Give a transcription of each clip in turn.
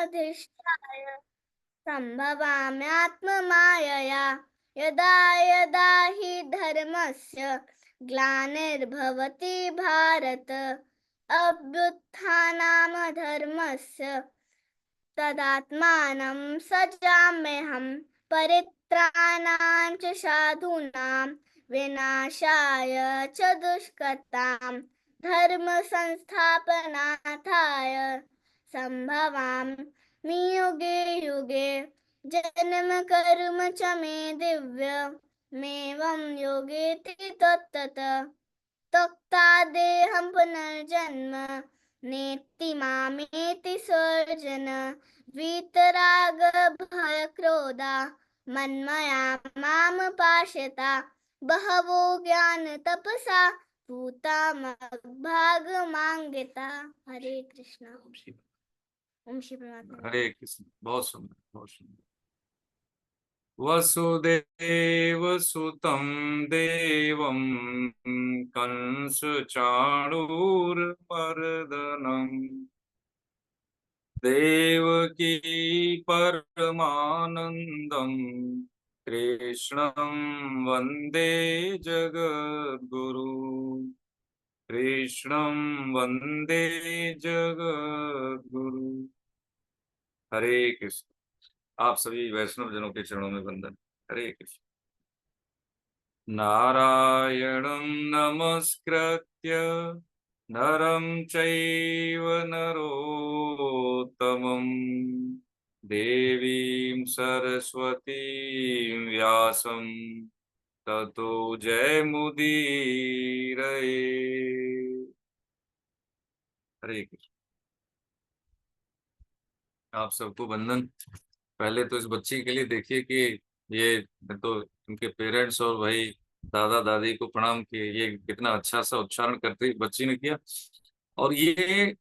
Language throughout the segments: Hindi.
अधिष्ठाय सम्भवाम्यात्ममायया यदा यदा हि धर्मस्य ग्लानिर्भवति भारत अभ्युत्थानमधर्मस्य तदात्मानं सृजाम्यहं परित्राणाय च साधूनां विनाशाय च दुष्कृतां धर्म संस्थापनार्थाय संभवामि युगे युगे जन्म कर्म च मे दिव्यमेवं योगेति तत्ततः त्यक्त्वा देहं पुनर्जन्म नेति मामेति सर्जन वीतराग भय क्रोधा मन्मया माम पाश्यता बहवो ज्ञान तपसा भूता भाग मांगता। हरे कृष्णा। ओम श्री परमात्मा। हरे कृष्ण। बहुत सुंदर, बहुत सुंदर। वसुदेव सुतं देवं कंस चाणूरमर्दनम् देवकी परमानंदं कृष्णं वंदे जगद्गुरु। कृष्णं वंदे जगद्गुरु। हरे कृष्ण। आप सभी वैष्णव जनों के चरणों में वंदन। हरे कृष्ण। नारायणं नमस्कृत्य नरं चैव नरोत्तमं देवीं सरस्वतीं व्यासं ततो जयमुदीरये। हरे कृष्ण। आप सबको वंदन। पहले तो इस बच्ची के लिए देखिए कि ये तो इनके पेरेंट्स और भाई दादा दादी को प्रणाम किए, ये कितना अच्छा सा उच्चारण करते बच्ची ने किया। और ये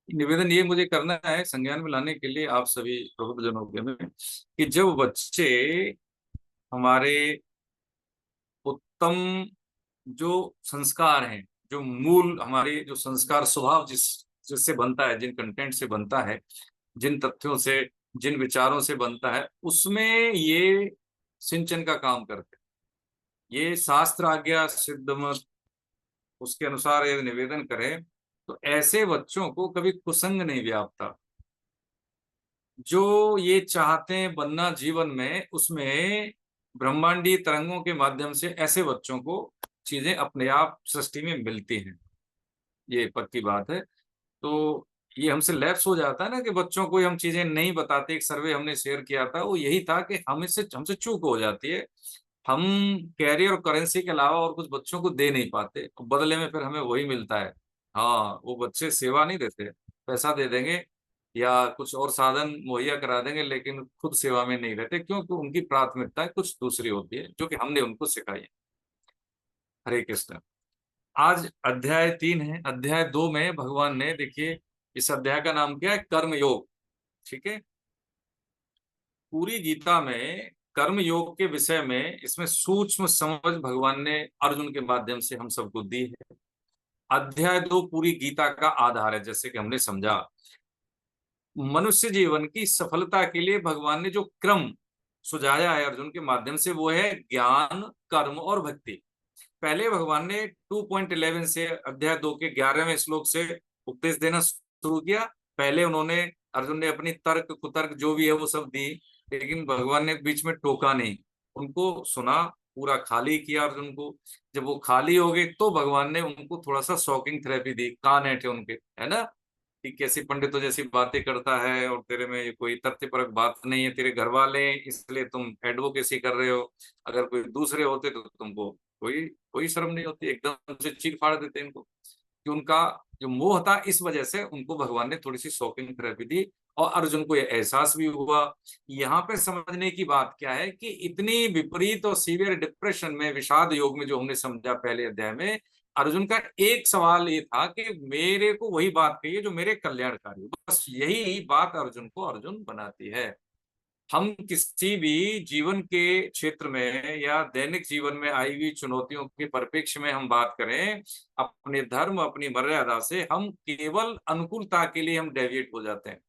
निवेदन ये मुझे करना है संज्ञान में लाने के लिए आप सभी प्रबुद्धजनों के में कि जब बच्चे हमारे उत्तम जो संस्कार हैं, जो मूल हमारे जो संस्कार स्वभाव जिससे बनता है, जिन कंटेंट से बनता है, जिन तथ्यों से, जिन विचारों से बनता है, उसमें ये सिंचन का काम करते हैं। ये शास्त्र आज्ञा सिद्ध मत उसके अनुसार यदि निवेदन करें तो ऐसे बच्चों को कभी कुसंग नहीं व्यापता। जो ये चाहते हैं बनना जीवन में, उसमें ब्रह्मांडीय तरंगों के माध्यम से ऐसे बच्चों को चीजें अपने आप सृष्टि में मिलती हैं। ये पक्की बात है। तो ये हमसे लैप्स हो जाता है ना कि बच्चों को हम चीजें नहीं बताते। एक सर्वे हमने शेयर किया था, वो यही था कि हमसे चूक हो जाती है। हम कैरियर और करेंसी के अलावा और कुछ बच्चों को दे नहीं पाते, तो बदले में फिर हमें वही मिलता है। हाँ, वो बच्चे सेवा नहीं देते, पैसा दे देंगे या कुछ और साधन मुहैया करा देंगे, लेकिन खुद सेवा में नहीं रहते, क्योंकि उनकी प्राथमिकताएं कुछ दूसरी होती है जो कि हमने उनको सिखाई है। हरे कृष्ण। आज अध्याय 3 है। अध्याय 2 में भगवान ने, देखिए इस अध्याय का नाम क्या है? कर्म योग। ठीक है। पूरी गीता में कर्म योग के विषय में इसमें सूक्ष्म समझ भगवान ने अर्जुन के माध्यम से हम सबको दी है। अध्याय 2 पूरी गीता का आधार है। जैसे कि हमने समझा, मनुष्य जीवन की सफलता के लिए भगवान ने जो क्रम सुझाया है अर्जुन के माध्यम से, वो है ज्ञान, कर्म और भक्ति। पहले भगवान ने 2.11 से अध्याय 2 के 11वें श्लोक से उपदेश देना शुरू किया। पहले उन्होंने, अर्जुन ने अपनी तर्क कुतर्क जो भी है वो सब दी, लेकिन भगवान ने बीच में टोका नहीं, उनको सुना, पूरा खाली किया अर्जुन को। जब वो खाली हो गए तो भगवान ने उनको थोड़ा सा शॉकिंग थेरेपी दी। कान ऐठे उनके, है ना, कि कैसी पंडितों जैसी बातें करता है और तेरे में ये कोई तथ्यपरक बात नहीं है, तेरे घर वाले इसलिए तुम एडवोकेसी कर रहे हो, अगर कोई दूसरे होते तो तुमको कोई कोई शर्म नहीं होती, एकदम से चीर फाड़ देते इनको। कि उनका जो मोह था, इस वजह से उनको भगवान ने थोड़ी सी शॉकिंग थेरेपी दी और अर्जुन को यह एहसास भी हुआ। यहाँ पे समझने की बात क्या है कि इतनी विपरीत और सीवियर डिप्रेशन में, विषाद योग में, जो हमने समझा पहले अध्याय में, अर्जुन का एक सवाल ये था कि मेरे को वही बात कहिए जो मेरे कल्याणकारी हो। बस यही बात अर्जुन को अर्जुन बनाती है। हम किसी भी जीवन के क्षेत्र में या दैनिक जीवन में आई हुई चुनौतियों के परिप्रेक्ष्य में हम बात करें, अपने धर्म, अपनी मर्यादा से हम केवल अनुकूलता के लिए हम डेविएट हो जाते हैं।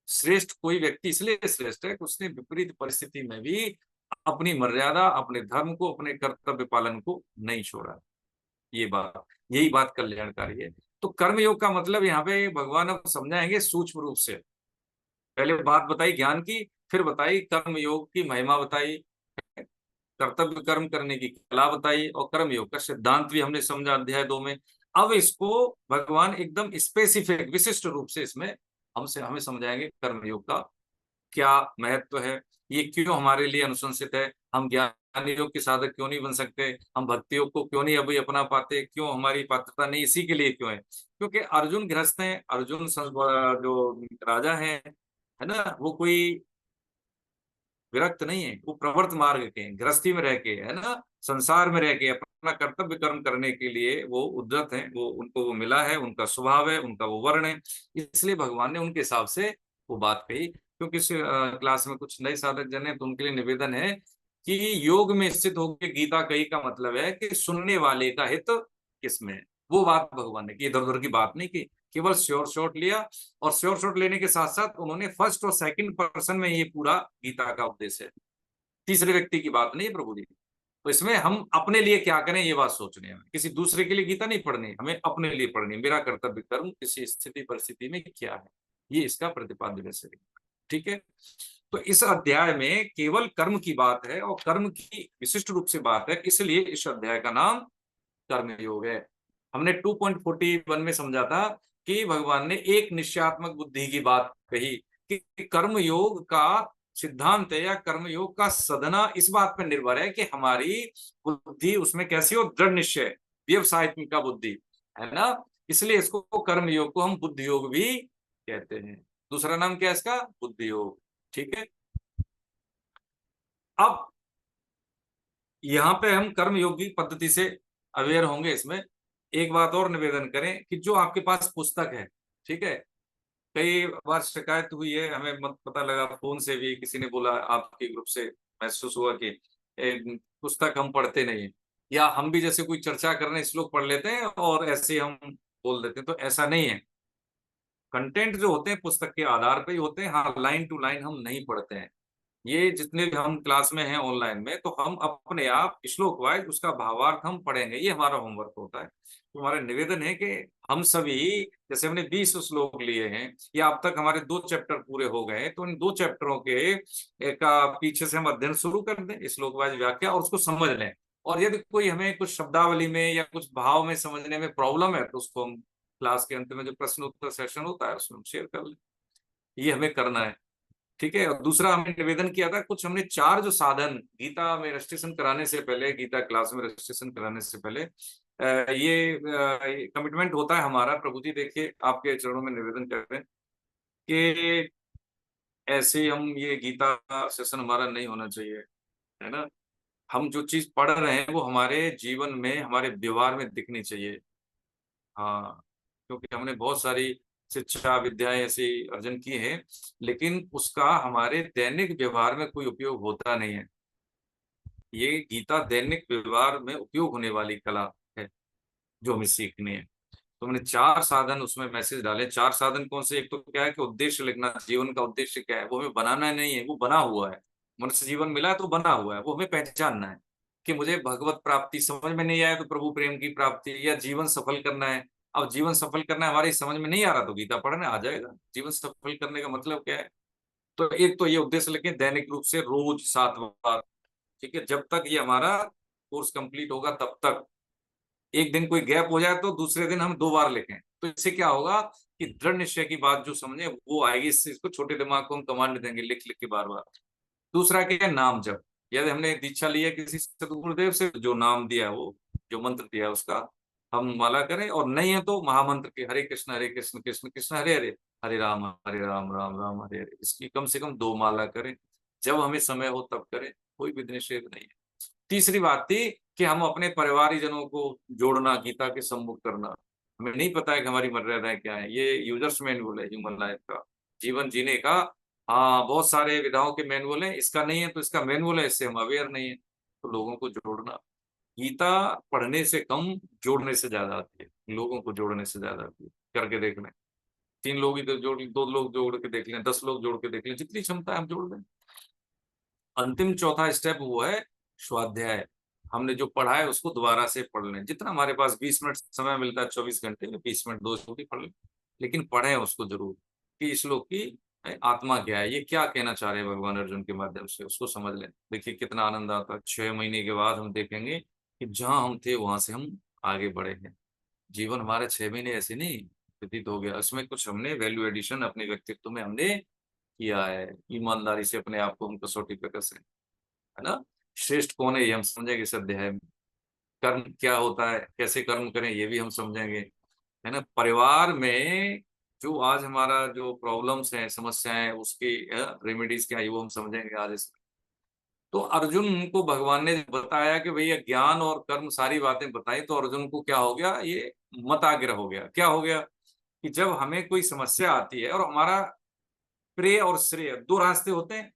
श्रेष्ठ कोई व्यक्ति इसलिए श्रेष्ठ है कि उसने विपरीत परिस्थिति में भी अपनी मर्यादा, अपने धर्म को, अपने कर्तव्य पालन को नहीं छोड़ा। ये बात, यही बात कल्याणकारी है। तो कर्मयोग का मतलब यहाँ पे भगवान अब समझाएंगे सूक्ष्म रूप से। पहले बात बताई ज्ञान की, फिर बताई कर्मयोग की महिमा बताई, कर्तव्य कर्म करने की कला बताई, और कर्मयोग का सिद्धांत भी हमने समझा अध्याय 2 में। अब इसको भगवान एकदम स्पेसिफिक, विशिष्ट रूप से इसमें हमसे हमें समझाएंगे कर्मयोग का क्या महत्व है, ये क्यों हमारे लिए अनुशंसित है, हम ज्ञान योग के साधक क्यों नहीं बन सकते, हम भक्ति योग को क्यों नहीं अभी अपना पाते, क्यों हमारी पात्रता नहीं, इसी के लिए क्यों है। क्योंकि अर्जुन गृहस्थ हैं, अर्जुन जो राजा है ना, वो कोई विरक्त नहीं है, वो प्रवर्त मार्ग के हैं, गृहस्थी में रह के, है ना, संसार में रह के अपना कर्तव्य कर्म करने के लिए वो उद्यत हैं, वो उनको वो मिला है, उनका स्वभाव है, उनका वो वर्ण है। इसलिए भगवान ने उनके हिसाब से वो बात कही। क्योंकि इस क्लास में कुछ नए साधक जन है, तो उनके लिए निवेदन है कि योग में स्थित होकर गीता कही का मतलब है कि सुनने वाले का हित किसमें है। वो बात भगवान ने की, इधर उधर की बात नहीं की, केवल श्योर शॉट लिया। और श्योर शॉट लेने के साथ साथ उन्होंने फर्स्ट और सेकंड पर्सन में ये पूरा गीता का उपदेश है, तीसरे व्यक्ति की बात नहीं है प्रभु जी। तो इसमें हम अपने लिए क्या करें ये बात सोचनी है, हमें किसी दूसरे के लिए गीता नहीं पढ़नी, हमें अपने लिए पढ़नी है। मेरा कर्तव्य कर्म किसी स्थिति परिस्थिति में क्या है, ये इसका प्रतिपाद्य वैसे। ठीक है। तो इस अध्याय में केवल कर्म की बात है और कर्म की विशिष्ट रूप से बात है, इसलिए इस अध्याय का नाम कर्मयोग है। हमने 2.41 में समझा था कि भगवान ने एक निश्चयात्मक बुद्धि की बात कही कि कर्मयोग का सिद्धांत है या कर्मयोग का सदना इस बात पर निर्भर है कि हमारी बुद्धि उसमें कैसी हो, दृढ़ निश्चय, व्यवसायित्मिका बुद्धि, है ना। इसलिए इसको कर्मयोग को हम बुद्धि योग भी कहते हैं। दूसरा नाम क्या है इसका, बुद्धि योग। ठीक है। अब यहाँ पे हम कर्मयोगी पद्धति से अवेयर होंगे। इसमें एक बात और निवेदन करें कि जो आपके पास पुस्तक है, ठीक है, कई बार शिकायत हुई है हमें, मत पता लगा फोन से भी किसी ने बोला, आपके ग्रुप से महसूस हुआ कि पुस्तक हम पढ़ते नहीं है, या हम भी जैसे कोई चर्चा कर रहे हैं श्लोक पढ़ लेते हैं और ऐसे हम बोल देते हैं। तो ऐसा नहीं है, कंटेंट जो होते हैं पुस्तक के आधार पर ही होते हैं। हाँ, लाइन टू लाइन हम नहीं पढ़ते हैं। ये जितने भी हम क्लास में हैं ऑनलाइन में, तो हम अपने आप श्लोक वाइज उसका भावार्थ हम पढ़ेंगे, ये हमारा होमवर्क होता है। तो हमारा निवेदन है कि हम सभी, जैसे हमने 20 श्लोक लिए हैं या अब तक हमारे 2 चैप्टर पूरे हो गए, तो इन 2 चैप्टरों के का पीछे से हम अध्ययन शुरू कर दें, श्लोक वाइज व्याख्या, और उसको समझ लें। और यदि कोई हमें कुछ शब्दावली में या कुछ भाव में समझने में प्रॉब्लम है, तो उसको हम क्लास के अंत में जो प्रश्न उत्तर सेशन होता है उसमें हम शेयर कर लें। ये हमें करना है। ठीक है। और दूसरा हमने निवेदन किया था, कुछ हमने 4 जो साधन गीता में रजिस्ट्रेशन कराने से पहले, गीता क्लास में रजिस्ट्रेशन कराने से पहले ये कमिटमेंट होता है हमारा। प्रभु जी देखिए, आपके चरणों में निवेदन करते हैं कि ऐसे हम, ये गीता सेशन हमारा नहीं होना चाहिए, है ना। हम जो चीज पढ़ रहे हैं वो हमारे जीवन में, हमारे व्यवहार में दिखनी चाहिए। हाँ, क्योंकि हमने बहुत सारी शिक्षा विद्याएं ऐसी अर्जन की है, लेकिन उसका हमारे दैनिक व्यवहार में कोई उपयोग होता नहीं है। ये गीता दैनिक व्यवहार में उपयोग होने वाली कला है जो हमें सीखनी है। तो हमने 4 साधन उसमें मैसेज डाले। 4 साधन कौन से, एक तो क्या है कि उद्देश्य लिखना, जीवन का उद्देश्य क्या है, वो हमें बनाना नहीं है, वो बना हुआ है। मनुष्य जीवन मिला है तो बना हुआ है, वो हमें पहचानना है कि मुझे भगवत प्राप्ति समझ में नहीं आया तो प्रभु प्रेम की प्राप्ति, या जीवन सफल करना है। अब जीवन सफल करना है हमारी समझ में नहीं आ रहा तो गीता पढ़ने आ जाएगा। जीवन सफल करने का मतलब क्या है, तो एक तो ये उद्देश्य लिखें, दैनिक रूप से रोज 7 बार। ठीक है। जब तक ये हमारा कोर्स कंप्लीट होगा तब तक, एक दिन कोई गैप हो जाए तो दूसरे दिन हम 2 बार लिखें, तो इससे क्या होगा कि दृढ़ निश्चय की बात जो समझे वो आएगी। इससे इसको छोटे दिमाग को हम कमांड देंगे, लिख लिख के बार बार। दूसरा क्या है, नाम जप। यदि हमने दीक्षा ली है किसी सदगुरुदेव से, जो नाम दिया है, वो जो मंत्र दिया है उसका हम माला करें। और नहीं है तो महामंत्र के हरे कृष्ण कृष्ण कृष्ण हरे हरे, हरे राम राम राम हरे हरे, इसकी कम से कम 2 माला करें। जब हमें समय हो तब करें, कोई भी निषेध नहीं है। तीसरी बात थी कि हम अपने परिवारीजनों को जोड़ना, गीता के सम्मुख करना। हमें नहीं पता है कि हमारी मर्यादाएं क्या है, ये यूजर्स मैनुअल है ह्यूमन लाइफ का, जीवन जीने का। हाँ, बहुत सारे विधाओं के मैनुअल हैं, इसका नहीं है तो इसका मैनुअल है, इससे हम अवेयर नहीं है। तो लोगों को जोड़ना, गीता पढ़ने से कम जोड़ने से ज्यादा आती है, लोगों को जोड़ने से ज्यादा आती है। करके देखना। 3 लोग ही तो जोड़, 2 लोग जोड़ के देख लें, 10 लोग जोड़ के देख लें, जितनी क्षमता है हम जोड़ दें। अंतिम चौथा स्टेप वो है स्वाध्याय। हमने जो पढ़ा है उसको दोबारा से पढ़ लें। जितना हमारे पास 20 मिनट समय मिलता है 24 घंटे में, 20 मिनट 2 श्लोक ही पढ़ लें, लेकिन पढ़ें उसको जरूर कि इस श्लोक की आत्मा क्या है, ये क्या कहना चाह रहे हैं भगवान अर्जुन के माध्यम से, उसको समझ लें। देखिए कितना आनंद आता है। 6 महीने के बाद हम देखेंगे कि जहां हम थे वहां से हम आगे बढ़े हैं। जीवन हमारे 6 महीने ऐसे नहीं व्यतीत हो गया, उसमें कुछ हमने वैल्यू एडिशन अपने व्यक्तित्व में हमने किया है। ईमानदारी से अपने आप को हम कसौटी पे कसें, है ना। श्रेष्ठ कौन है ये हम समझेंगे इस अध्याय में। कर्म क्या होता है, कैसे कर्म करें ये भी हम समझेंगे, है ना। परिवार में जो आज हमारा जो प्रॉब्लम्स हैं, समस्याएं हैं, उसकी रेमेडीज क्या है वो हम समझेंगे आज इसमें। तो अर्जुन को भगवान ने बताया कि भैया ज्ञान और कर्म सारी बातें बताई, तो अर्जुन को क्या हो गया, ये मताग्रह हो गया। क्या हो गया कि जब हमें कोई समस्या आती है, और हमारा प्रेय और श्रेय दो रास्ते होते हैं।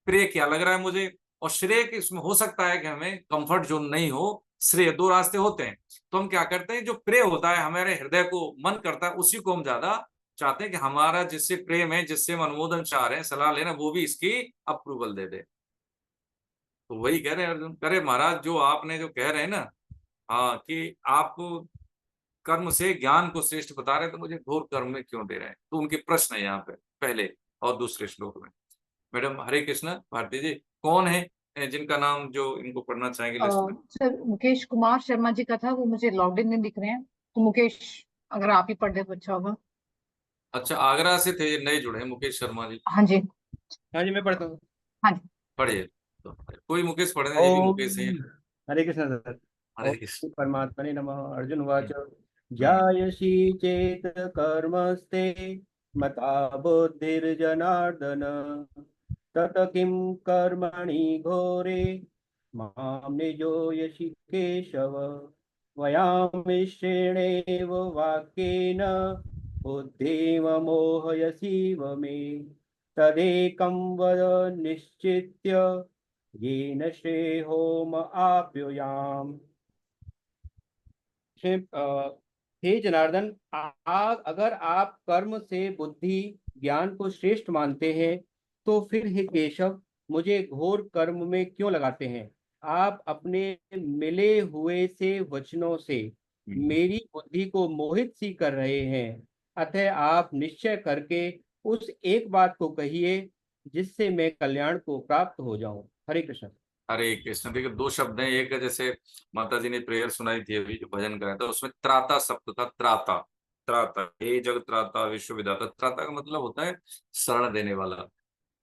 प्रेय क्या लग रहा है मुझे, और श्रेय के इसमें हो सकता है कि हमें कंफर्ट जोन नहीं हो। श्रेय दो रास्ते होते हैं। तो हम क्या करते हैं, जो प्रेय होता है हमारे हृदय को मन करता है, उसी को हम ज्यादा चाहते हैं कि हमारा जिससे प्रेम है, जिससे हम अनुमोदन चाह रहे हैं, सलाह लेना, वो भी इसकी अप्रूवल दे दे। तो वही कह रहे हैं अर्जुन, करे महाराज जो आपने जो कह रहे हैं ना, हाँ, कि आप कर्म से ज्ञान को श्रेष्ठ बता रहे हैं, तो मुझे घोर कर्म में क्यों दे रहे हैं। तो उनके प्रश्न है यहाँ पे पहले और दूसरे श्लोक में। मैडम हरे कृष्ण भारती जी, कौन है जिनका नाम जो इनको पढ़ना चाहेंगे अ, लिस्ट में। सर मुकेश कुमार शर्मा जी का था, वो मुझे लॉग्ड इन नहीं दिख रहे हैं, तो मुकेश अगर आप ही पढ़ दे तो अच्छा होगा। अच्छा, आगरा से थे, नए जुड़े हैं मुकेश शर्मा जी। हाँ जी। हाँ जी, मैं पढ़ता हूँ। हाँ जी। पढ़िए। तो कोई मुकेश पढ़े ना, ये भी ओम मुकेश है। हरे कृष्ण सर। हरे ओम कृष्ण। परमात्मने नमः। अर्जुन उवाच हम्म। ज्यायसि चेत कर्मस्ते मता बुद्धिर्जनार्दन तत किं कर्मणि घोरे मां निजोयसि केशव वयामिश्रेणेव वाक्येन बुद्धिममोहयसीव मे तदेकं वद निश्चित्य येन श्रेयोम आप्युयाम। हे जनार्दन, अगर आप कर्म से बुद्धि ज्ञान को श्रेष्ठ मानते हैं तो फिर हे केशव मुझे घोर कर्म में क्यों लगाते हैं। आप अपने मिले हुए से वचनों से मेरी बुद्धि को मोहित सी कर रहे हैं। अतः आप निश्चय करके उस एक बात को कहिए जिससे मैं कल्याण को प्राप्त हो जाऊं। हरे कृष्ण। हरे कृष्ण। देखिए दो शब्द हैं, एक है जैसे माता जी ने प्रेयर सुनाई थी अभी जो भजन कराया था, उसमें त्राता शब्द था। त्राता, त्राता, हे जग त्राता विश्व विधाता। त्राता का मतलब होता है शरण देने वाला।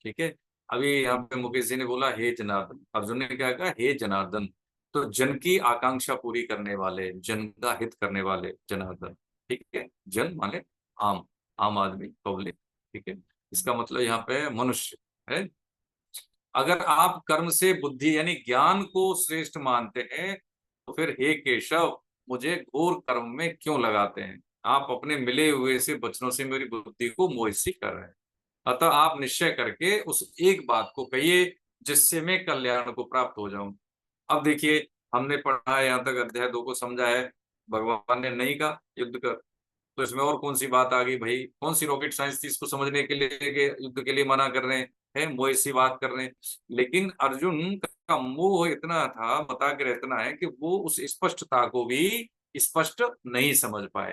ठीक है। अभी यहाँ पे मुकेश जी ने बोला हे जनार्दन, अर्जुन ने क्या कहा, हे जनार्दन। तो जन की आकांक्षा पूरी करने वाले, जन का हित करने वाले जनार्दन। ठीक है। जन माने आम, आम आदमी, पब्लिक। ठीक है। इसका मतलब यहाँ पे मनुष्य है। अगर आप कर्म से बुद्धि यानी ज्ञान को श्रेष्ठ मानते हैं, तो फिर हे केशव मुझे घोर कर्म में क्यों लगाते हैं। आप अपने मिले हुए से वचनों से मेरी बुद्धि को मोहित कर रहे हैं। अतः आप निश्चय करके उस एक बात को कहिए जिससे मैं कल्याण को प्राप्त हो जाऊं। अब देखिए, हमने पढ़ा है यहाँ तक, अध्याय 2 को समझा है। भगवान ने नहीं कहा युद्ध कर, तो इसमें और कौन सी बात आ गई भाई, कौन सी रॉकेट साइंस थी इसको समझने के लिए कि युद्ध के लिए मना कर रहे हैं, मोह सी बात कर रहे हैं। लेकिन अर्जुन का मोह इतना था, बता के इतना है कि वो उस स्पष्टता को भी स्पष्ट नहीं समझ पाए।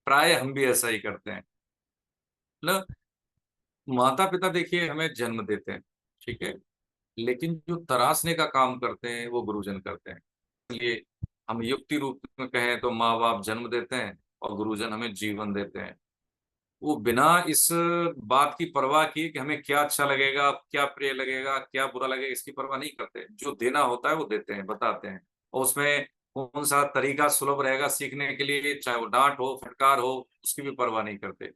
प्राय हम भी ऐसा ही करते हैं। मतलब माता पिता देखिए हमें जन्म देते हैं, ठीक है, लेकिन जो तराशने का काम करते हैं वो गुरुजन करते हैं। इसलिए हम युक्ति रूप में कहें तो माँ बाप जन्म देते हैं और गुरुजन हमें जीवन देते हैं। वो बिना इस बात की परवाह किए कि हमें क्या अच्छा लगेगा, क्या प्रिय लगेगा, क्या बुरा लगेगा, इसकी परवाह नहीं करते। जो देना होता है वो देते हैं, बताते हैं। और उसमें कौन सा तरीका सुलभ रहेगा सीखने के लिए, चाहे वो डांट हो, फटकार हो, उसकी भी परवाह नहीं करते।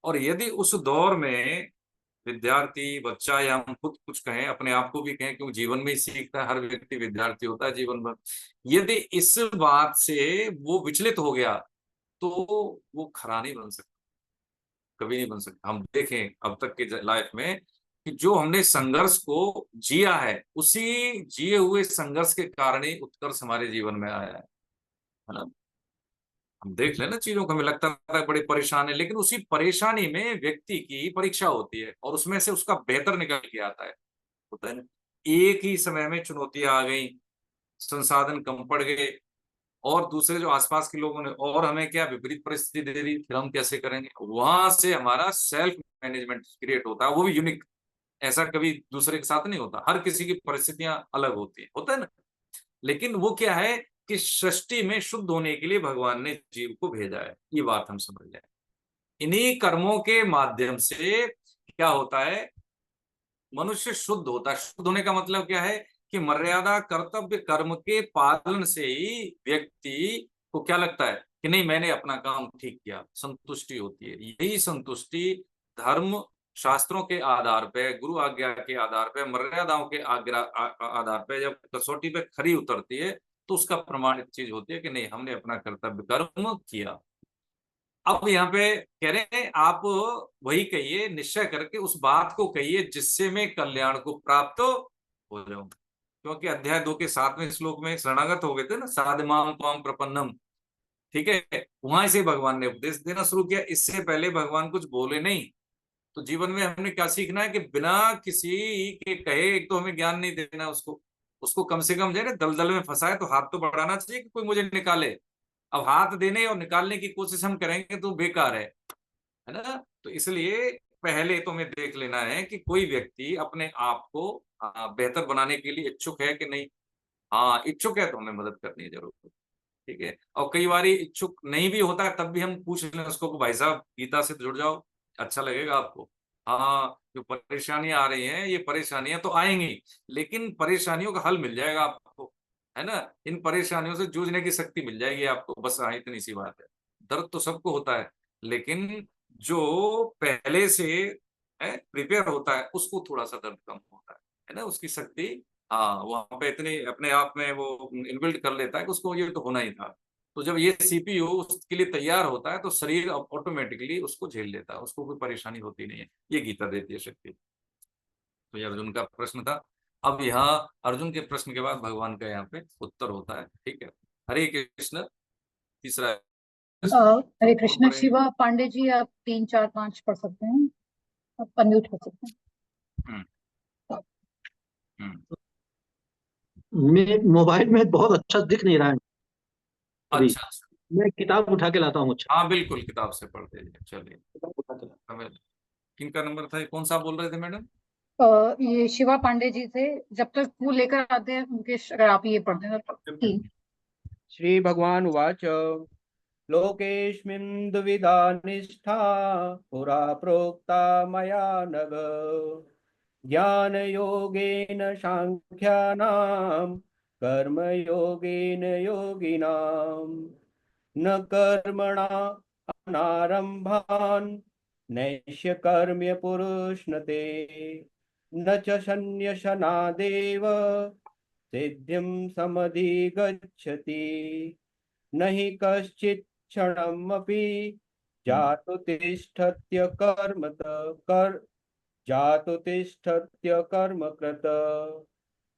और यदि उस दौर में विद्यार्थी, बच्चा, या हम खुद कुछ कहें, अपने आप को भी कहें, क्योंकि जीवन में ही सीखता है, हर व्यक्ति विद्यार्थी होता है जीवन भर। यदि इस बात से वो विचलित हो गया तो वो खरा नहीं बन सकता, कभी नहीं बन सकता। हम देखें अब तक के लाइफ में कि जो हमने संघर्ष को जिया है, उसी जिए हुए संघर्ष के कारण ही उत्कर्ष हमारे जीवन में आया है ना। हम देख लेना चीजों को, हमें लगता है बड़ी परेशान है, लेकिन उसी परेशानी में व्यक्ति की परीक्षा होती है और उसमें से उसका बेहतर निकल के आता है। होता है ना, एक ही समय में चुनौतियां आ गई, संसाधन कम पड़ गए, और दूसरे जो आसपास के लोगों ने और हमें क्या विपरीत परिस्थिति दे दी, फिर हम कैसे करेंगे? वहां से हमारा सेल्फ मैनेजमेंट क्रिएट होता है, वो भी यूनिक। ऐसा कभी दूसरे के साथ नहीं होता, हर किसी की परिस्थितियां अलग होती है, होता है ना। लेकिन वो क्या है कि सृष्टि में शुद्ध होने के लिए भगवान ने जीव को भेजा है, ये बात हम समझ जाए। इन्हीं कर्मों के माध्यम से क्या होता है, मनुष्य शुद्ध होता है। शुद्ध होने का मतलब क्या है कि मर्यादा कर्तव्य कर्म के पालन से ही व्यक्ति को क्या लगता है कि नहीं, मैंने अपना काम ठीक किया, संतुष्टि होती है। यही संतुष्टि धर्म शास्त्रों के आधार पे, गुरु आज्ञा के आधार पे, मर्यादाओं के आधार पे जब कसौटी पे खरी उतरती है, तो उसका प्रमाणित चीज होती है कि नहीं, हमने अपना कर्तव्य कर्म किया। अब यहाँ पे कह रहे हैं आप वही कहिए, निश्चय करके उस बात को कहिए जिससे मैं कल्याण को प्राप्त हो जाऊं। क्योंकि अध्याय 2 के 7वें श्लोक में शरणागत हो गए थे ना, साधमाम त्वाम प्रपन्नम, ठीक है, वहां से भगवान ने उपदेश देना शुरू किया, इससे पहले भगवान कुछ बोले नहीं। तो जीवन में हमने क्या सीखना है कि बिना किसी के कहे, एक तो हमें ज्ञान नहीं देना उसको, उसको कम से कम जो है ना दलदल में फंसाए तो हाथ तो बढ़ाना चाहिए कि कोई मुझे निकाले। अब हाथ देने और निकालने की कोशिश हम करेंगे तो बेकार है ना। तो इसलिए पहले तो हमें देख लेना है कि कोई व्यक्ति अपने आप को बेहतर बनाने के लिए इच्छुक है कि नहीं। हाँ, इच्छुक है तो हमें मदद करनी है जरूर, ठीक है। और कई बार इच्छुक नहीं भी होता है, तब भी हम पूछ लें उसको कि भाई साहब गीता से जुड़ जाओ, अच्छा लगेगा आपको। हाँ, जो परेशानियां आ रही हैं, ये परेशानियां तो आएंगी, लेकिन परेशानियों का हल मिल जाएगा आपको, है ना। इन परेशानियों से जूझने की शक्ति मिल जाएगी आपको, बस हाँ, इतनी सी बात है। दर्द तो सबको होता है, लेकिन जो पहले से प्रिपेयर होता है उसको थोड़ा सा दर्द कम होता है ना, उसकी शक्ति, हाँ, वहां पे इतनी अपने आप में वो इनबिल्ड कर लेता है कि उसको ये तो होना ही था। तो जब ये सीपीयू उसके लिए तैयार होता है तो शरीर ऑटोमेटिकली उसको झेल लेता है, उसको कोई परेशानी होती नहीं है। ये गीता देती है शक्ति। तो ये अर्जुन का प्रश्न था। अब यहाँ अर्जुन के प्रश्न के बाद भगवान का यहाँ पे उत्तर होता है, ठीक है। हरे कृष्ण। तीसरा हरे कौन कृष्ण। पढ़ेंगे? शिवा पांडे जी, आप 3, 4, 5 पढ़ सकते हैं, आप अनम्यूट कर सकते हैं। हम्म हम्म। मैं मोबाइल में बहुत अच्छा दिख नहीं रहा है अभी। अच्छा अच्छा। मैं किताब उठा के लाता हूँ। अच्छा, हाँ बिल्कुल, किताब से पढ़ दीजिए, चलिए। किताब उठा के लाता हमें किनका नंबर था, कौन सा बोल रहे थे मैडम? ये शिवा पांडे जी से, जब तक वो लेकर आते हैं मुकेश, अगर आप ये पढ़ दें तो। 3। श्री भगवान उवाच लोकेऽस्मिन् द्विविधा निष्ठा पुरा प्रोक्ता मया नघ ज्ञानयोगेन साङ्ख्यानां कर्मयोगेन योगिनाम् न कर्मणा अनारम्भान् नैष्य कर्म्य पुरुष्णते न च सन्न्यसनादेव सिद्धिं समधिगच्छति न हि कश्चित् क्षणमपि जातु तिष्ठत्य जातु तिष्ठत्य कर्मकृत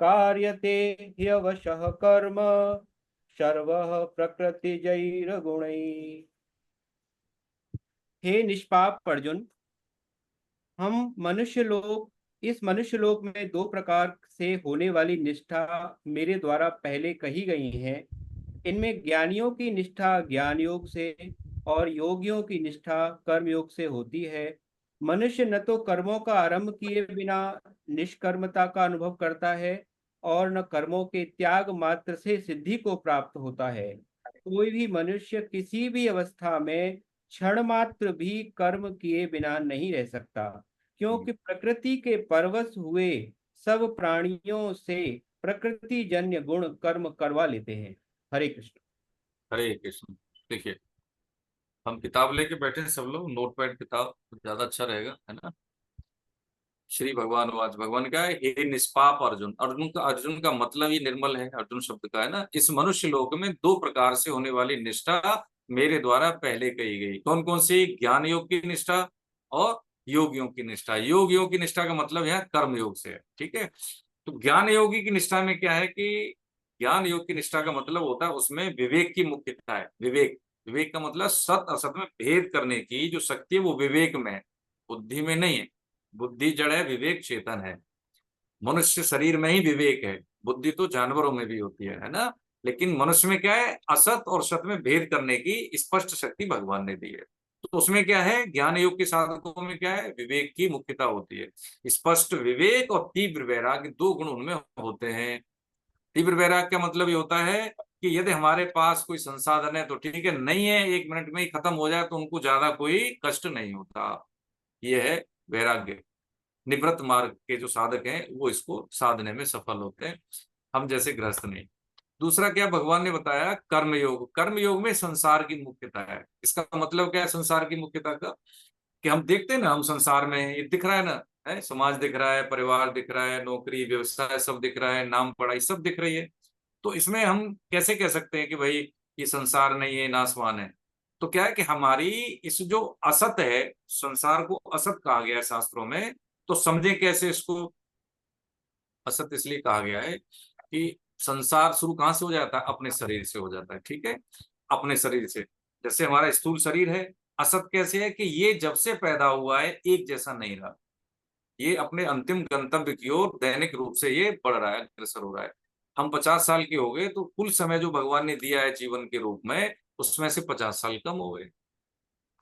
कार्यते ह्यवशः कर्म सर्वः प्रकृतिजैर्गुणैः। हे निष्पाप अर्जुन, हम मनुष्य लोग इस मनुष्य लोक में 2 प्रकार से होने वाली निष्ठा मेरे द्वारा पहले कही गई हैं। इनमें ज्ञानियों की निष्ठा ज्ञान योग से और योगियों की निष्ठा कर्म योग से होती है। मनुष्य न तो कर्मों का आरंभ किए बिना निष्कर्मता का अनुभव करता है और न कर्मों के त्याग मात्र से सिद्धि को प्राप्त होता है। कोई भी मनुष्य किसी भी अवस्था में क्षण मात्र भी कर्म किए बिना नहीं रह सकता, क्योंकि प्रकृति के परवश हुए सब प्राणियों से प्रकृति जन्य गुण कर्म करवा लेते हैं। हरे कृष्ण। हरे कृष्ण। देखिए, हम किताब लेके बैठे हैं सब लोग, नोट पैड किताब तो ज्यादा अच्छा रहेगा, है ना। श्री भगवान वाच, भगवान का है, हे निष्पाप अर्जुन। अर्जुन का मतलब ही निर्मल है, अर्जुन शब्द का, है ना। इस मनुष्य लोक में 2 प्रकार से होने वाली निष्ठा मेरे द्वारा पहले कही गई। कौन कौन सी? ज्ञान योग की निष्ठा और योगियों की निष्ठा। योगियों की निष्ठा का मतलब यहाँ कर्म योग से है, ठीक है। तो ज्ञान योगी की निष्ठा में क्या है कि ज्ञान योग की निष्ठा का मतलब होता है उसमें विवेक की मुख्यता है, विवेक। विवेक का मतलब सत असत में भेद करने की जो शक्ति है वो विवेक में है, बुद्धि में नहीं है। बुद्धि जड़ है, विवेक चेतन है। मनुष्य शरीर में ही विवेक है, बुद्धि तो जानवरों में भी होती है ना। लेकिन मनुष्य में क्या है, असत और सत में भेद करने की स्पष्ट शक्ति भगवान ने दी है। तो उसमें क्या है, ज्ञान योग के साधकों में क्या है, विवेक की मुख्यता होती है। स्पष्ट विवेक और तीव्र वैराग्य दो गुण उनमें होते हैं। तीव्र वैराग्य का मतलब ये होता है कि यदि हमारे पास कोई संसाधन है तो ठीक है, नहीं है 1 मिनट में ही खत्म हो जाए तो उनको ज्यादा कोई कष्ट नहीं होता। ये है वैराग्य। निवृत्त मार्ग के जो साधक हैं वो इसको साधने में सफल होते हैं, हम जैसे गृहस्थ नहीं। दूसरा क्या भगवान ने बताया, कर्मयोग। कर्मयोग में संसार की मुख्यता है। इसका मतलब क्या है संसार की मुख्यता का, कि हम देखते हैं ना, हम संसार में ये दिख रहा है ना, है समाज दिख रहा है, परिवार दिख रहा है, नौकरी व्यवसाय सब दिख रहा है, नाम पढ़ाई सब दिख रही है। तो इसमें हम कैसे कह सकते हैं कि भाई ये संसार नहीं है, नासवान है। तो क्या है कि हमारी इस जो असत है, संसार को असत कहा गया है शास्त्रों में। तो समझे कैसे इसको, असत इसलिए कहा गया है कि संसार शुरू कहां से हो जाता है, अपने शरीर से हो जाता है, ठीक है, अपने शरीर से। जैसे हमारा स्थूल शरीर है, असत कैसे है कि ये जब से पैदा हुआ है एक जैसा नहीं रहा, ये अपने अंतिम गंतव्य की ओर दैनिक रूप से ये बढ़ रहा है, अग्रसर हो रहा है। हम 50 साल के हो गए तो कुल समय जो भगवान ने दिया है जीवन के रूप में, उसमें से 50 साल कम हो गए।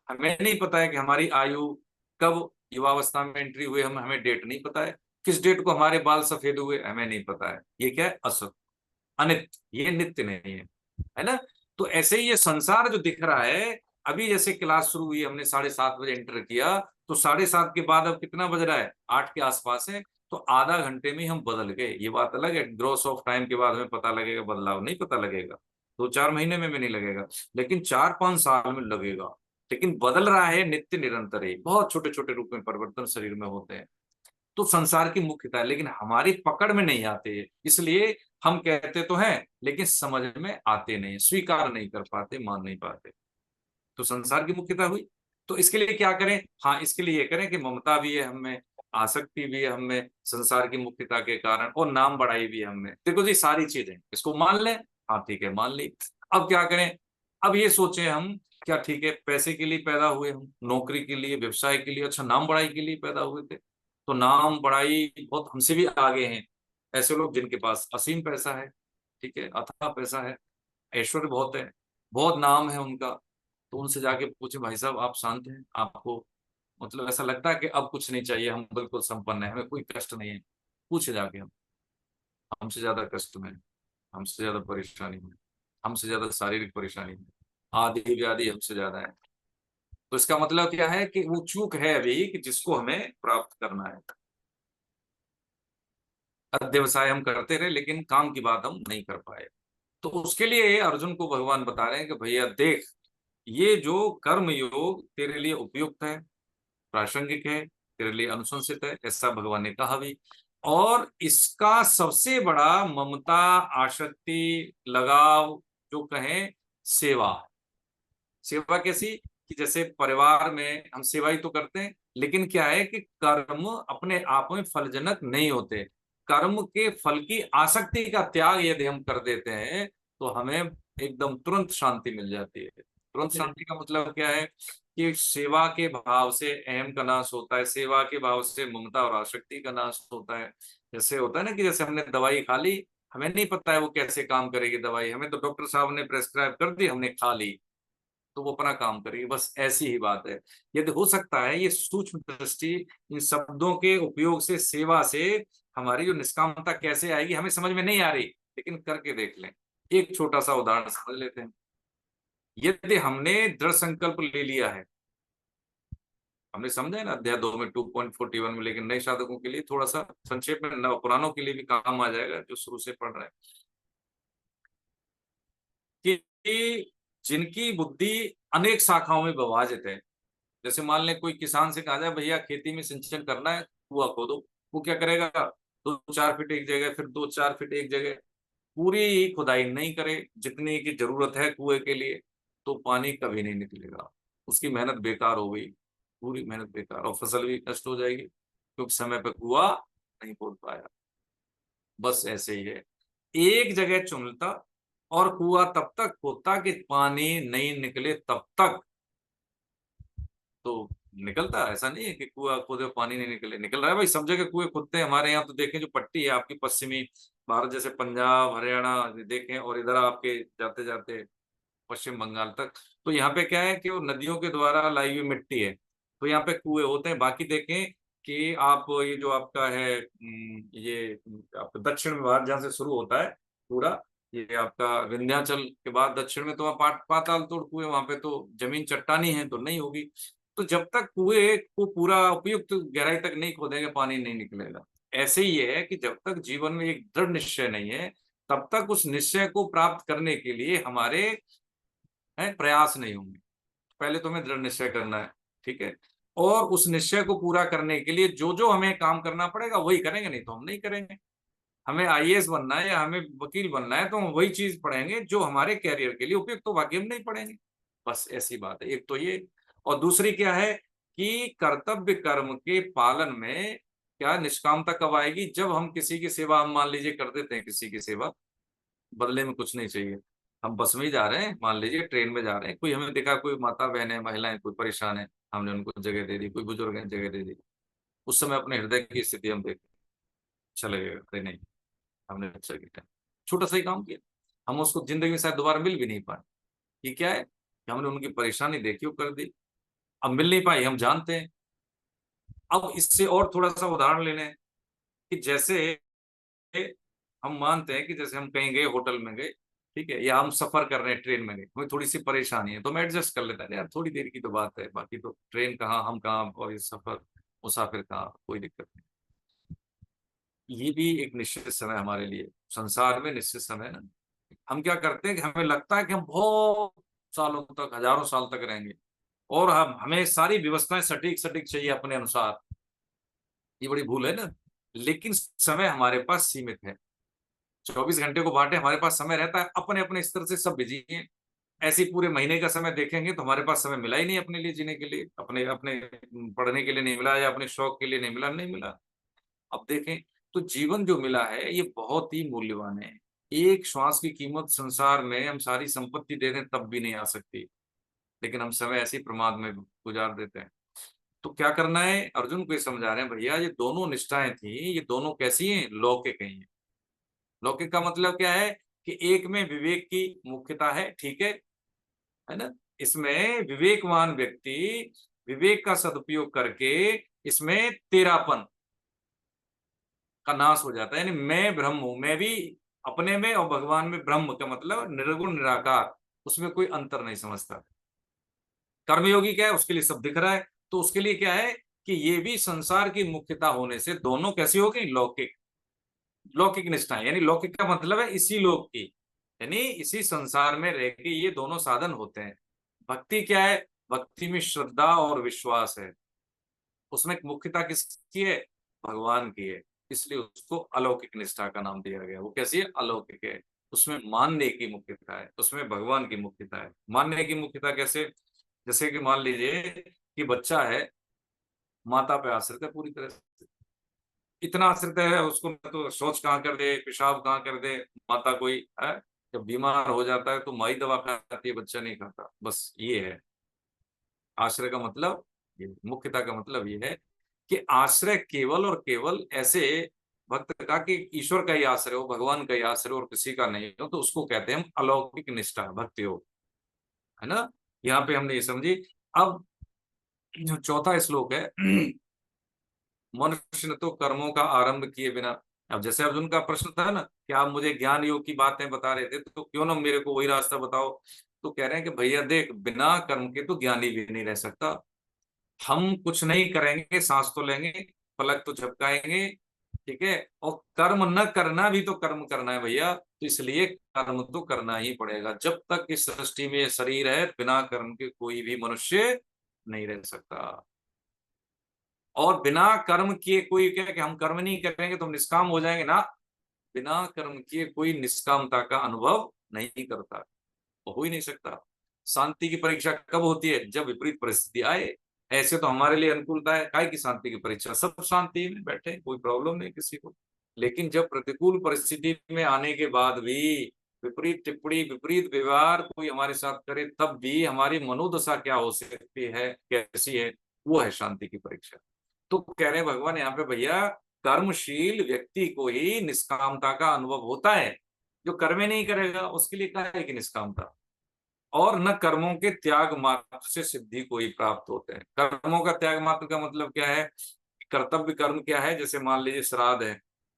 हमें नहीं पता है कि हमारी आयु कब युवावस्था में एंट्री हुए, हमें डेट नहीं पता है। किस डेट को हमारे बाल सफेद हुए हमें नहीं पता है। ये क्या है, असत, अनित्य, ये नित्य नहीं है ना। तो ऐसे ही ये संसार जो दिख रहा है, अभी जैसे क्लास शुरू हुई, हमने 7:30 बजे एंटर किया, तो 7:30 के बाद अब कितना बज रहा है, 8 के आसपास है। तो आधा घंटे में हम बदल गए। ये बात अलग है, ग्रोथ ऑफ टाइम के बाद हमें पता लगेगा, बदलाव नहीं पता लगेगा, 2-4 महीने में भी नहीं लगेगा, लेकिन 4-5 साल में लगेगा। लेकिन बदल रहा है नित्य निरंतर ही, बहुत छोटे छोटे रूप में परिवर्तन शरीर में होते हैं। तो संसार की मुख्यता है, लेकिन हमारी पकड़ में नहीं आते, इसलिए हम कहते तो हैं लेकिन समझ में आते नहीं, स्वीकार नहीं कर पाते, मान नहीं पाते। तो संसार की मुख्यता हुई। तो इसके लिए क्या करें, हाँ इसके लिए ये करें कि ममता भी है हमें, आसक्ति भी है हमें संसार की मुख्यता के कारण, और नाम बढ़ाई भी है हमें। देखो जी सारी चीजें, इसको मान लें, हाँ ठीक है मान ली। अब क्या करें, अब ये सोचें हम, क्या ठीक है पैसे के लिए पैदा हुए हम, नौकरी के लिए, व्यवसाय के लिए, अच्छा नाम बढ़ाई के लिए पैदा हुए थे। तो नाम बढ़ाई बहुत हमसे भी आगे हैं ऐसे लोग जिनके पास असीम पैसा है, ठीक है, अथाह पैसा है, ऐश्वर्य बहुत है, बहुत नाम है उनका। तो उनसे जाके पूछे, भाई साहब आप शांत हैं, आपको मतलब ऐसा लगता है कि अब कुछ नहीं चाहिए, हम बिल्कुल संपन्न है, हमें कोई कष्ट नहीं है। पूछे जाके, हम हमसे ज्यादा कष्ट में, हमसे ज्यादा परेशानी में, हमसे ज्यादा शारीरिक परेशानी में, आदि व्याधि हमसे ज्यादा है। तो इसका मतलब क्या है कि वो चूक है अभी कि जिसको हमें प्राप्त करना है। अध्यवसाय हम करते रहे लेकिन काम की बात हम नहीं कर पाए। तो उसके लिए अर्जुन को भगवान बता रहे हैं कि भैया देख, ये जो कर्म योग तेरे लिए उपयुक्त है, प्रासंगिक है, तेरे लिए अनुशंसित है, ऐसा भगवान ने कहा भी। और इसका सबसे बड़ा ममता, आसक्ति, लगाव जो कहें, सेवा। सेवा कैसी, कि जैसे परिवार में हम सेवा ही तो करते हैं, लेकिन क्या है कि कर्म अपने आप में फलजनक नहीं होते। कर्म के फल की आसक्ति का त्याग यदि हम कर देते हैं तो हमें एकदम तुरंत शांति मिल जाती है। तुरंत शांति का मतलब क्या है कि सेवा के भाव से अहम का नाश होता है, सेवा के भाव से ममता और आसक्ति का नाश होता है। जैसे होता है ना कि जैसे हमने दवाई खा ली, हमें नहीं पता है वो कैसे काम करेगी दवाई, हमें तो डॉक्टर साहब ने प्रेस्क्राइब कर दी, हमने खा ली, तो वो अपना काम करेगी, बस ऐसी ही बात है। यदि हो सकता है ये सूक्ष्म दृष्टि, इन शब्दों के उपयोग से, सेवा से हमारी जो निष्कामता कैसे आएगी हमें समझ में नहीं आ रही, लेकिन करके देख लें। एक छोटा सा उदाहरण समझ लेते हैं। यदि हमने दृढ़ संकल्प ले लिया है, हमने समझा है ना अध्याय 2 में 2.41 में, लेकिन नए साधकों के लिए थोड़ा सा संक्षेप में, नव पुरानों के लिए भी काम आ जाएगा जो शुरू से पढ़ रहे हैं, कि जिनकी बुद्धि अनेक शाखाओं में विभाजित है। जैसे मान लें कोई किसान से कहा जाए भैया खेती में सिंचन करना है, कुआं खोदो, वो क्या करेगा, 2-4 फीट एक जगह, फिर 2-4 फीट एक जगह, पूरी खुदाई नहीं करे जितनी की जरूरत है कुएं के लिए, तो पानी कभी नहीं निकलेगा, उसकी मेहनत बेकार हो गई, पूरी मेहनत बेकार, और फसल भी नष्ट हो जाएगी क्योंकि समय पर कुआं नहीं खोद पाया। बस ऐसे ही है, एक जगह चुनता और कुआं तब तक खोदता कि पानी नहीं निकले तब तक। तो निकलता, ऐसा नहीं है कि कुआं खोदे पानी नहीं निकले, निकल रहा है भाई। सब जगह कुएं खुदते हैं। हमारे यहाँ तो देखें, जो पट्टी है आपकी पश्चिमी भारत, जैसे पंजाब हरियाणा देखें, और इधर आपके जाते जाते पश्चिम बंगाल तक, तो यहाँ पे क्या है कि वो नदियों के द्वारा लाई हुई मिट्टी है, तो यहाँ पे कुएं होते हैं। बाकी देखें कि आप ये जो आपका है ये आपका दक्षिण में भारत जहाँ से शुरू होता है पूरा, ये आपका विंध्याचल के बाद दक्षिण में तो वहाँ पाताल तोड़ कुएं, वहां पे तो जमीन चट्टानी है तो नहीं होगी। तो जब तक कुएं को पूरा उपयुक्त गहराई तक नहीं खोदेंगे पानी नहीं निकलेगा। ऐसे ही है कि जब तक जीवन में एक दृढ़ निश्चय नहीं है, तब तक उस निश्चय को प्राप्त करने के लिए हमारे प्रयास नहीं होंगे। पहले तो हमें दृढ़ निश्चय करना है, ठीक है, और उस निश्चय को पूरा करने के लिए जो जो हमें काम करना पड़ेगा वही करेंगे, नहीं तो हम नहीं करेंगे। हमें आईएएस बनना है या हमें वकील बनना है तो हम वही चीज पढ़ेंगे जो हमारे कैरियर के लिए उपयुक्त, तो बाकी हम नहीं पढ़ेंगे। बस ऐसी बात है। एक तो ये, और दूसरी क्या है कि कर्तव्य कर्म के पालन में क्या निष्कामता कब आएगी? जब हम किसी की सेवा, हम मान लीजिए कर देते हैं किसी की सेवा, बदले में कुछ नहीं चाहिए, हम बस में ही जा रहे हैं, मान लीजिए ट्रेन में जा रहे हैं, कोई हमें दिखा, कोई माता बहन है, महिलाएं कोई परेशान है, हमने उनको जगह दे दी, कोई बुजुर्ग है जगह दे दी, उस समय अपने हृदय की स्थिति हम देखें, अच्छा लगेगा? अरे नहीं, हमने अच्छा किया, छोटा सा ही काम किया, हम उसको जिंदगी में शायद दोबारा मिल भी नहीं पाए। ये क्या है कि हमने उनकी परेशानी देखी, वो कर दी, अब मिल नहीं पाई, हम जानते हैं। अब इससे और थोड़ा सा उदाहरण लेने हैं कि जैसे हम मानते हैं कि जैसे हम कहीं गए, होटल में गए, ठीक है, या हम सफर कर रहे हैं, ट्रेन में गए, हमें थोड़ी सी परेशानी है तो हम एडजस्ट कर लेते हैं, यार थोड़ी देर की तो बात है, बाकी तो ट्रेन कहाँ, हम कहाँ, और ये सफर, मुसाफिर कहाँ, कोई दिक्कत नहीं। ये भी एक निश्चित समय हमारे लिए, संसार में निश्चित समय है ना। हम क्या करते हैं कि हमें लगता है कि हम बहुत सालों तक, हजारों साल तक रहेंगे, और हमें सारी व्यवस्थाएं सटीक सटीक चाहिए अपने अनुसार। ये बड़ी भूल है ना। लेकिन समय हमारे पास सीमित है, 24 घंटे को बांटे, हमारे पास समय रहता है, अपने अपने स्तर से सब बिजी हैं। ऐसे पूरे महीने का समय देखेंगे तो हमारे पास समय मिला ही नहीं अपने लिए जीने के लिए, अपने अपने पढ़ने के लिए नहीं मिला, या अपने शौक के लिए नहीं मिला, नहीं मिला। अब देखें तो जीवन जो मिला है ये बहुत ही मूल्यवान है। एक श्वास की कीमत संसार में हम सारी संपत्ति दे दें तब भी नहीं आ सकती, लेकिन हम समय ऐसे ही प्रमाद में गुजार देते हैं। तो क्या करना है, अर्जुन को ये समझा रहे हैं, भैया ये दोनों निष्ठाएं थी, ये दोनों कैसी हैं? लौकिक हैं। लौकिक का मतलब क्या है कि एक में विवेक की मुख्यता है, ठीक है ना। इसमें विवेकवान व्यक्ति विवेक का सदुपयोग करके इसमें तेरापन का नाश हो जाता है, यानी मैं ब्रह्म हूं, मैं भी अपने में और भगवान में, ब्रह्म का मतलब निर्गुण निराकार, उसमें कोई अंतर नहीं समझता। कर्मयोगी क्या है, उसके लिए सब दिख रहा है, तो उसके लिए क्या है कि ये भी संसार की मुख्यता होने से दोनों कैसी हो गई? लौकिक। लौकिक निष्ठाएं, यानी लौकिक का मतलब है इसी लोक की, यानी इसी संसार में रह के ये दोनों साधन होते हैं। भक्ति क्या है? भक्ति में श्रद्धा और विश्वास है, उसमें मुख्यता किसकी है? भगवान की है, इसलिए उसको अलौकिक निष्ठा का नाम दिया गया। वो कैसी है? अलौकिक है। उसमें मानने की मुख्यता है, उसमें भगवान की मुख्यता है। मानने की मुख्यता कैसे? जैसे कि मान लीजिए कि बच्चा है, माता पे आश्रित है पूरी तरह से, इतना आश्रित है, उसको न तो शौच कहाँ कर दे, पेशाब कहाँ कर दे, माता कोई है, जब बीमार हो जाता है तो माई दवा खाती है, बच्चा नहीं खाता। बस ये है आश्रय का मतलब, ये मुख्यता का मतलब ये है कि आश्रय केवल और केवल ऐसे भक्त का कि ईश्वर का ही आश्रय हो, भगवान का ही आश्रय और किसी का नहीं हो, तो उसको कहते हैं हम अलौकिक निष्ठा, भक्ति हो, है ना। यहाँ पे हमने ये समझी। अब जो चौथा श्लोक है, मनुष्य ने तो कर्मों का आरंभ किए बिना, अब जैसे अर्जुन का प्रश्न था ना कि आप मुझे ज्ञान योग की बातें बता रहे थे, तो क्यों ना मेरे को वही रास्ता बताओ। तो कह रहे हैं कि भैया देख, बिना कर्म के तो ज्ञानी भी नहीं रह सकता। हम कुछ नहीं करेंगे, सांस तो लेंगे, पलक तो झपकाएंगे, ठीक है, और कर्म न करना भी तो कर्म करना है भैया, तो इसलिए कर्म तो करना ही पड़ेगा। जब तक इस सृष्टि में शरीर है, बिना कर्म के कोई भी मनुष्य नहीं रह सकता। और बिना कर्म किए कोई क्या कि हम कर्म नहीं करेंगे तो हम निष्काम हो जाएंगे ना, बिना कर्म किए कोई निष्कामता का अनुभव नहीं करता, वो हो ही नहीं सकता। शांति की परीक्षा कब होती है? जब विपरीत परिस्थिति आए। ऐसे तो हमारे लिए अनुकूलता है, काय की शांति की परीक्षा, सब शांति में बैठे, कोई प्रॉब्लम नहीं किसी को। लेकिन जब प्रतिकूल परिस्थिति में आने के बाद भी विपरीत टिप्पणी, विपरीत व्यवहार कोई हमारे साथ करे, तब भी हमारी मनोदशा क्या हो सकती है, कैसी है, वो है शांति की परीक्षा। तो कह रहे हैं भगवान यहाँ पे, भैया कर्मशील व्यक्ति को ही निष्कामता का अनुभव होता है, जो कर्म नहीं करेगा उसके लिए क्या है कि निष्कामता। और न कर्मों के त्याग मात्र से सिद्धि को ही प्राप्त होते हैं। कर्मों का त्याग मात्र का मतलब क्या है, कर्तव्य कर्म क्या है, जैसे मान लीजिए श्राद्ध है,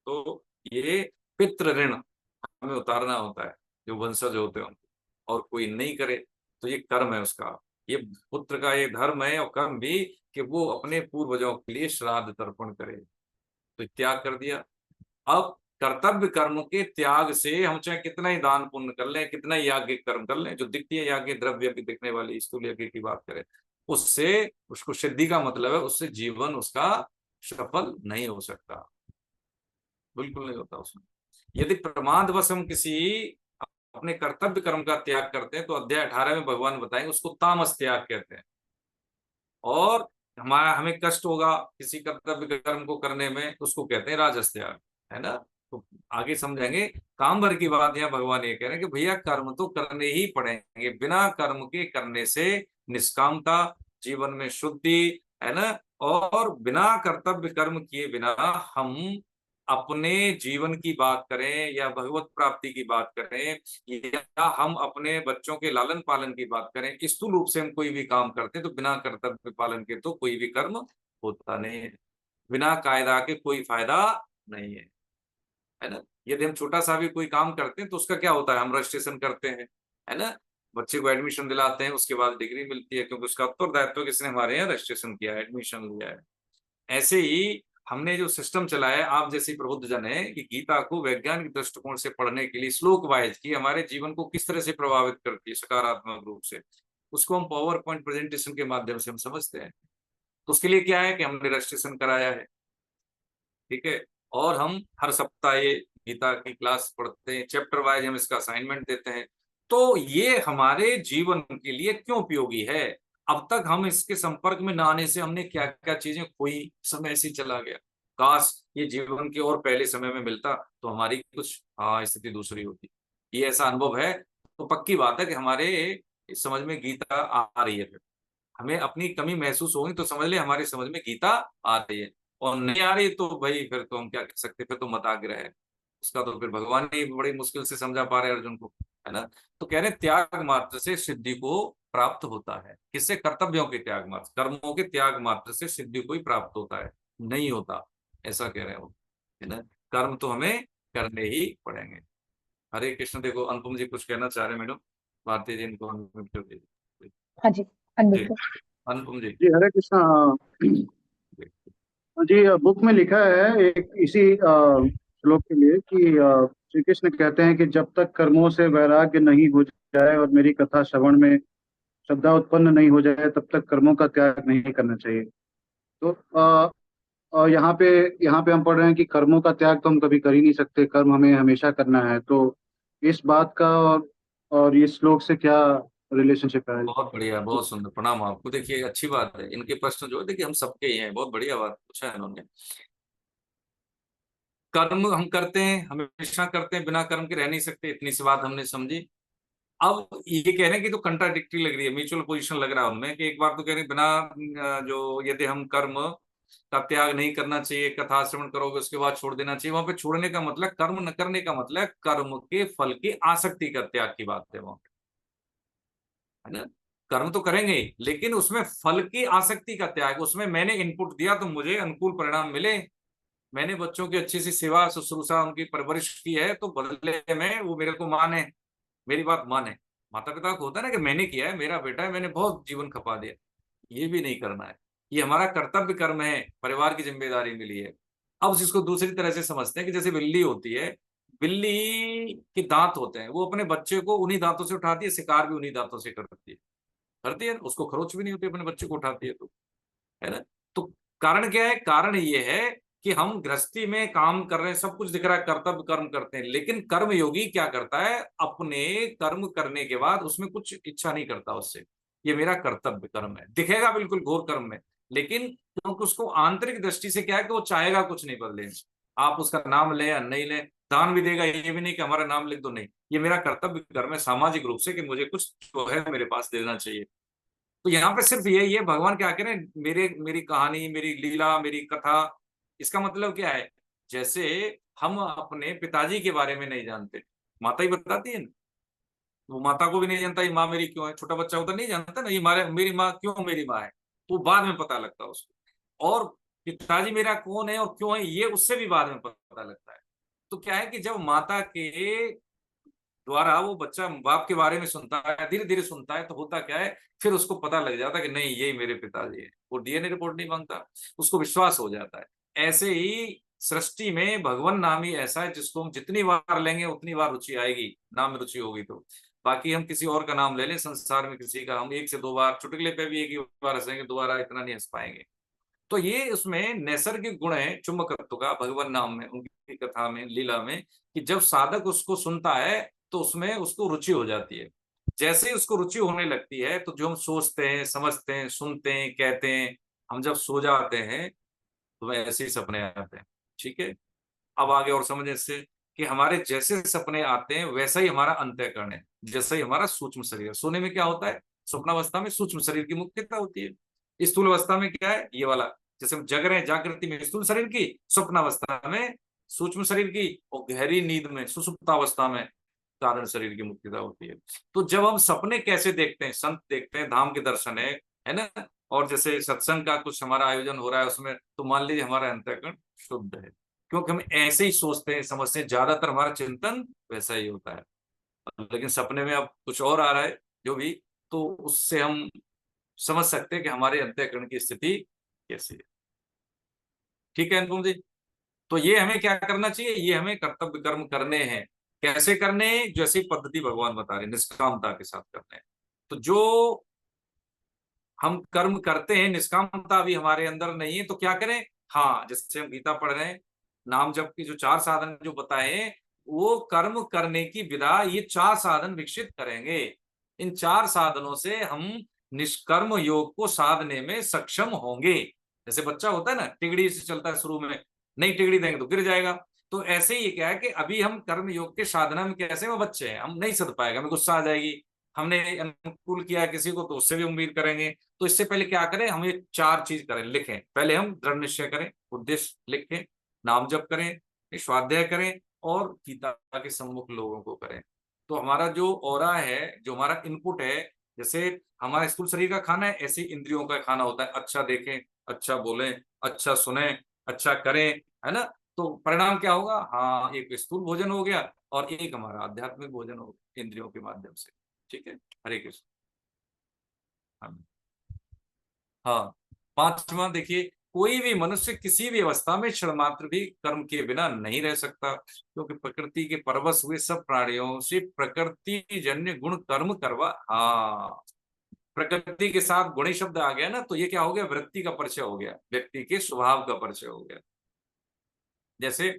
तो ये पितृ ऋण हमें उतारना होता है जो वंशज होते हैं, और कोई नहीं करे तो ये कर्म है उसका, ये पुत्र का ये धर्म है और कर्म भी कि वो अपने पूर्वजों के लिए श्राद्ध तर्पण करे, तो त्याग कर दिया। अब कर्तव्य कर्म के त्याग से हम चाहे कितना ही दान पुण्य कर लें, कितना ही याज्ञ कर्म कर लें, जो दिखती है याज्ञ द्रव्य की दिखने वाली स्थूल यज्ञ की बात करें, उससे उसको सिद्धि का मतलब है उससे जीवन उसका सफल नहीं हो सकता, बिल्कुल नहीं होता उसमें। यदि प्रमादवश हम किसी अपने कर्तव्य कर्म का त्याग करते हैं तो अध्याय 18 में भगवान बताएंगे उसको तामस त्याग कहते हैं। और हमारा हमें कष्ट होगा किसी कर्तव्य कर्म को करने में, उसको कहते हैं राजस त्याग, है ना। तो आगे समझेंगे। काम भर की बात यहाँ भगवान ये कह रहे हैं कि भैया कर्म तो करने ही पड़ेंगे, बिना कर्म के करने से निष्कामता, जीवन में शुद्धि, है ना। और बिना कर्तव्य कर्म किए बिना हम अपने जीवन की बात करें या भगवत प्राप्ति की बात करें या हम अपने बच्चों के लालन पालन की बात करें, स्थूल रूप से हम कोई भी काम करते हैं तो बिना कर्तव्य पालन के तो कोई भी कर्म होता नहीं है, बिना कायदा के कोई फायदा नहीं है ना। यदि हम छोटा सा भी कोई काम करते हैं तो उसका क्या होता है, हम रजिस्ट्रेशन करते हैं, है ना, बच्चे को एडमिशन दिलाते हैं, उसके बाद डिग्री मिलती है, क्योंकि उसका उत्तरदायित्व किसने हमारे यहाँ रजिस्ट्रेशन किया है, एडमिशन लिया है। ऐसे ही हमने जो सिस्टम चलाया है, आप जैसे प्रबुद्ध जन है कि गीता को वैज्ञानिक दृष्टिकोण से पढ़ने के लिए श्लोक वाइज की हमारे जीवन को किस तरह से प्रभावित करती है सकारात्मक रूप से, उसको हम पावर पॉइंट प्रेजेंटेशन के माध्यम से हम समझते हैं। तो उसके लिए क्या है कि हमने रजिस्ट्रेशन कराया है, ठीक है, और हम हर सप्ताह ये गीता की क्लास पढ़ते हैं, चैप्टर वाइज हम इसका असाइनमेंट देते हैं। तो ये हमारे जीवन के लिए क्यों उपयोगी है, अब तक हम इसके संपर्क में न आने से हमने क्या क्या चीजें खोई, समय ऐसे चला गया। काश ये जीवन के और पहले समय में मिलता तो हमारी कुछ स्थिति दूसरी होती। ये ऐसा अनुभव है तो पक्की बात है कि हमारे इस समझ में गीता आ रही है। फिर हमें अपनी कमी महसूस होगी तो समझ ले हमारी समझ में गीता आ रही है, और नहीं आ रही तो भाई फिर तो हम क्या कर सकते, फिर तो मत आग्रह है उसका, तो फिर भगवान ने बड़ी मुश्किल से समझा पा रहे अर्जुन को, है ना। तो कह रहे त्याग मात्र से सिद्धि को प्राप्त होता है, किससे, कर्तव्यों के त्याग मात्र, कर्मों के त्याग मात्र से सिद्धि को ही प्राप्त होता है, नहीं होता, ऐसा कह रहे हैं वो, है ना। कर्म तो हमें करने ही पड़ेंगे। हरे कृष्ण। देखो अनुपम जी कुछ कहना चाह रहे मैडम, भारती जी इनको unmute कर दीजिए। हाँ जी, जी अनम्यूट। अनुपम जी। जी हरे कृष्णा। जी बुक में लिखा है एक इसी श्लोक के लिए कि श्री कृष्ण कहते हैं कि जब तक कर्मों से वैराग्य नहीं हो जाए और मेरी कथा श्रवण में श्रद्धा उत्पन्न नहीं हो जाए तब तक कर्मों का त्याग नहीं करना चाहिए। तो और यहाँ पे हम पढ़ रहे हैं कि कर्मों का त्याग तो हम कभी कर ही नहीं सकते, कर्म हमें हमेशा करना है। तो इस बात का और इस श्लोक से क्या रिलेशनशिप है? बहुत बढ़िया, बहुत सुंदर, प्रणाम आपको। देखिए अच्छी बात है, इनके प्रश्न जो है देखिए हम सबके ही हैं, बहुत बढ़िया बात पूछा है इन्होंने। कर्म हम करते हैं, हमेशा करते हैं, बिना कर्म के रह नहीं सकते, इतनी सी बात हमने समझी। अब ये कह रहे हैं कि तो कंट्राडिक्टरी लग रही है, म्यूचुअल पोजीशन लग रहा है उनमें, कि एक बार तो कह रहे हैं बिना जो यदि हम कर्म का त्याग नहीं करना चाहिए, कथा श्रवण करोगे उसके बाद छोड़ देना चाहिए, वहां पे छोड़ने का मतलब, कर्म न करने का मतलब कर्म के फल की आसक्ति का त्याग की बात है वहां पे, है ना। कर्म तो करेंगे लेकिन उसमें फल की आसक्ति का त्याग, उसमें मैंने इनपुट दिया तो मुझे अनुकूल परिणाम मिले, मैंने बच्चों की अच्छी सी सेवा शुश्रूषा उनकी परवरिश की है तो बदले में वो मेरे को माने, मेरी बात माने। माता पिता को होता है ना कि मैंने किया है, मेरा बेटा है, मैंने बहुत जीवन खपा दिया, ये भी नहीं करना है, ये हमारा कर्तव्य कर्म है, परिवार की जिम्मेदारी मिली है। अब जिसको दूसरी तरह से समझते हैं कि जैसे बिल्ली होती है, बिल्ली के दांत होते हैं, वो अपने बच्चे को उन्हीं दांतों से उठाती है, शिकार भी उन्हीं दांतों से करती है, उसको खरोच भी नहीं होती, अपने बच्चे को उठाती है तो, है ना। तो कारण क्या है, कारण ये है कि हम गृहस्थी में काम कर रहे हैं, सब कुछ दिख रहा है, कर्तव्य कर्म करते हैं, लेकिन कर्म योगी क्या करता है, अपने कर्म करने के बाद उसमें कुछ इच्छा नहीं करता उससे, ये मेरा कर्तव्य कर्म है, दिखेगा बिल्कुल घोर कर्म में, लेकिन क्योंकि उसको आंतरिक दृष्टि से क्या है कि वो चाहेगा कुछ नहीं बदले, आप उसका नाम लें या नहीं लें, दान भी देगा, ये भी नहीं कि हमारा नाम लिख दो, नहीं, ये मेरा कर्तव्य घर में सामाजिक रूप से कि मुझे कुछ जो है मेरे पास देना चाहिए। तो यहाँ पे सिर्फ यही है, भगवान क्या करें, मेरी कहानी, मेरी लीला, मेरी कथा, इसका मतलब क्या है, जैसे हम अपने पिताजी के बारे में नहीं जानते, माता ही बताती है ना, वो माता को भी नहीं जानता ये माँ मेरी क्यों है, छोटा बच्चा होता नहीं जानता ना ये मेरी माँ क्यों मेरी माँ है, तो बाद में पता लगता है उसको। और पिताजी मेरा कौन है और क्यों है, ये उससे भी बाद में पता लगता है। तो क्या है कि जब माता के द्वारा वो बच्चा बाप के बारे में सुनता है, धीरे धीरे सुनता है, तो होता क्या है, फिर उसको पता लग जाता है कि नहीं यही मेरे पिताजी है, वो डीएनए रिपोर्ट नहीं मांगता, उसको विश्वास हो जाता है। ऐसे ही सृष्टि में भगवान नाम ही ऐसा है जिसको हम जितनी बार लेंगे उतनी बार रुचि आएगी, नाम में रुचि होगी तो। बाकी हम किसी और का नाम ले लें संसार में, किसी का हम 1 से 2 बार, चुटकुले पे भी 1 ही बार हंसेंगे, दोबारा इतना नहीं हंस पाएंगे। तो ये उसमें नैसर्गिक गुण है चुंबकत्व का भगवान नाम में, उनकी कथा में, लीला में, कि जब साधक उसको सुनता है तो उसमें उसको रुचि हो जाती है। जैसे ही उसको रुचि होने लगती है तो जो हम सोचते हैं, समझते हैं, सुनते हैं, कहते हैं, हम जब सो जाते हैं तो ऐसे ही सपने आते हैं। ठीक है, अब आगे और समझे इससे कि हमारे जैसे सपने आते हैं वैसा ही हमारा अंतःकरण है, जैसा ही हमारा सूक्ष्म शरीर है। सोने में क्या होता है, स्वप्नावस्था में सूक्ष्म शरीर की मुक्तता होती है, स्थूल अवस्था में क्या है, ये वाला, जैसे हम जग रहे हैं जागृति में स्थूल शरीर की, स्वप्नावस्था में सूक्ष्म शरीर की, और गहरी नींद में सुषुप्तावस्था में कारण शरीर की मुक्तता होती है। तो जब हम सपने कैसे देखते हैं, संत देखते हैं, धाम के दर्शन है ना, और जैसे सत्संग का कुछ हमारा आयोजन हो रहा है उसमें, तो मान लीजिए हमारा अंतःकरण शुद्ध है, क्योंकि हम ऐसे ही सोचते हैं, समझते हैं, ज्यादातर हमारा चिंतन वैसा ही होता है। लेकिन सपने में अब कुछ और आ रहा है जो भी, तो उससे हम समझ सकते हैं कि हमारे अंतःकरण की स्थिति कैसी है। ठीक है अनुपम जी, तो ये हमें क्या करना चाहिए, ये हमें कर्तव्य कर्म करने हैं। कैसे करने हैं, जैसी पद्धति भगवान बता रहे, निष्कामता के साथ करने हैं। तो जो हम कर्म करते हैं, निष्कामता भी हमारे अंदर नहीं है, तो क्या करें, हाँ जैसे हम गीता पढ़ रहे हैं, नाम जप की जो 4 साधन जो बताए हैं, वो कर्म करने की विधा, ये 4 साधन विकसित करेंगे। इन 4 साधनों से हम निष्कर्म योग को साधने में सक्षम होंगे। जैसे बच्चा होता है ना, टिगड़ी से चलता है शुरू में, नहीं टिगड़ी देंगे तो गिर जाएगा। तो ऐसे ही क्या है कि अभी हम कर्म योग के साधना में कैसे, वो बच्चे हैं, हम नहीं सध पाएगा, हमें गुस्सा आ जाएगी, हमने अनुकूल किया किसी को तो उससे भी उम्मीद करेंगे। तो इससे पहले क्या करें, हम ये 4 चीज करें, लिखें, पहले हम दृढ़ निश्चय करें, उद्देश्य लिखें, नाम जप करें, स्वाध्याय करें, और गीता के सम्मुख लोगों को करें। तो हमारा जो ऑरा है, जो हमारा इनपुट है, जैसे हमारा स्थूल शरीर का खाना है, ऐसे इंद्रियों का खाना होता है, अच्छा देखें, अच्छा बोलें, अच्छा सुने, अच्छा करें, है ना। तो परिणाम क्या होगा, हाँ एक स्थूल भोजन हो गया और एक हमारा आध्यात्मिक भोजन हो गया इंद्रियों के माध्यम से। ठीक है, हरे कृष्ण। हाँ हाँ, 5वां देखिए, कोई भी मनुष्य किसी भी अवस्था में क्षण मात्र भी कर्म के बिना नहीं रह सकता, क्योंकि प्रकृति के परवश हुए सब प्राणियों से प्रकृति जन्य गुण कर्म करवा। हाँ, प्रकृति के साथ गुणी शब्द आ गया ना, तो ये क्या हो गया, वृत्ति का परिचय हो गया, व्यक्ति के स्वभाव का परिचय हो गया। जैसे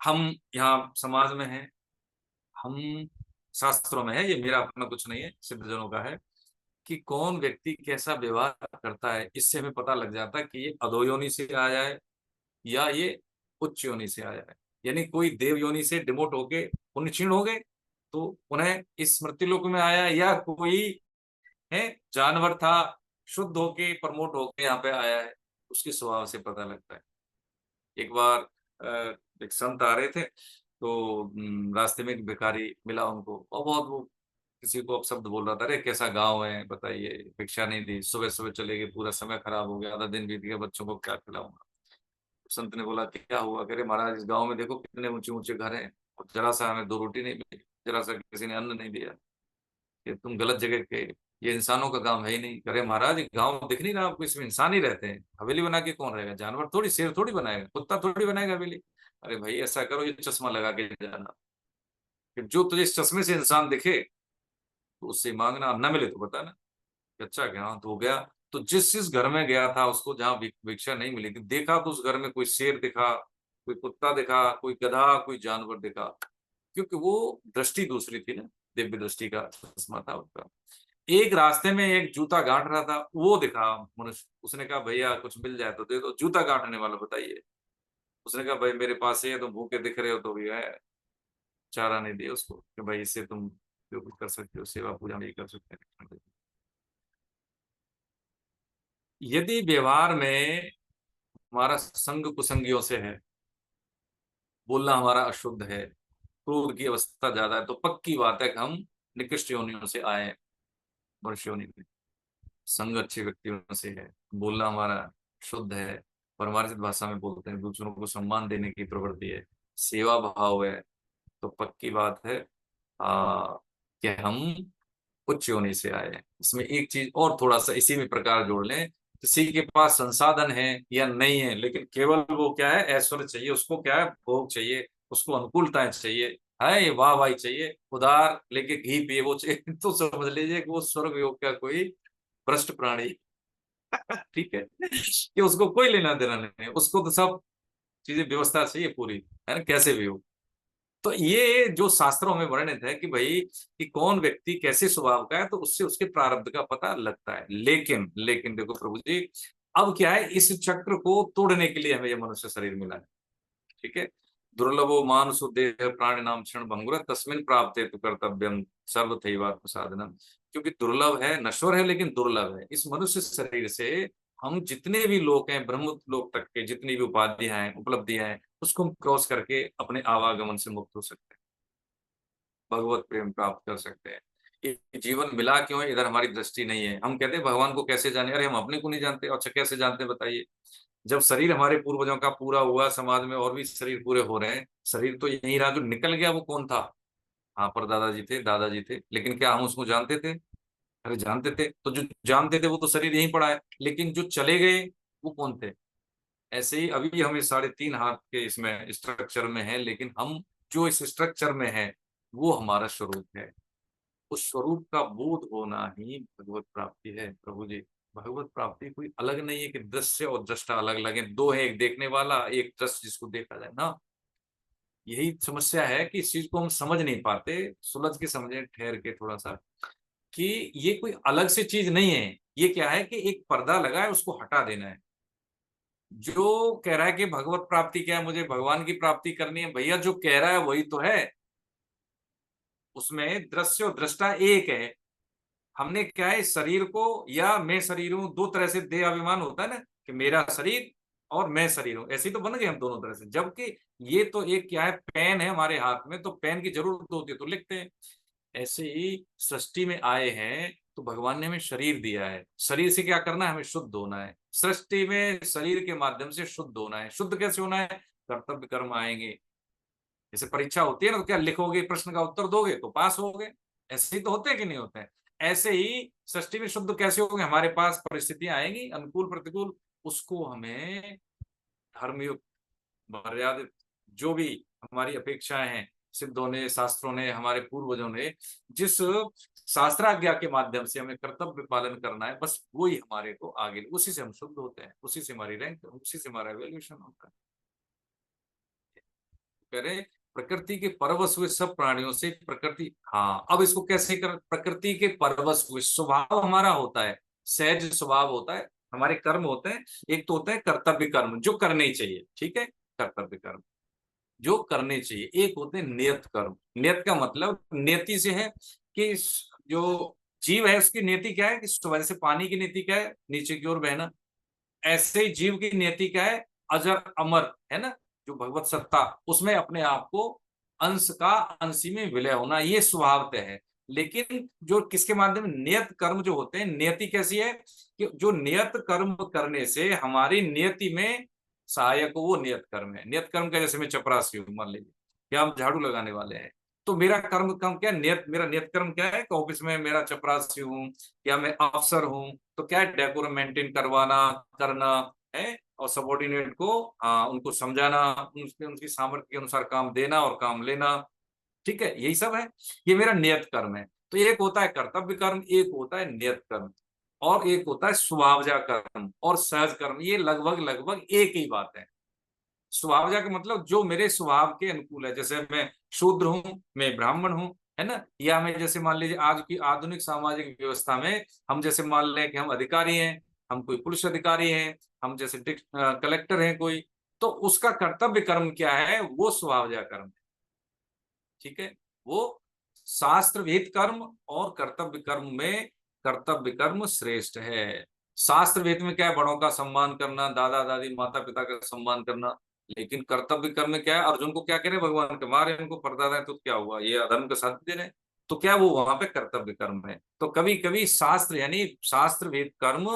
हम यहाँ समाज में हैं, हम शास्त्रों में है, ये मेरा अपना कुछ नहीं है, सिद्धजनों का है, कि कौन व्यक्ति कैसा व्यवहार करता है, इससे हमें पता लग जाता है कि ये अधो योनि से आया है या ये उच्च योनि से आया है। यानी कोई देव योनि से डिमोट होके पुण्य क्षीण हो गए तो उन्हें इस मृत्युलोक में आया, या कोई है जानवर था, शुद्ध होके प्रमोट होके यहाँ पे आया है, उसके स्वभाव से पता लगता है। एक बार एक संत आ रहे थे, तो रास्ते में एक भिखारी मिला उनको, और बहुत वो किसी को अपशब्द बोल रहा था, अरे कैसा गांव है बताइए, भिक्षा नहीं दी, सुबह सुबह चले गए, पूरा समय खराब हो गया, आधा दिन बीत गया, बच्चों को क्या खिलाऊंगा। संत ने बोला कि क्या हुआ, कह रहे महाराज इस गांव में देखो कितने ऊंचे ऊंचे घर हैं, और जरा सा हमें 2 रोटी नहीं मिली, जरा सा किसी ने अन्न नहीं दिया, कि तुम गलत जगह के, ये इंसानों का काम है ही नहीं। करे महाराज गांव दिख नहीं रहा आपको, इसमें इंसान ही रहते हैं, हवेली बना के कौन रहेगा, जानवर थोड़ी, शेर थोड़ी बनाएगा, कुत्ता थोड़ी बनाएगा हवेली। अरे भाई ऐसा करो, ये चश्मा लगा के जाना, कि जो तुझे इस चश्मे से इंसान दिखे तो उससे मांगना, न मिले तो बताना। अच्छा क्या, हाँ तो हो गया। तो जिस घर में गया था उसको जहाँ भिक्षा नहीं मिली थी, देखा तो उस घर में कोई शेर दिखा, कोई कुत्ता दिखा, कोई गधा, कोई जानवर दिखा, क्योंकि वो दृष्टि दूसरी थी ना, दिव्य दृष्टि का चश्मा था उसका। एक रास्ते में एक जूता गांठ रहा था, वो दिखा मनुष्य, उसने कहा भैया कुछ मिल जाए तो दे दो, जूता गांठने वाला बताइए, उसने कहा भाई मेरे पास ये है, तुम भूखे दिख रहे हो तो भी है, चारा नहीं दिया उसको कि भाई इससे तुम जो कुछ कर सकते हो, सेवा पूजा नहीं कर सकते। यदि व्यवहार में हमारा संग कुसंगियों से है, बोलना हमारा अशुद्ध है, क्रोध की अवस्था ज्यादा है, तो पक्की बात है कि हम निकृष्ट योनियों से आए हैं, मनुष्य योनि में। संग अच्छे व्यक्तियों से है, बोलना हमारा शुद्ध है, परमार्थिक भाषा में बोलते हैं, दूसरों को सम्मान देने की प्रवृत्ति है, सेवा भाव है, तो पक्की बात है कि हम उच्च योनि से आए हैं। इसमें एक चीज और थोड़ा सा इसी में प्रकार जोड़ लें, किसी के पास संसाधन है या नहीं है, लेकिन केवल वो क्या है, ऐश्वर्य चाहिए उसको, क्या है, भोग चाहिए उसको, अनुकूलताएं चाहिए, है वाह वाही चाहिए, उधार लेके घी पिए वो चाहिए, तो समझ लीजिए कि वो स्वर्ग योग का कोई भ्रष्ट प्राणी। ठीक है कि उसको कोई लेना देना नहीं है, उसको तो सब चीजें व्यवस्था चाहिए पूरी, है ना, कैसे भी हो। तो ये जो शास्त्रों में वर्णित है कि भाई कि कौन व्यक्ति कैसे स्वभाव का है, तो उससे उसके प्रारब्ध का पता लगता है। लेकिन लेकिन देखो प्रभु जी, अब क्या है, इस चक्र को तोड़ने के लिए हमें यह मनुष्य शरीर मिला है। ठीक है, दुर्लभो मानुषो देह प्राणी नाम क्षण भंगुर तस्मिन प्राप्त हेतु कर्तव्यम सर्वथैवात्म साधनम। क्योंकि दुर्लभ है, नश्वर है, लेकिन दुर्लभ है। इस मनुष्य शरीर से हम जितने भी लोग हैं, ब्रह्म लोक तक के जितनी भी उपाधियां हैं, उपलब्धियां हैं, उसको हम क्रॉस करके अपने आवागमन से मुक्त हो सकते हैं, भगवत प्रेम प्राप्त कर सकते हैं। ये जीवन मिला क्यों है, इधर हमारी दृष्टि नहीं है। हम कहते हैं भगवान को कैसे जाने, अरे हम अपने को नहीं जानते। अच्छा कैसे जानते हैं बताइए? जब शरीर हमारे पूर्वजों का पूरा हुआ, समाज में और भी शरीर पूरे हो रहे हैं, शरीर तो यही रहा, जो निकल गया वो कौन था? हाँ, पर दादाजी थे, दादाजी थे, लेकिन क्या हम उसको जानते थे? अरे जानते थे, तो जो जानते थे वो तो शरीर यहीं पड़ा है, लेकिन जो चले गए वो कौन थे? ऐसे ही अभी हमें 3.5 हाथ के इसमें स्ट्रक्चर में है, लेकिन हम जो इस स्ट्रक्चर में है वो हमारा स्वरूप है। उस स्वरूप का बोध होना ही भगवत प्राप्ति है प्रभु जी। भगवत प्राप्ति कोई अलग नहीं है कि दृश्य और दृष्टा अलग लगे, दो है, एक देखने वाला, एक दृश्य जिसको देखा जाए ना। यही समस्या है कि इस चीज को हम समझ नहीं पाते, सुलझ के समझे ठहर के थोड़ा सा, कि ये कोई अलग से चीज नहीं है। ये क्या है कि एक पर्दा लगा है, उसको हटा देना है। जो कह रहा है कि भगवत प्राप्ति क्या है, मुझे भगवान की प्राप्ति करनी है, भैया जो कह रहा है वही तो है। उसमें दृश्य और दृष्टा एक है। हमने क्या है, शरीर को या मैं शरीर हूं, दो तरह से देह अभिमान होता है ना, कि मेरा शरीर और मैं शरीर हूं, ऐसे ही तो बन गए हम दोनों तरह से। जबकि ये तो एक क्या है, पेन है हमारे हाथ में, तो पेन की जरूरत होती है तो लिखते हैं। ऐसे ही सृष्टि में आए हैं तो भगवान ने हमें शरीर दिया है। शरीर से क्या करना है, हमें शुद्ध होना है। सृष्टि में शरीर के माध्यम से शुद्ध होना है। शुद्ध कैसे होना है? कर्तव्य कर्म आएंगे। जैसे परीक्षा होती है ना, तो क्या लिखोगे, प्रश्न का उत्तर दोगे तो पास होगे। ऐसे ही तो होते हैं कि नहीं होते हैं? ऐसे ही सृष्टि में शुद्ध कैसे होंगे? हमारे पास परिस्थितियां आएंगी अनुकूल प्रतिकूल, उसको हमें धर्मयुक्त मर्यादित, जो भी हमारी अपेक्षाएं हैं, सिद्धों ने, शास्त्रों ने, हमारे पूर्वजों ने जिस शास्त्राज्ञा के माध्यम से हमें कर्तव्य पालन करना है, बस वही हमारे को आगे, उसी से हम शुद्ध होते हैं, उसी से हमारी रैंक, उसी से हमारा एवेल्यूशन होता है। करें प्रकृति के परवश हुए सब प्राणियों से प्रकृति, हाँ अब इसको कैसे कर, प्रकृति के परवश हुए स्वभाव हमारा होता है, सहज स्वभाव होता है, हमारे कर्म होते हैं। एक तो होता है कर्तव्य कर्म जो करने चाहिए, ठीक है, कर्तव्य कर्म जो करने चाहिए। एक होते हैं नियत कर्म। नियत का मतलब नियति से है कि जो जीव है उसकी नियति क्या है, कि सुबह से पानी की नियति क्या है, नीचे की ओर बहना। ऐसे ही जीव की नियति क्या है, अजर अमर, है ना, जो भगवत सत्ता, उसमें अपने आप को अंश का अंशी में विलय होना, ये स्वभावतः है। लेकिन जो किसके माध्यम, नियत कर्म जो होते हैं, नियति कैसी है कि जो नियत कर्म करने से हमारी नियति में सहायक हो, वो नियत कर्म है। नियत कर्म का जैसे मैं चपरासी हूं, मान लीजिए, या हम झाड़ू लगाने वाले हैं, तो मेरा कर्म क्या, नियत, मेरा नियत कर्म क्या है कि ऑफिस में मेरा चपरासी हूँ या मैं अफसर हूँ, तो क्या है, डेकोरम मेंटेन करवाना, करना है, और सबॉर्डिनेट को उनको समझाना, उनकी सामर्थ्य के अनुसार काम देना और काम लेना। ठीक है, यही सब है, ये मेरा नियत कर्म है। तो एक होता है कर्तव्य कर्म, एक होता है नियत कर्म, और एक होता है स्वभावजा कर्म और सहज कर्म। ये लगभग लगभग एक ही बात है। स्वभावजा का मतलब जो मेरे स्वभाव के अनुकूल है। जैसे मैं शूद्र हूं, मैं ब्राह्मण हूं, है ना, या मैं जैसे मान लीजिए आज की आधुनिक सामाजिक व्यवस्था में हम जैसे मान लें कि हम अधिकारी हैं, हम कोई पुलिस अधिकारी हैं, हम जैसे कलेक्टर हैं कोई, तो उसका कर्तव्य कर्म क्या है? वो स्वभावजा कर्म है। ठीक है, वो शास्त्र विहित कर्म और कर्तव्य कर्म में कर्तव्य कर्म श्रेष्ठ है। शास्त्र विहित में क्या है? बड़ों का सम्मान करना, दादा दादी माता पिता का सम्मान करना। लेकिन कर्तव्य कर्म में क्या है? अर्जुन को क्या कह रहे? भगवान के मारे उनको परदादा है तो क्या हुआ? ये अधर्म का साथ दे रहे हैं। तो क्या वो वहां पे कर्तव्य कर्म है? तो कभी कभी शास्त्र यानी शास्त्र विहित कर्म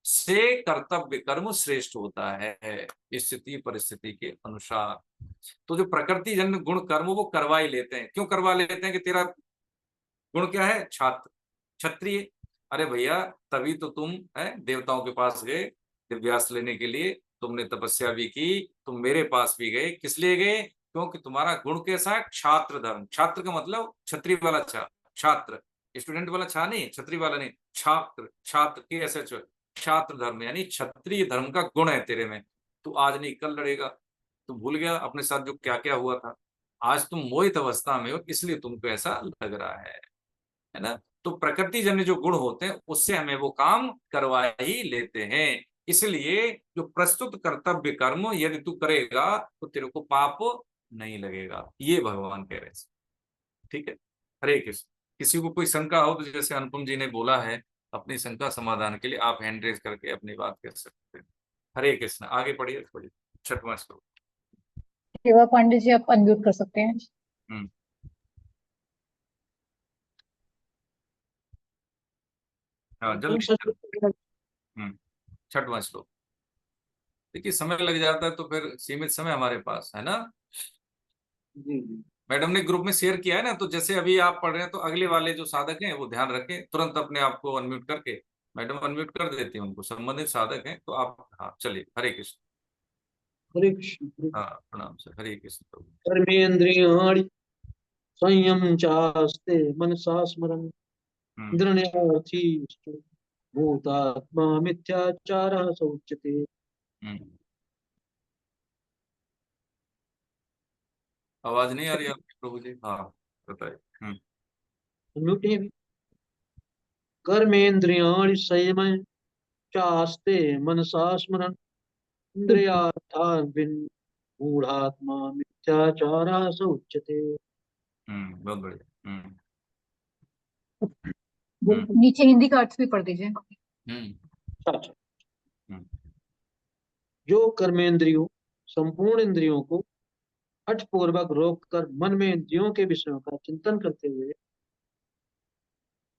से कर्तव्य कर्म श्रेष्ठ होता है, स्थिति परिस्थिति के अनुसार। तो जो प्रकृति जन्य गुण कर्म वो करवा ही लेते हैं। क्यों करवा लेते हैं? कि तेरा गुण क्या है? छात्र, क्षत्रिय। अरे भैया, तभी तो तुम देवताओं के पास गए दिव्यास्त्र लेने के लिए, तुमने तपस्या भी की, तुम मेरे पास भी गए। किस लिए गए? क्योंकि तुम्हारा गुण कैसा है? छात्र धर्म। छात्र का मतलब क्षत्रिय वाला छा, छात्र, स्टूडेंट वाला छा नहीं, क्षत्रिय वाला नहीं, छात्र, छात्र के ऐसे छात्र धर्म यानी क्षत्रिय धर्म का गुण है तेरे में। तू आज नहीं कल लड़ेगा। तू भूल गया अपने साथ जो क्या क्या हुआ था। आज तुम मोहित अवस्था में हो, इसलिए तुमको ऐसा लग रहा है ना। तो प्रकृति जन्य जो गुण होते हैं उससे हमें वो काम करवा ही लेते हैं। इसलिए जो प्रस्तुत कर्तव्य कर्म यदि तू करेगा तो तेरे को पाप नहीं लगेगा, ये भगवान कह रहे हैं। ठीक है, हरे कृष्ण। किसी को कोई शंका हो तो जैसे अनुपम जी ने बोला है, अपनी शंका समाधान के लिए आप हैंड रेज करके अपनी बात कह सकते हैं। हरे कृष्ण, आगे पढ़िए थोड़ी। छठवां श्लोक। सेवा पांडे जी, आप अनम्यूट कर सकते हैं। हाँ, जल्दी। छठवां श्लोक। देखिए समय लग जाता है तो फिर सीमित समय हमारे पास है ना। जी जी। मैडम ने ग्रुप में शेयर किया है ना, तो जैसे अभी आप पढ़ रहे हैं तो अगले वाले जो साधक हैं वो ध्यान रखें, तुरंत अपने आप को अनम्यूट करके। मैडम अनम्यूट कर देती हैं उनको, संबंधित साधक हैं तो आप। हाँ चलिए, हरे कृष्ण। हरे कृष्ण। हाँ प्रणाम सर, हरे कृष्ण। कर्मेन्द्रियाणि संयम चास्ते मनसा स्मरन् इंद्रियार्थी भूतात्मा मिथ्याचारः स उच्यते। आवाज नहीं आ रही आपकी प्रभु जी? हाँ बताइए। म्यूट है अभी। कर्मेन्द्रियाणि संयम चास्ते मनसा स्मरन् इंद्रियार्थान् मूढ़ात्मा मिथ्याचारः स उच्यते। बहुत बढ़िया। नीचे हिंदी का अर्थ भी पढ़ दीजिए। अच्छा। जो कर्मेंद्रियों संपूर्ण इंद्रियों को हठपूर्वक रोक कर मन में इंद्रियों के विषयों का चिंतन करते हुए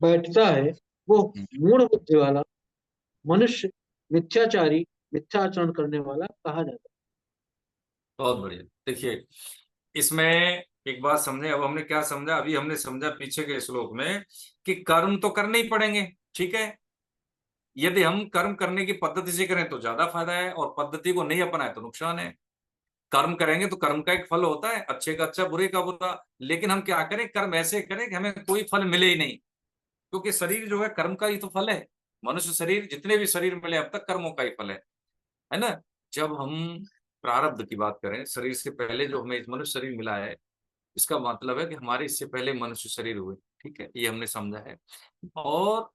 बैठता है, वो मूढ़ बुद्धि वाला मनुष्य मिथ्याचारी, मिथ्याचरण करने वाला कहा जाता है। बहुत बढ़िया। देखिए इसमें एक बात समझे। अब हमने क्या समझा? अभी हमने समझा पीछे के श्लोक में कि कर्म तो करने ही पड़ेंगे। ठीक है, यदि हम कर्म करने की पद्धति से करें तो ज्यादा फायदा है, और पद्धति को नहीं अपनाए तो नुकसान है। कर्म करेंगे तो कर्म का एक फल होता है, अच्छे का अच्छा, बुरे का बुरा। लेकिन हम क्या करें? कर्म ऐसे करें कि हमें कोई फल मिले ही नहीं, क्योंकि शरीर जो है कर्म का ही तो फल है। मनुष्य शरीर, जितने भी शरीर मिले अब तक कर्मों का ही फल है ना। जब हम प्रारब्ध की बात करें, शरीर से पहले जो हमें मनुष्य शरीर मिला है, इसका मतलब है कि हमारे इससे पहले मनुष्य शरीर हुए। ठीक है, ये हमने समझा है। और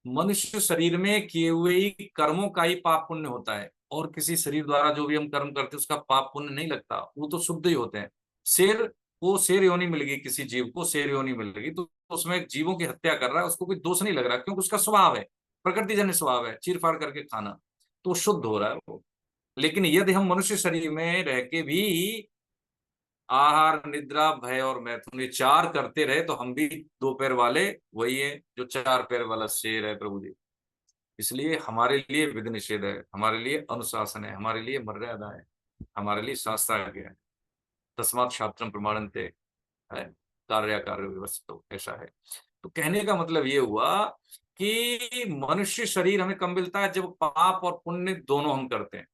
मनुष्य शरीर में किए हुए ही कर्मों का ही पाप पुण्य होता है, और किसी शरीर द्वारा जो भी हम कर्म करते हैं उसका पाप पुण्य नहीं लगता, वो तो शुद्ध ही होते हैं। शेर को शेर योनि मिल गई, किसी जीव को शेर योनि मिल गई, तो उसमें जीवों की हत्या कर रहा है, उसको कोई दोष नहीं लग रहा, क्योंकि उसका स्वभाव है, प्रकृतिजन्य स्वभाव है, चीर फाड़ करके खाना, तो शुद्ध हो रहा है वो। लेकिन यदि हम मनुष्य शरीर में रह के भी आहार निद्रा भय और मैथुन ये चार करते रहे, तो हम भी दो पैर वाले वही है जो चार पैर वाला शेर है प्रभु जी। इसलिए हमारे लिए विधि निषेध है, हमारे लिए अनुशासन है, हमारे लिए मर्यादा है, हमारे लिए शास्त्राज्ञा है। तस्मात् शास्त्रम प्रमाणन्ते है, कार्य कार्य व्यवस्थितो, ऐसा है। तो कहने का मतलब ये हुआ कि मनुष्य शरीर हमें कब मिलता है? जब पाप और पुण्य दोनों हम करते हैं,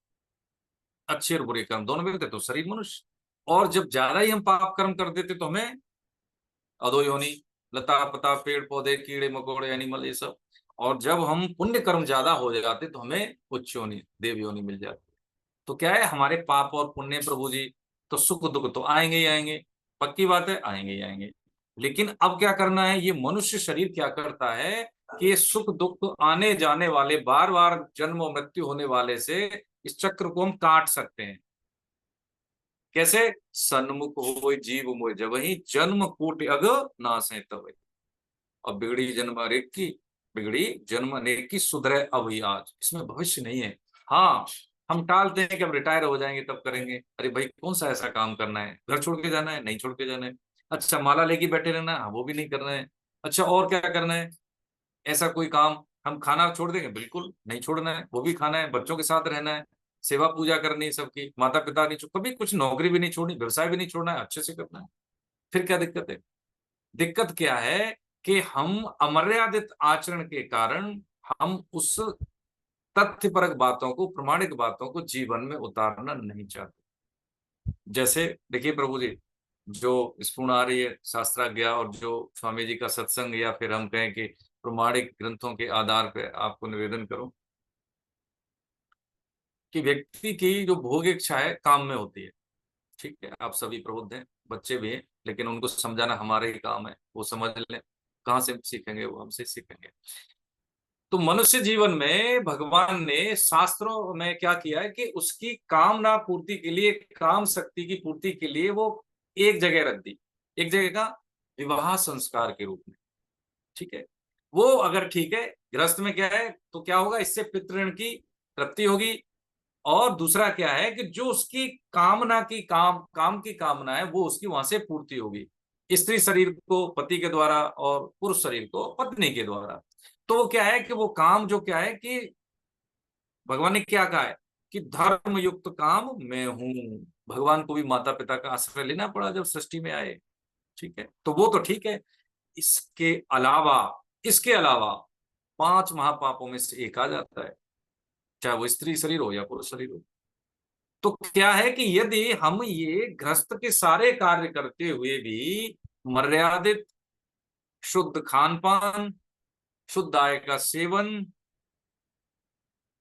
अच्छे और बुरे कर्म दोनों मिलते तो शरीर मनुष्य। और जब ज्यादा ही हम पाप कर्म कर देते तो हमें अधो योनि, लता पता पेड़ पौधे कीड़े मकोड़े एनिमल ये सब। और जब हम पुण्य कर्म ज्यादा हो जाते तो हमें उच्च योनि, देव योनि मिल जाती। तो क्या है, हमारे पाप और पुण्य प्रभु जी तो सुख दुख तो आएंगे ही आएंगे, पक्की बात है, आएंगे ही आएंगे। लेकिन अब क्या करना है? ये मनुष्य शरीर क्या करता है कि ये सुख दुख आने जाने वाले, बार बार जन्म और मृत्यु होने वाले से इस चक्र को हम काट सकते हैं। कैसे? सन्मुख हो जीव मोह जबहि, जन्म कोटि अग नासै तबहि। और बिगड़ी जन्म अनेक की, बिगड़ी जन्म अनेक की, सुधरे अभी आज। इसमें भविष्य नहीं है। हाँ, हम टालते हैं कि अब रिटायर हो जाएंगे तब करेंगे। अरे भाई, कौन सा ऐसा काम करना है? घर छोड़ के जाना है? नहीं छोड़ के जाना है। अच्छा, माला लेके बैठे रहना है? वो भी नहीं करना है। अच्छा, और क्या करना है? ऐसा कोई काम? हम खाना छोड़ देंगे? बिल्कुल नहीं छोड़ना है, वो भी खाना है, बच्चों के साथ रहना है, सेवा पूजा करनी है सबकी, माता पिता नहीं छोड़, कभी कुछ नौकरी भी नहीं छोड़नी, व्यवसाय भी नहीं छोड़ना है, अच्छे से करना है। फिर क्या दिक्कत है? दिक्कत क्या है कि हम अमर्यादित आचरण के कारण हम उस तथ्यपरक बातों को, प्रमाणिक बातों को जीवन में उतारना नहीं चाहते। जैसे देखिए प्रभु जी, जो स्पूर्ण आ रही है शास्त्राज्ञा और जो स्वामी जी का सत्संग, या फिर हम कहें कि प्रमाणिक ग्रंथों के आधार पर आपको निवेदन करूं कि व्यक्ति की जो भोग इच्छा है काम में होती है। ठीक है, आप सभी प्रबुद्ध हैं, बच्चे भी हैं, लेकिन उनको समझाना हमारा ही काम है। वो समझ लें, कहाँ से सीखेंगे? वो हमसे सीखेंगे। तो मनुष्य जीवन में भगवान ने शास्त्रों में क्या किया है कि उसकी कामना पूर्ति के लिए, काम शक्ति की पूर्ति के लिए वो एक जगह रख दी। एक जगह का विवाह संस्कार के रूप में। ठीक है, वो अगर ठीक है, गृहस्थ में क्या है तो क्या होगा? इससे पितृण की तृप्ति होगी। और दूसरा क्या है कि जो उसकी कामना की, काम की कामना है, वो उसकी वहां से पूर्ति होगी। स्त्री शरीर को पति के द्वारा और पुरुष शरीर को पत्नी के द्वारा। तो वो क्या है कि वो काम जो क्या है कि भगवान ने क्या कहा है कि धर्म युक्त काम मैं हूं। भगवान को भी माता पिता का आश्रय लेना पड़ा जब सृष्टि में आए। ठीक है, तो वो तो ठीक है। इसके अलावा, इसके अलावा 5 महापापों में से एक आ जाता है, चाहे वो स्त्री शरीर हो या पुरुष शरीर हो। तो क्या है कि यदि हम ये गृहस्थ के सारे कार्य करते हुए भी मर्यादित शुद्ध खान पान, शुद्ध आय का सेवन,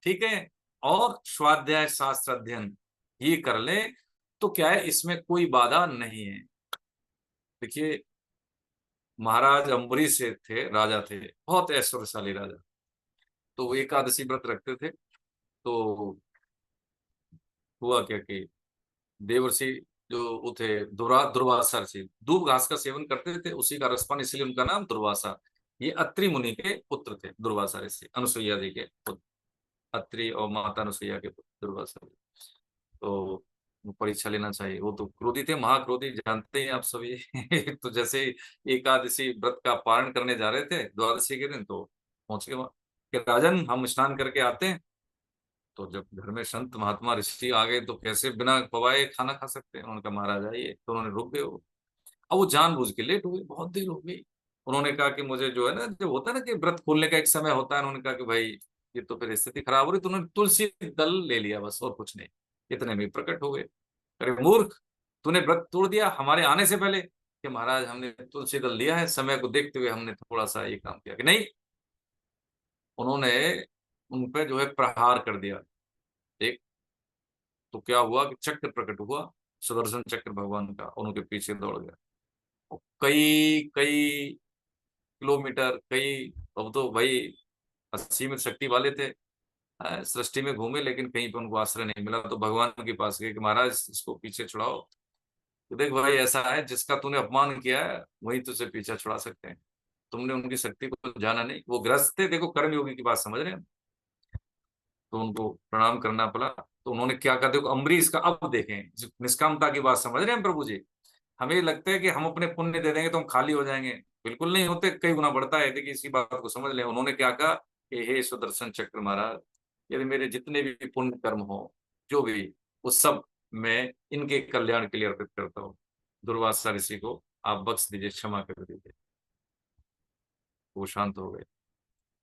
ठीक है, और स्वाध्याय शास्त्र अध्ययन ये कर ले, तो क्या है, इसमें कोई बाधा नहीं है। देखिए, महाराज अम्बरीश से थे, राजा थे, बहुत ऐश्वर्यशाली राजा। तो वो एकादशी व्रत रखते थे। तो हुआ क्या कि देवर्षि जो वो थे, दुर्वासा ऋषि, दूब घास का सेवन करते थे, उसी का रसपान, इसलिए उनका नाम दुर्वासा। ये अत्रि मुनि के पुत्र थे, दुर्वासा ऋषि, अनुसुईया जी के पुत्र, अत्रि और माता अनुसुईया के पुत्र दुर्वासा। तो वो परीक्षा लेना चाहिए। वो तो क्रोधी थे, महाक्रोधी, जानते हैं आप सभी। तो जैसे एकादशी व्रत का पारण करने जा रहे थे द्वादशी के दिन, तो पहुंच गए वहां कि राजन हम स्नान करके आते हैं। तो जब घर में संत महात्मा ऋषि आ गए तो कैसे बिना पवाए खाना खा सकते हैं? उन्होंने कहा महाराज आइए। तो उन्होंने रुक गए वो। अब वो जानबूझ के लेट हो गई, बहुत देर हो गई। उन्होंने कहा कि मुझे जो है ना, जो होता है ना कि व्रत खोलने का एक समय होता है, उन्होंने कहा कि भाई ये तो फिर स्थिति खराब हो रही। तो उन्होंने तुलसी दल ले लिया बस, और कुछ नहीं। इतने में प्रकट हो गए। अरे मूर्ख, तूने व्रत तोड़ दिया हमारे आने से पहले। कि महाराज हमने तुलसी दल लिया है, समय को देखते हुए हमने थोड़ा सा ये काम किया। कि नहीं, उन्होंने उन पे जो है प्रहार कर दिया एक। तो क्या हुआ कि चक्र प्रकट हुआ, सुदर्शन चक्र भगवान का, और उनके पीछे दौड़ गया। और कई कई किलोमीटर, कई, अब तो भाई असीमित शक्ति वाले थे, सृष्टि में घूमे, लेकिन कहीं पर उनको आश्रय नहीं मिला। तो भगवान के पास गए कि महाराज इसको पीछे छुड़ाओ। तो देख भाई, ऐसा है जिसका तूने अपमान किया है वही तुझे पीछे छुड़ा सकते हैं। तुमने उनकी शक्ति को जाना नहीं। वो ग्रस्त थे, देखो कर्मयोगी की बात समझ रहे हैं। तो उनको प्रणाम करना पड़ा। तो उन्होंने क्या कहा, देखो अम्बरीश का, अब देखें निष्कामता की बात समझ रहे हैं प्रभु जी। हमें लगता है कि हम अपने पुण्य दे देंगे तो हम खाली हो जाएंगे, बिल्कुल नहीं होते, कई गुना बढ़ता है। देखिए इसकी बात को समझ लें। उन्होंने क्या कहा कि हे सुदर्शन चक्र महाराज, यदि मेरे जितने भी पुण्य कर्म हो, जो भी, उस सब मैं इनके कल्याण के लिए अर्पित करता हूँ। दुर्वासा ऋषि को आप बख्श दीजिए, क्षमा कर दीजिए। वो शांत हो गए।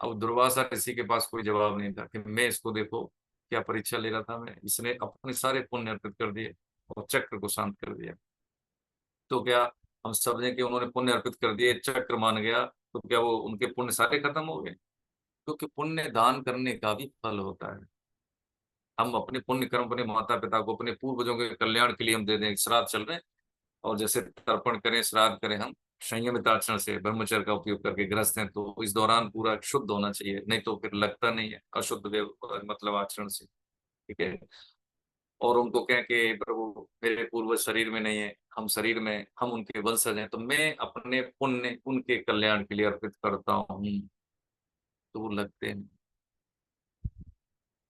अब दुर्वासा ऋषि के पास कोई जवाब नहीं था कि मैं इसको, देखो क्या परीक्षा ले रहा था मैं, इसने अपने सारे पुण्य अर्पित कर दिए और चक्र को शांत कर दिया। तो क्या हम समझें कि उन्होंने पुण्य अर्पित कर दिए, चक्र मान गया, तो क्या वो उनके पुण्य सारे खत्म हो गए? क्योंकि पुण्य दान करने का भी फल होता है। हम अपने पुण्य कर्म अपने माता पिता को, अपने पूर्वजों के कल्याण के लिए हम दे दें। श्राद्ध चल रहे हैं, और जैसे तर्पण करें, श्राद्ध करें, हम संयमित आचरण से ब्रह्मचर्य का उपयोग करके ग्रस्त हैं, तो इस दौरान पूरा शुद्ध होना चाहिए, नहीं तो फिर लगता नहीं है अशुद्ध मतलब आचरण से। ठीक है, और उनको कहें कि प्रभु मेरे पूर्वज शरीर में नहीं है, हम शरीर में, हम उनके वंशज हैं, तो मैं अपने पुण्य उनके कल्याण के लिए अर्पित करता हूँ, तो वो लगते हैं।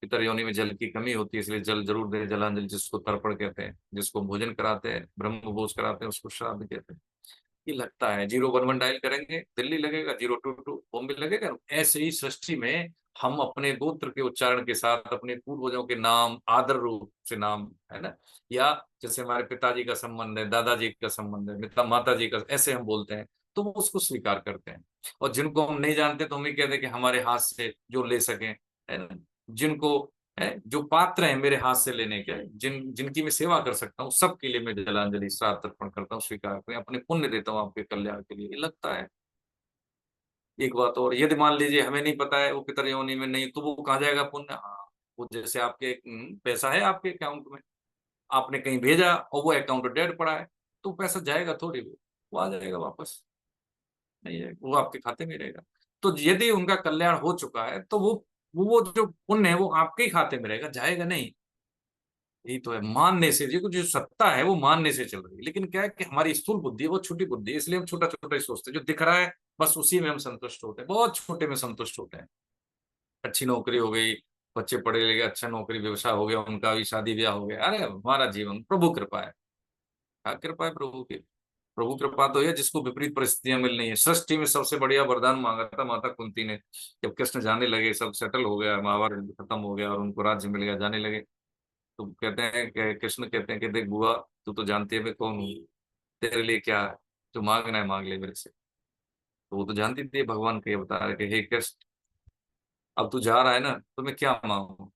पितर योनि में जल की कमी होती है, इसलिए जल जरूर दे, जलांजलि जिसको तर्पण कहते हैं, जिसको भोजन कराते हैं, ब्रह्म भोज कराते हैं, उसको श्राद्ध कहते हैं। ये लगता है 011 डायल करेंगे दिल्ली लगेगा, 022 बॉम्बे लगेगा। ऐसे ही सृष्टि में हम अपने गोत्र के उच्चारण के साथ अपने पूर्वजों के नाम आदर रूप से नाम, है ना, या जैसे हमारे पिताजी का संबंध है, दादाजी का संबंध है, मिता माता जी का, ऐसे हम बोलते हैं, तो वो उसको स्वीकार करते हैं। और जिनको हम नहीं जानते तो हम ये कहते हैं कि हमारे हाथ से जो ले सकें, है ना, जिनको है जो पात्र है मेरे हाथ से लेने के, जिनकी मैं सेवा कर सकता हूँ, सबके लिए मैं जलांजलि श्राद्ध अर्पण करता हूँ, स्वीकार करें, अपने पुण्य देता हूँ आपके कल्याण के लिए। ये लगता है। एक बात और, यदि मान लीजिए हमें नहीं पता है वो पितर योनि में नहीं, तो वो कहाँ जाएगा पुण्य? हाँ, वो जैसे आपके पैसा है आपके अकाउंट में, आपने कहीं भेजा और वो अकाउंट डेड पड़ा है, तो पैसा जाएगा थोड़ी, वो आ जाएगा वापस, नहीं है, वो आपके खाते में रहेगा। तो यदि उनका कल्याण हो चुका है तो वो जो पुण्य है वो आपके ही खाते में रहेगा, जाएगा नहीं। यही तो है, मानने से, देखो जो सत्ता है वो मानने से चल रही है, लेकिन क्या है कि हमारी स्थूल बुद्धि है वो छोटी बुद्धि है, इसलिए हम छोटा छोटा ही सोचते हैं, जो दिख रहा है बस उसी में हम संतुष्ट होते हैं, बहुत छोटे में संतुष्ट होते हैं। अच्छी नौकरी हो गई, बच्चे पढ़े लिखे, अच्छा नौकरी व्यवसाय हो गया, उनका भी शादी ब्याह हो गया, अरे हमारा जीवन प्रभु कृपा है। क्या कृपा है प्रभु की? प्रभु कृपा तो है जिसको विपरीत परिस्थितियां मिल रही है। सृष्टि में सबसे बढ़िया वरदान मांगा था माता कुंती ने, जब कृष्ण जाने लगे, सब सेटल हो गया, महाभारत खत्म हो गया और उनको राज्य मिल गया, जाने लगे, तो कहते हैं कि कृष्ण कहते हैं कि देख बुआ, तू तो जानती है मैं कौन हूँ, तेरे लिए क्या है, जो मांगना है मांग ले मेरे से। तो वो तो जानती थी भगवान के अवतार के, हे कृष्ण अब तू जा रहा है ना, तो मैं क्या मांगू?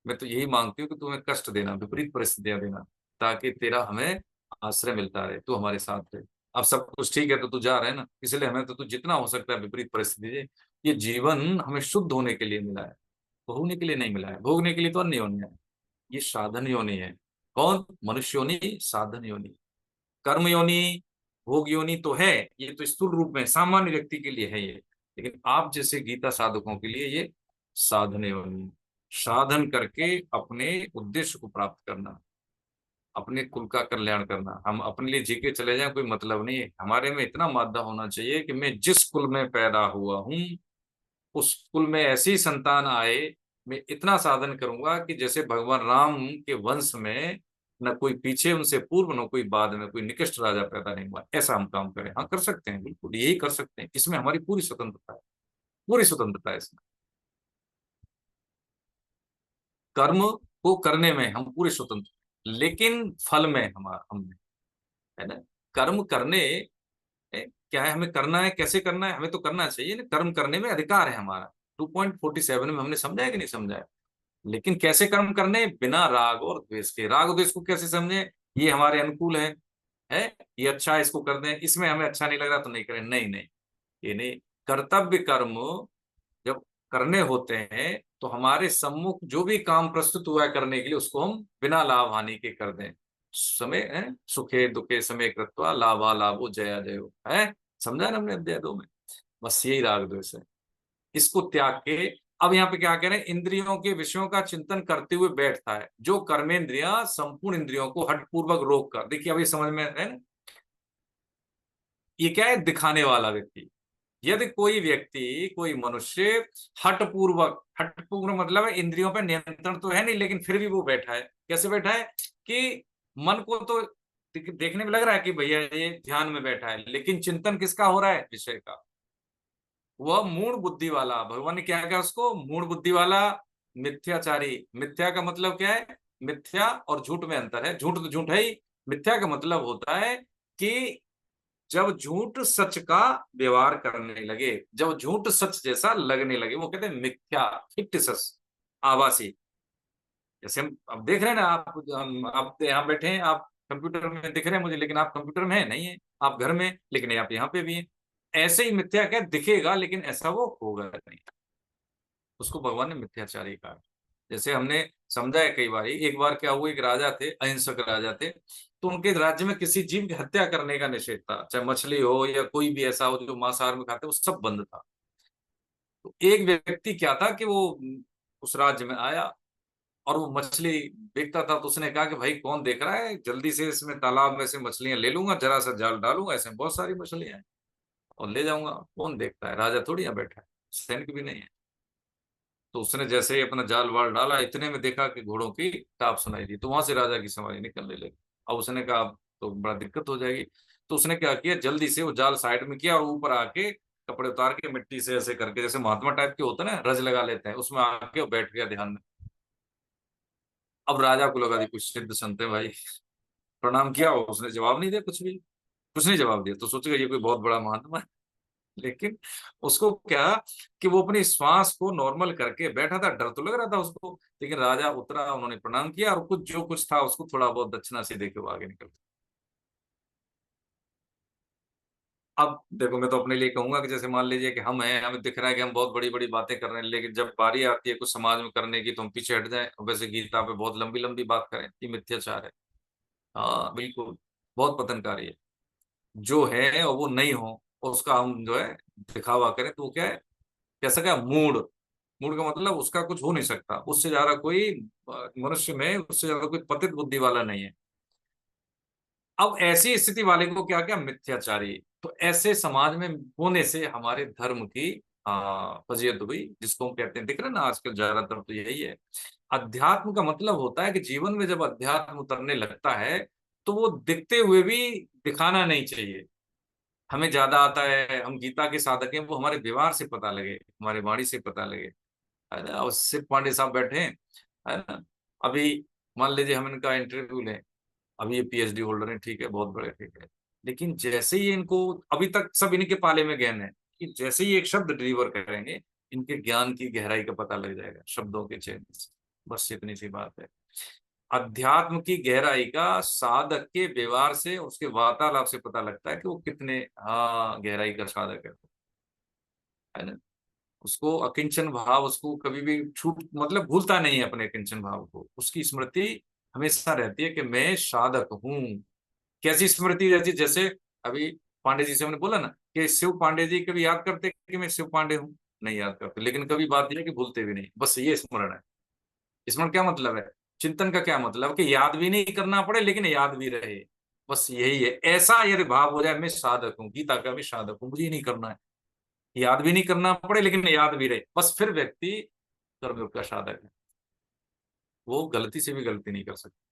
मैं तो यही मांगती हूँ कि तुम्हें कष्ट देना, विपरीत परिस्थितियां देना, ताकि तेरा हमें आश्रय मिलता रहे, तू हमारे साथ रहे। अब सब कुछ ठीक है तो तू जा रहा है ना, इसलिए हमें तो तू जितना हो सकता है विपरीत परिस्थिति दे। ये जीवन हमें शुद्ध होने के लिए मिला है, भोगने के लिए नहीं मिला है। भोगने के लिए तो अन्य योनि है, ये साधन योनि है। कौन? मनुष्य योनि साधन योनि। कर्म योनि भोग योनि तो है, ये तो स्थूल रूप में सामान्य व्यक्ति के लिए है ये, लेकिन आप जैसे गीता साधकों के लिए ये साधन योनि, साधन करके अपने उद्देश्य को प्राप्त करना, अपने कुल का कल्याण करना। हम अपने लिए जी के चले जाएं कोई मतलब नहीं है, हमारे में इतना मादा होना चाहिए कि मैं जिस कुल में पैदा हुआ हूं उस कुल में ऐसी संतान आए, मैं इतना साधन करूंगा कि जैसे भगवान राम के वंश में न कोई पीछे उनसे पूर्व न कोई बाद में कोई निकृष्ट राजा पैदा नहीं हुआ, ऐसा हम काम करें। हाँ कर सकते हैं, बिल्कुल यही कर सकते हैं, इसमें हमारी पूरी स्वतंत्रता है, पूरी स्वतंत्रता है इसमें। कर्म को करने में हम पूरे स्वतंत्र, लेकिन फल में हमारा हमने, है ना, कर्म करने क्या है, हमें करना है, कैसे करना है, हमें तो करना चाहिए ना, कर्म करने में अधिकार है हमारा। 2.47 में हमने समझा है कि नहीं समझा है? लेकिन कैसे कर्म करने? बिना राग और द्वेष के। राग और द्वेष को कैसे समझे? ये हमारे अनुकूल है ये अच्छा है इसको कर दें, इसमें हमें अच्छा नहीं लग रहा तो नहीं करें, नहीं नहीं, ये नहीं। कर्तव्य कर्म जब करने होते हैं तो हमारे सम्मुख जो भी काम प्रस्तुत हुआ है करने के लिए, उसको हम बिना लाभ हानि के कर दें। समय है, सुखे दुखे समय कृत्वा लाभा लाभो जया जयो, है समझा ना हमने अध्याय 2 में। बस यही राग द्वेष है, इसको त्याग के अब यहाँ पे क्या कह रहे हैं? इंद्रियों के विषयों का चिंतन करते हुए बैठता है जो कर्मेंद्रियां संपूर्ण इंद्रियों को हठपूर्वक रोक कर, देखिए अभी समझ में है ना, ये क्या है? दिखाने वाला व्यक्ति। यदि कोई व्यक्ति, कोई मनुष्य हठपूर्वक मतलब है इंद्रियों पर नियंत्रण तो है नहीं, लेकिन फिर भी वो बैठा है। कैसे बैठा है? कि मन को तो देखने में लग रहा है कि भैया ये ध्यान में बैठा है, लेकिन चिंतन किसका हो रहा है? विषय का। वह मूढ़ बुद्धि वाला, भगवान ने क्या कहा उसको? मूढ़ बुद्धि वाला मिथ्याचारी। मिथ्या का मतलब क्या है? मिथ्या और झूठ में अंतर है, झूठ तो झूठ है ही। मिथ्या का मतलब होता है कि जब झूठ सच का व्यवहार करने लगे, जब झूठ सच जैसा लगने लगे, वो कहते हैं मिथ्या, फिक्टिशस, आभासी। जैसे हम अब देख रहे हैं ना, आप यहाँ बैठे हैं, आप कंप्यूटर में दिख रहे हैं मुझे, लेकिन आप कंप्यूटर में है नहीं है, आप घर में, लेकिन आप यहाँ पे भी हैं। ऐसे ही मिथ्या क्या दिखेगा, लेकिन ऐसा वो होगा नहीं, उसको भगवान ने मिथ्याचारी कहा। जैसे हमने समझा है कई बार, एक बार क्या हुआ, एक राजा थे, अहिंसक राजा थे, तो उनके राज्य में किसी जीव की हत्या करने का निषेध था, चाहे मछली हो या कोई भी ऐसा हो जो मांसाहार में खाते, वो सब बंद था। तो एक व्यक्ति क्या था कि वो उस राज्य में आया और वो मछली बेचता था, तो उसने कहा कि भाई कौन देख रहा है, जल्दी से इसमें तालाब में से मछलियां ले लूंगा, जरा सा जाल डालूंगा, ऐसे में बहुत सारी मछलियां हैं और ले जाऊंगा। कौन देखता है, राजा थोड़ी यहाँ बैठा है, सैनिक भी नहीं है। तो उसने जैसे ही अपना जाल वाल डाला, इतने में देखा कि घोड़ों की टाप सुनाई दी, तो वहां से राजा की सवारी निकलने लगी। अब उसने कहा अब तो बड़ा दिक्कत हो जाएगी। तो उसने क्या किया, जल्दी से वो जाल साइड में किया और ऊपर आके कपड़े उतार के मिट्टी से ऐसे करके, जैसे महात्मा टाइप के होते हैं ना, रज लगा लेते हैं, उसमें आके वो बैठ गया ध्यान में। अब राजा को लगा दी कुछ सिद्ध संत है भाई, प्रणाम किया, उसने जवाब नहीं दिया, कुछ नहीं जवाब दिया। तो सोचेगा ये कोई बहुत बड़ा महात्मा है। लेकिन उसको क्या कि वो अपनी श्वास को नॉर्मल करके बैठा था, डर तो लग रहा था उसको, लेकिन राजा उतरा, उन्होंने प्रणाम किया और कुछ जो कुछ था उसको थोड़ा बहुत दक्षिणा से देके वो आगे निकल गया। अब देखो, मैं तो अपने लिए कहूंगा कि जैसे मान लीजिए कि हम हैं, हमें दिख रहा है कि हम बहुत बड़ी बड़ी बातें कर रहे हैं, लेकिन जब बारी आती है कुछ समाज में करने की तो हम पीछे हट जाएं। वैसे गीता पे बहुत लंबी लंबी बात करें कि मिथ्याचार है, हाँ बिल्कुल, बहुत पतनकारी है। जो है और वो नहीं हो उसका हम जो है दिखावा करें, तो वो क्या है, कैसा, क्या मूड, मूड का मतलब उसका कुछ हो नहीं सकता, उससे ज्यादा कोई मनुष्य में उससे ज्यादा कोई पतित बुद्धि वाला नहीं है। अब ऐसी स्थिति वाले को क्या क्या, मिथ्याचारी। तो ऐसे समाज में होने से हमारे धर्म की फजीयत हुई, जिसको हम कहते हैं, दिख रहे हैं ना आजकल ज्यादातर तो यही है। अध्यात्म का मतलब होता है कि जीवन में जब अध्यात्म उतरने लगता है तो वो दिखते हुए भी दिखाना नहीं चाहिए। हमें ज्यादा आता है, हम गीता के साधक हैं, वो हमारे व्यवहार से पता लगे, हमारे वाणी से पता लगे, है ना। और शिव पांडे साहब बैठे हैं, है ना, अभी मान लीजिए हम इनका इंटरव्यू लें, अभी ये पीएचडी होल्डर हैं, ठीक है, बहुत बड़े, ठीक है, लेकिन जैसे ही इनको, अभी तक सब इनके पाले में गहन है, कि जैसे ही एक शब्द डिलीवर करेंगे इनके ज्ञान की गहराई का पता लग जाएगा शब्दों के चयन से। बस इतनी सी बात है। अध्यात्म की गहराई का साधक के व्यवहार से, उसके वार्तालाप से पता लगता है कि वो कितने गहराई का साधक है ना। उसको अकिंचन भाव, उसको कभी भी छूट, मतलब भूलता नहीं है अपने अकिंचन भाव को, उसकी स्मृति हमेशा रहती है कि मैं साधक हूँ। कैसी स्मृति रहती है, जैसे अभी पांडे जी से हमने बोला ना कि शिव पांडे जी कभी याद करते कि मैं शिव पांडे हूँ, नहीं याद करते, लेकिन कभी बात यह है कि भूलते भी नहीं, बस ये स्मरण है। स्मरण क्या मतलब है, चिंतन का क्या मतलब, कि याद भी नहीं करना पड़े लेकिन याद भी रहे, बस यही है। ऐसा यदि भाव हो जाए, मैं साधक हूँ, गीता का भी साधक हूँ, मुझे ये नहीं करना है, याद भी नहीं करना पड़े लेकिन याद भी रहे, बस फिर व्यक्ति कर्मयोग का साधक है, वो गलती से भी गलती नहीं कर सकता।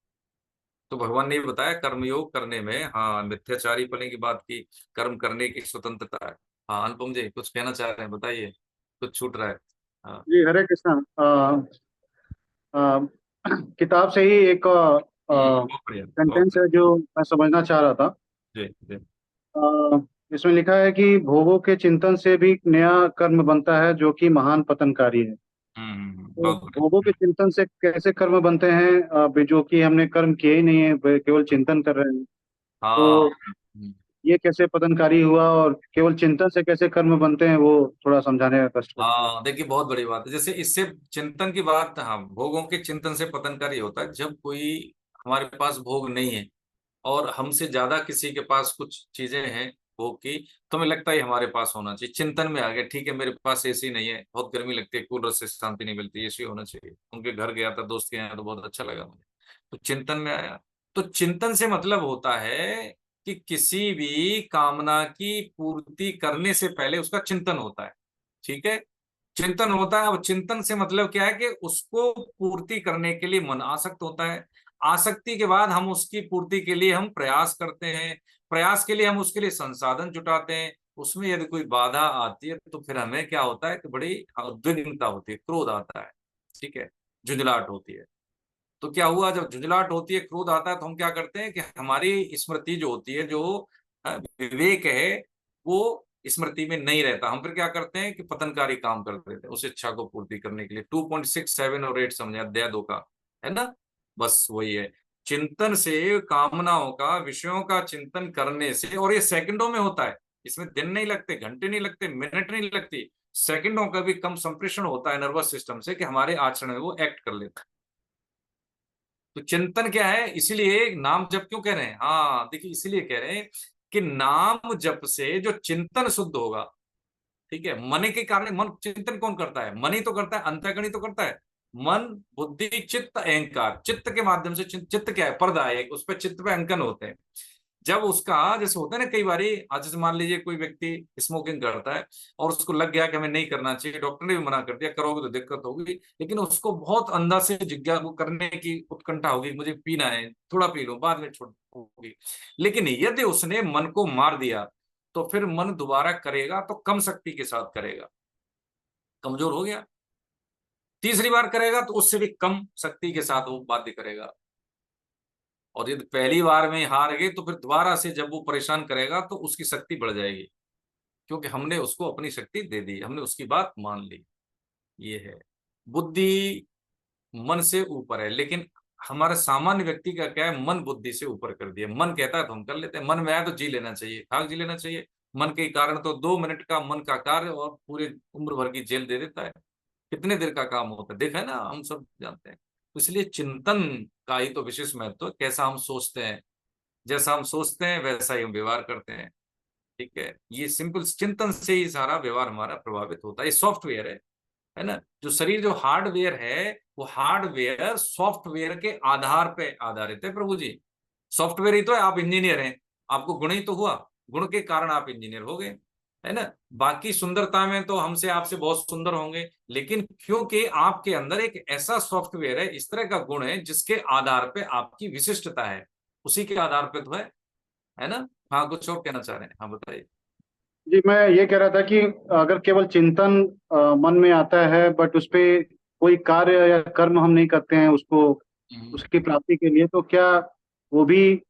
तो भगवान ने बताया कर्मयोग करने में, हाँ, मिथ्याचारी पने की बात की, कर्म करने की स्वतंत्रता है। हाँ अनुपम जी कुछ कहना चाह रहे हैं, बताइए, कुछ छूट रहा है। हाँ जी हरे कृष्णा। अ, किताब से ही एक बहुत बढ़िया, बहुत सेंटेंस बढ़िया। है जो मैं समझना चाह रहा था। जी जी। इसमें लिखा है कि भोगों के चिंतन से भी नया कर्म बनता है जो कि महान पतनकारी है। तो बहुत भोगों के बढ़िया। चिंतन से कैसे कर्म बनते हैं, जो कि हमने कर्म किए ही नहीं है, केवल चिंतन कर रहे हैं। हाँ। तो ये कैसे पतनकारी हुआ और केवल चिंतन से कैसे कर्म बनते हैं, वो थोड़ा समझाने का कष्ट करें। हाँ देखिए, बहुत बड़ी बात है, जैसे इससे चिंतन की बात, हाँ, भोगों के चिंतन से पतनकारी होता है जब कोई हमारे पास भोग नहीं है और हमसे ज्यादा किसी के पास कुछ चीजें हैं भोग की, तो हमें लगता है हमारे पास होना चाहिए। चिंतन में आ गया, ठीक है मेरे पास एसी नहीं है, बहुत गर्मी लगती है, कूलर से शांति नहीं मिलती, एसी होना चाहिए। उनके घर गया था, दोस्त के यहाँ, तो बहुत अच्छा लगा मुझे, तो चिंतन में आया। तो चिंतन से मतलब होता है कि किसी भी कामना की पूर्ति करने से पहले उसका चिंतन होता है, ठीक है, चिंतन होता है। अब चिंतन से मतलब क्या है कि उसको पूर्ति करने के लिए मन आसक्त होता है, आसक्ति के बाद हम उसकी पूर्ति के लिए हम प्रयास करते हैं, प्रयास के लिए हम उसके लिए संसाधन जुटाते हैं। उसमें यदि कोई बाधा आती है तो फिर हमें क्या होता है कि बड़ी उद्विग्नता होती है, क्रोध आता है, ठीक है, झुंझलाहट होती है। तो क्या हुआ, जब झुंझलाहट होती है, क्रोध आता है, तो हम क्या करते हैं कि हमारी स्मृति जो होती है, जो विवेक है, वो स्मृति में नहीं रहता। हम फिर क्या करते हैं कि पतनकारी काम कर देते हैं उस इच्छा को पूर्ति करने के लिए। 2.6, 7 और 8 समझे, अध्याय 2 का, है ना। बस वही है, चिंतन से कामनाओं का, विषयों का चिंतन करने से, और ये सेकंडों में होता है, इसमें दिन नहीं लगते, घंटे नहीं लगते, मिनट नहीं लगती, सेकंडों का भी कम संप्रेषण होता है नर्वस सिस्टम से, कि हमारे आचरण में वो एक्ट कर लेता है। तो चिंतन क्या है, इसीलिए नाम जप क्यों कह रहे हैं, हाँ देखिए, इसीलिए कह रहे हैं कि नाम जप से जो चिंतन शुद्ध होगा, ठीक है, मन के कारण, मन चिंतन कौन करता है, मन ही तो करता है, अंतःकरण ही तो करता है। मन, बुद्धि, चित्त, अहंकार। चित्त के माध्यम से, चित्त क्या है, पर्दा है, उस पर चित्त पे अंकन होते हैं। जब उसका जैसे होता है ना, कई बारी आज जैसे मान लीजिए कोई व्यक्ति स्मोकिंग करता है और उसको लग गया कि हमें नहीं करना चाहिए, डॉक्टर ने भी मना कर दिया, करोगे तो दिक्कत होगी, लेकिन उसको बहुत अंदर से जिज्ञासा करने की उत्कंठा होगी, मुझे पीना है, थोड़ा पी लो, बाद में छोड़ होगी। लेकिन यदि उसने मन को मार दिया तो फिर मन दोबारा करेगा तो कम शक्ति के साथ करेगा, कमजोर हो गया। तीसरी बार करेगा तो उससे भी कम शक्ति के साथ वो बाध्य करेगा। और यदि पहली बार में हार गए तो फिर दोबारा से जब वो परेशान करेगा तो उसकी शक्ति बढ़ जाएगी, क्योंकि हमने उसको अपनी शक्ति दे दी, हमने उसकी बात मान ली। ये है, बुद्धि मन से ऊपर है, लेकिन हमारे सामान्य व्यक्ति का क्या है, मन बुद्धि से ऊपर कर दिया। मन कहता है तो हम कर लेते हैं, मन में आया तो जी लेना चाहिए, खाक जी लेना चाहिए। मन के कारण तो 2 मिनट का मन का कार्य और पूरे उम्र भर की जेल दे देता है। कितने देर का काम होता है, देखा है ना, हम सब जानते हैं। तो इसलिए चिंतन का ही तो विशेष महत्व है, कैसा हम सोचते हैं, जैसा हम सोचते हैं वैसा ही हम व्यवहार करते हैं। ठीक है, ये सिंपल चिंतन से ही सारा व्यवहार हमारा प्रभावित होता है। ये सॉफ्टवेयर है ना। जो शरीर, जो हार्डवेयर है, वो हार्डवेयर सॉफ्टवेयर के आधार पे आधारित है प्रभु जी। सॉफ्टवेयर ही तो है, आप इंजीनियर हैं, आपको गुण ही तो हुआ, गुण के कारण आप इंजीनियर हो गए, है ना। बाकी सुंदरता में तो हमसे आपसे बहुत सुंदर होंगे, लेकिन क्योंकि आपके अंदर एक ऐसा सॉफ्टवेयर है, इस तरह का गुण है जिसके आधार पे आपकी विशिष्टता है, उसी के आधार पे तो है ना। हाँ, कुछ और कहना चाह रहे हैं, हाँ बताइए। जी, मैं ये कह रहा था कि अगर केवल चिंतन मन में आता है, बट उस पे कोई कार्य या कर्म हम नहीं करते हैं उसको, उसकी प्राप्ति के लिए, तो क्या वो भी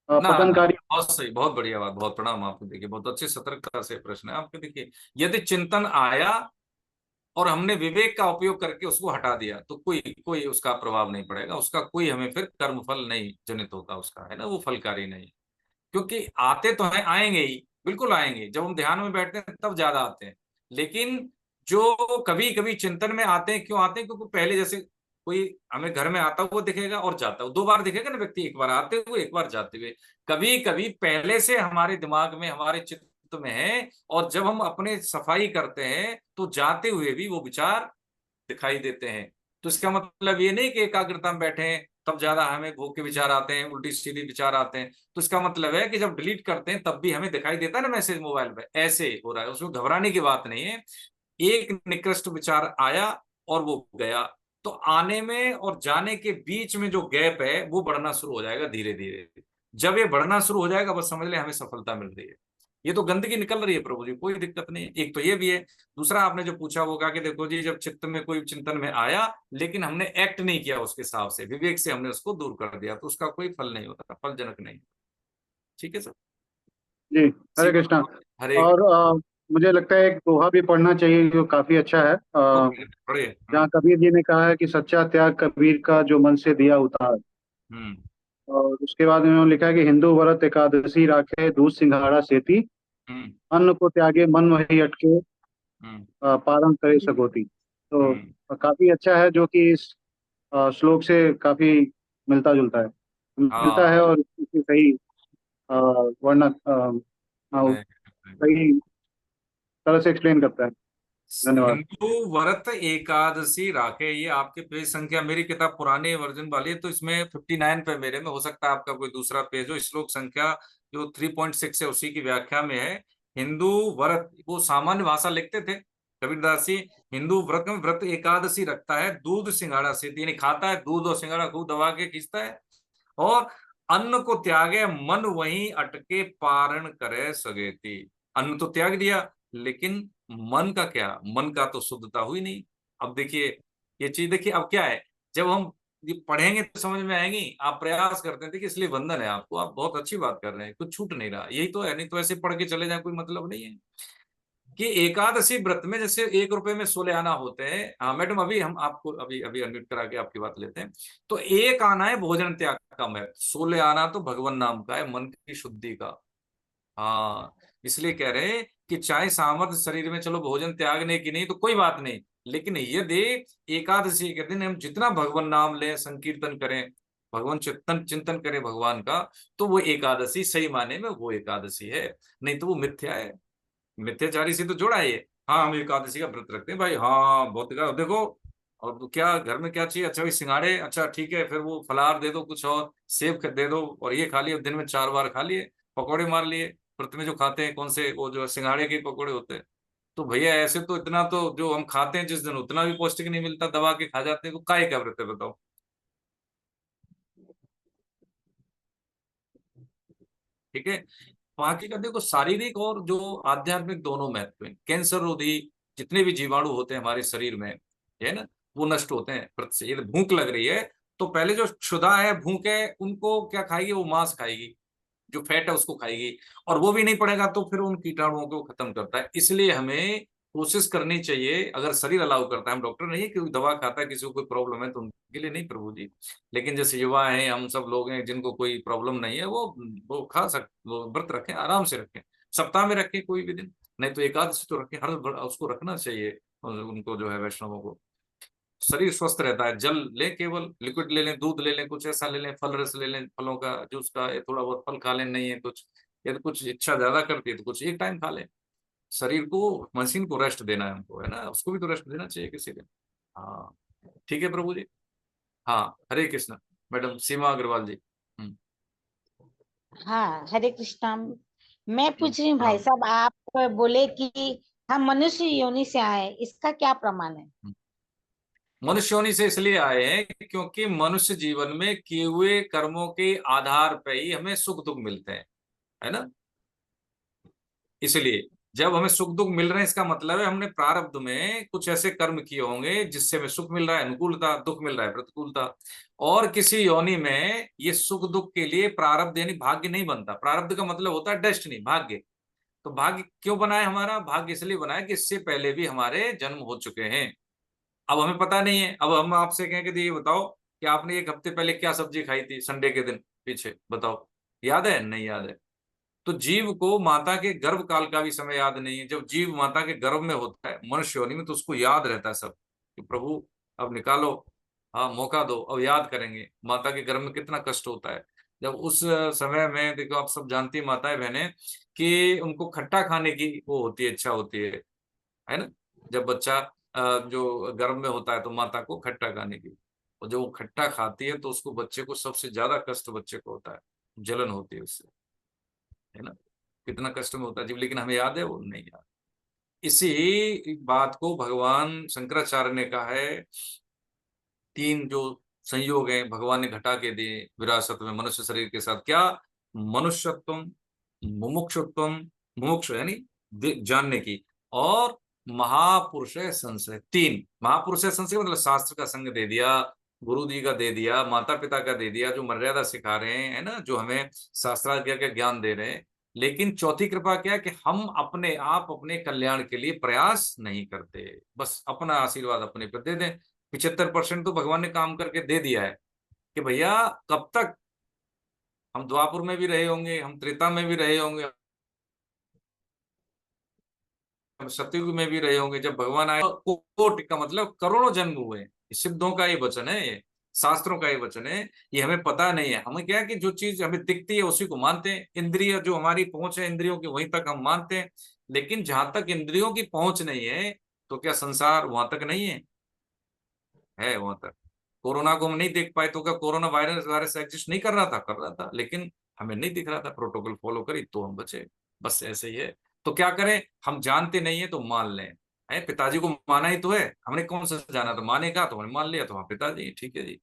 ना ना, पतनकारी? बहुत सही, बहुत बढ़िया बात, बहुत प्रणाम आपको। देखिए, बहुत अच्छी सतर्कता से प्रश्न है आपके। देखिए, यदि चिंतन आया और हमने विवेक का उपयोग करके उसको हटा दिया तो कोई कोई उसका प्रभाव नहीं पड़ेगा, उसका कोई हमें फिर कर्म फल नहीं जनित होता उसका, है ना, वो फलकारी नहीं। क्योंकि आते तो हैं, आएंगे ही, बिल्कुल आएंगे। जब हम ध्यान में बैठते हैं तब ज्यादा आते हैं, लेकिन जो कभी कभी चिंतन में आते हैं, क्यों आते हैं, क्योंकि पहले जैसे कोई हमें घर में आता हुआ दिखेगा और जाता हुआ, 2 बार दिखेगा ना व्यक्ति, एक बार आते हुए एक बार जाते हुए। कभी कभी पहले से हमारे दिमाग में, हमारे चित्त में है, और जब हम अपने सफाई करते हैं तो जाते हुए भी वो विचार दिखाई देते हैं। तो इसका मतलब ये नहीं कि एकाग्रता में बैठे हैं तब ज्यादा हमें भूख के विचार आते हैं, उल्टी सीधी विचार आते हैं। तो इसका मतलब है कि जब डिलीट करते हैं तब भी हमें दिखाई देता है ना मैसेज मोबाइल पे, ऐसे हो रहा है, उसमें घबराने की बात नहीं है। एक निकृष्ट विचार आया और वो गया, तो आने में और जाने के बीच में जो गैप है वो बढ़ना शुरू हो जाएगा धीरे धीरे। जब ये बढ़ना शुरू हो जाएगा बस समझ ले हमें सफलता मिल रही है। ये तो गंदगी निकल रही है प्रभु जी, कोई दिक्कत नहीं है। एक तो ये भी है। दूसरा आपने जो पूछा वो कहा कि देखो जी, जब चित्त में कोई चिंतन में आया लेकिन हमने एक्ट नहीं किया उसके हिसाब से, विवेक से हमने उसको दूर कर दिया, तो उसका कोई फल नहीं होता, फलजनक नहीं। ठीक है सर। जी, हरे कृष्णा। हरे और मुझे लगता है एक दोहा भी पढ़ना चाहिए जो काफी अच्छा है, पढ़े। जहाँ कबीर जी ने कहा है कि सच्चा त्याग कबीर का जो मन से दिया उतार। हम्म और उसके बाद उन्होंने लिखा है कि हिंदू व्रत एकादशी राखे दूध सिंघाड़ा सेती, हम्म अन्न को त्यागे मन वही अटके, हम्म पारण करे सगोती। तो काफी अच्छा है, जो कि इस श्लोक से काफी मिलता जुलता है, मिलता है, हाँ, और इसकी सही वर्णन, हाँ, है। सही तरह से एक्सप्लेन करता है। धन्यवाद। हिंदू व्रत एकादशी राखे, ये आपके पेज संख्या, मेरी किताब पुराने वर्जन वाली है तो इसमें 59 पे मेरे में, हो सकता है आपका कोई दूसरा पेज हो। श्लोक संख्या जो 3.6 है उसी की व्याख्या में है। हिंदू व्रत, वो सामान्य भाषा लिखते थे कबीरदास जी। हिंदू व्रत में व्रत एकादशी रखता है, दूध सिंगाड़ा से, यानी खाता है दूध और सिंगाड़ा खूब दबा के खींचता है, और अन्न को त्यागे मन वहीं अटके पारण करे सगेती। अन्न तो त्याग दिया, लेकिन मन का क्या, मन का तो शुद्धता हुई नहीं। अब देखिए ये चीज, देखिए अब क्या है, जब हम ये पढ़ेंगे तो समझ में आएंगी। आप प्रयास करते हैं, देखिए इसलिए वंदन है आपको, आप बहुत अच्छी बात कर रहे हैं, कुछ छूट नहीं रहा, यही तो है। नहीं तो ऐसे पढ़ के चले जाए कोई मतलब नहीं है। कि एकादशी व्रत में जैसे 1 रुपए में 16 आना होते हैं। हाँ मैडम, अभी हम आपको अभी अभी अनम्यूट करा के आपकी बात लेते हैं। तो 1 आना है भोजन त्याग का महत्व, 16 आना तो भगवान नाम का है, मन की शुद्धि का। हाँ, इसलिए कह रहे हैं कि चाहे सामर्थ्य शरीर में, चलो भोजन त्यागने की नहीं तो कोई बात नहीं, लेकिन यदि एकादशी के दिन हम जितना भगवान नाम लें, संकीर्तन करें, भगवान चिंतन चिंतन करें भगवान का, तो वो एकादशी सही माने में वो एकादशी है, नहीं तो वो मिथ्या है। मिथ्याचारी से तो जोड़ा है ये। हाँ, हम एकादशी का व्रत रखते हैं भाई, हाँ बहुत देखो और तो क्या घर में क्या चाहिए, अच्छा भाई सिंगाड़े, अच्छा ठीक है, फिर वो फलाहार दे दो, कुछ और सेब दे दो, और ये खा लिए, दिन में 4 बार खा लिए, पकौड़े मार लिए। व्रत में जो खाते हैं कौन से, वो जो सिंगाड़े के पकौड़े होते हैं। तो भैया ऐसे तो इतना तो जो हम खाते हैं जिस दिन, उतना भी पौष्टिक नहीं मिलता, दबा के खा जाते हैं, तो काहे का व्रत है बताओ। ठीक है। बाकी का देखो, शारीरिक और जो आध्यात्मिक दोनों महत्व हैं। कैंसर रोधी जितने भी जीवाणु होते हैं हमारे शरीर में, है ना, वो नष्ट होते हैं व्रत से। यदि भूख लग रही है तो पहले जो क्षुधा है, भूख है, उनको क्या खाएगी, वो मांस खाएगी, जो फैट है उसको खाएगी, और वो भी नहीं पड़ेगा तो फिर उन कीटाणुओं को खत्म करता है। इसलिए हमें कोशिश करनी चाहिए, अगर शरीर अलाउ करता है, हम डॉक्टर नहीं है कि दवा खाता है, किसी को कोई प्रॉब्लम है तो उनके लिए नहीं प्रभु जी। लेकिन जैसे युवा हैं, हम सब लोग हैं जिनको कोई प्रॉब्लम नहीं है, वो खा सकते, वो व्रत रखें, आराम से रखें, सप्ताह में रखें कोई भी दिन, नहीं तो एकादशी तो रखें, हर उसको रखना चाहिए उनको, जो है वैष्णवों को। शरीर स्वस्थ रहता है। जल लें, केवल लिक्विड ले लें, दूध ले लें, कुछ ऐसा ले लें, फल रस ले लें, फलों का जूस का, या थोड़ा बहुत फल खा लें, नहीं है कुछ, यदि कुछ इच्छा ज्यादा करती है तो कुछ एक टाइम खा लें। शरीर को, मशीन को रेस्ट देना है हमको, है ना, उसको भी तो रेस्ट देना चाहिए किसी दिन। हाँ, ठीक है प्रभु जी। हाँ, हरे कृष्ण। मैडम सीमा अग्रवाल जी। हाँ, हरे कृष्णा। मैं पूछ रही हूँ भाई प्रणाम। साहब, आप बोले कि हम मनुष्य योनि से आए, इसका क्या प्रमाण है? मनुष्य योनि से इसलिए आए हैं क्योंकि मनुष्य जीवन में किए हुए कर्मों के आधार पर ही हमें सुख दुख मिलते हैं, है ना। इसलिए जब हमें सुख दुख मिल रहे हैं, इसका मतलब है हमने प्रारब्ध में कुछ ऐसे कर्म किए होंगे जिससे हमें सुख मिल रहा है अनुकूलता, दुख मिल रहा है प्रतिकूलता। और किसी योनि में ये सुख दुख के लिए प्रारब्ध यानी भाग्य नहीं बनता। प्रारब्ध का मतलब होता है डेस्टिनी, भाग्य। तो भाग्य क्यों बना है हमारा? भाग्य इसलिए बना है कि इससे पहले भी हमारे जन्म हो चुके हैं। अब हमें पता नहीं है। अब हम आपसे कहें कि ये बताओ कि आपने 1 हफ्ते पहले क्या सब्जी खाई थी संडे के दिन, पीछे बताओ, याद है? नहीं याद है। तो जीव को माता के गर्भ काल का भी समय याद नहीं है। जब जीव माता के गर्भ में होता है मनुष्य योनि में, तो उसको याद रहता है सब कि प्रभु अब निकालो, हाँ मौका दो, अब याद करेंगे माता के गर्भ में कितना कष्ट होता है। जब उस समय में देखो, आप सब जानती माताएं बहनें कि उनको खट्टा खाने की वो होती है, इच्छा होती है ना। जब बच्चा जो गर्भ में होता है तो माता को खट्टा खाने की, और जब वो खट्टा खाती है तो उसको, बच्चे को सबसे ज्यादा कष्ट बच्चे को होता है, जलन होती है उससे, है ना। कितना कष्ट में होता है जीव, लेकिन हमें याद है? वो नहीं याद। इसी बात को भगवान शंकराचार्य ने कहा है, 3 जो संयोग हैं भगवान ने घटा के दिए विरासत में मनुष्य शरीर के साथ। क्या? मनुष्यत्व, मुमुक्षुत्व, मुमुक्षु यानी जानने की, और महापुरुष संशय। 3 महापुरुष संशय मतलब शास्त्र का संग दे दिया, गुरु जी का दे दिया, माता पिता का दे दिया, जो मर्यादा सिखा रहे हैं, है ना, जो हमें शास्त्राज्ञा का ज्ञान दे रहे हैं। लेकिन चौथी कृपा क्या है कि हम अपने आप अपने कल्याण के लिए प्रयास नहीं करते, बस अपना आशीर्वाद अपने पर दे दें। 75% तो भगवान ने काम करके दे दिया है कि भैया कब तक, हम द्वापुर में भी रहे होंगे, हम त्रेता में भी रहे होंगे, हम सतयुग में भी रहे होंगे, जब भगवान आए कोटि का मतलब करोड़ों जन्म हुए। सिद्धों का ये वचन है, ये शास्त्रों का ये वचन है। ये हमें पता नहीं है। हमें क्या है कि जो चीज हमें दिखती है उसी को मानते हैं। इंद्रिय जो हमारी पहुंच है इंद्रियों की, वहीं तक हम मानते हैं। लेकिन जहां तक इंद्रियों की पहुंच नहीं है, तो क्या संसार वहां तक नहीं है वहां तक। कोरोना को हम नहीं देख पाए तो क्या कोरोना वायरस वायरस एग्जिस्ट नहीं कर रहा था? कर रहा था, लेकिन हमें नहीं दिख रहा था। प्रोटोकॉल फॉलो करी तो हम बचे, बस ऐसे ही है। तो क्या करें? हम जानते नहीं है तो मान लें। है, पिताजी को माना ही तो है हमने, कौन सा जाना? तो माने का तो हमने मान लिया, तो हाँ पिताजी ठीक है जी।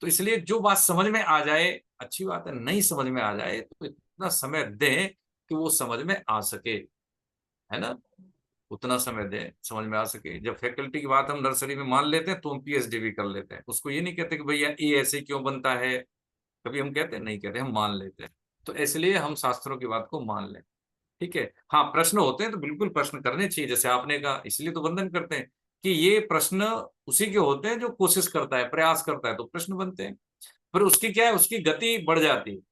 तो इसलिए जो बात समझ में आ जाए अच्छी बात है, नहीं समझ में आ जाए तो इतना समय दें कि वो समझ में आ सके, है ना। उतना समय दें समझ में आ सके। जब फैकल्टी की बात हम नर्सरी में मान लेते हैं तो हम पीएचडी भी कर लेते हैं। उसको ये नहीं कहते कि भैया ये ऐसे क्यों बनता है, कभी हम कहते हैं? नहीं कहते, हम मान लेते हैं। तो इसलिए हम शास्त्रों की बात को मान लें। ठीक है। हाँ, प्रश्न होते हैं तो बिल्कुल प्रश्न करने चाहिए, जैसे आपने कहा, इसलिए तो वंदन करते हैं कि ये प्रश्न उसी के होते हैं जो कोशिश करता है, प्रयास करता है, तो प्रश्न बनते हैं। फिर उसकी क्या है, उसकी गति बढ़ जाती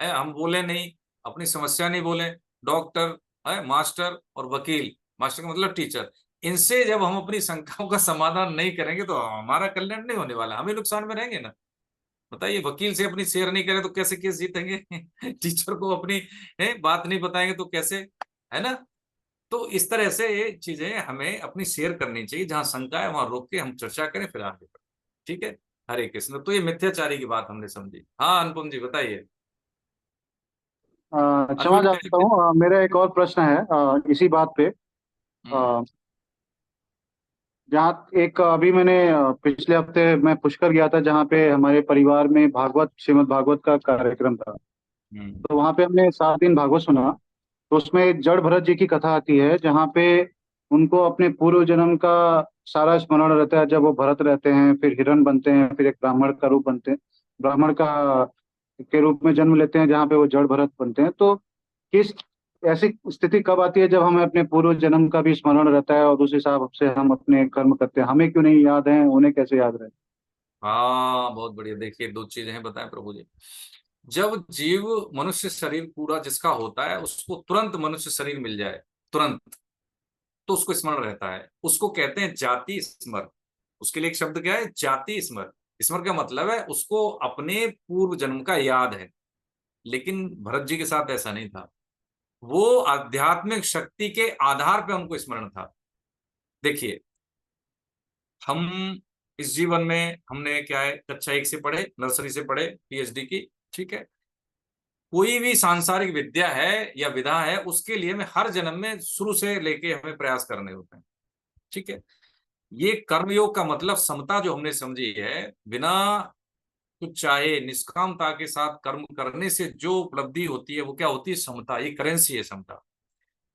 है। हम बोले नहीं, अपनी समस्या नहीं बोले, डॉक्टर है, मास्टर और वकील, मास्टर का मतलब टीचर, इनसे जब हम अपनी शंकाओं का समाधान नहीं करेंगे तो हमारा कल्याण नहीं होने वाला, हमें नुकसान में रहेंगे ना। बताइए, वकील से अपनी शेयर नहीं करे तो कैसे केस जीतेंगे? टीचर को अपनी बात नहीं बताएंगे तो कैसे, है ना। तो इस तरह से ये चीजें हमें अपनी शेयर करनी चाहिए, जहां शंका है वहां रोक के हम चर्चा करें, फिर आगे बढ़ें। ठीक है, हरे कृष्ण। तो ये मिथ्याचारी की बात हमने समझी। हाँ अनुपम जी बताइए। क्षमा अनम्यूट चाहता करिए। हूँ, मेरा एक और प्रश्न है इसी बात पे। हम्म। जहाँ एक अभी मैंने पिछले हफ्ते मैं पुष्कर गया था, जहाँ पे हमारे परिवार में भागवत, श्रीमद् भागवत का कार्यक्रम था। हम्म। तो वहाँ पे हमने 7 दिन भागवत सुना। तो उसमें जड़ भरत जी की कथा आती है, जहाँ पे उनको अपने पूर्व जन्म का सारा स्मरण रहता है। जब वो भरत रहते हैं, फिर हिरण बनते हैं, फिर एक ब्राह्मण का रूप बनते हैं, ब्राह्मण का के रूप में जन्म लेते हैं, जहाँ पे वो जड़ भरत बनते हैं। तो किस ऐसी स्थिति कब आती है जब हमें अपने पूर्व जन्म का भी स्मरण रहता है और उस हिसाब से हम अपने कर्म करते हैं? हमें क्यों नहीं याद है, उन्हें कैसे याद रहे? हाँ बहुत बढ़िया। देखिए दो चीजें हैं, बताएं प्रभु जी। जब जीव मनुष्य शरीर पूरा जिसका होता है, उसको तुरंत मनुष्य शरीर मिल जाए, तुरंत, तो उसको स्मरण रहता है। उसको कहते हैं जाति स्मर। उसके लिए एक शब्द क्या है? जाति स्मर। स्मर का मतलब है उसको अपने पूर्व जन्म का याद है। लेकिन भरत जी के साथ ऐसा नहीं था। वो आध्यात्मिक शक्ति के आधार पर उनको स्मरण था। देखिए, हम इस जीवन में हमने क्या है, कक्षा 1 से पढ़े, नर्सरी से पढ़े, पीएचडी की, ठीक है। कोई भी सांसारिक विद्या है या विधा है, उसके लिए हमें हर जन्म में शुरू से लेके हमें प्रयास करने होते हैं। ठीक है। ये कर्मयोग का मतलब समता जो हमने समझी है, बिना कुछ चाहे निष्कामता के साथ कर्म करने से जो उपलब्धि होती है वो क्या होती है? समता। ये करेंसी है समता।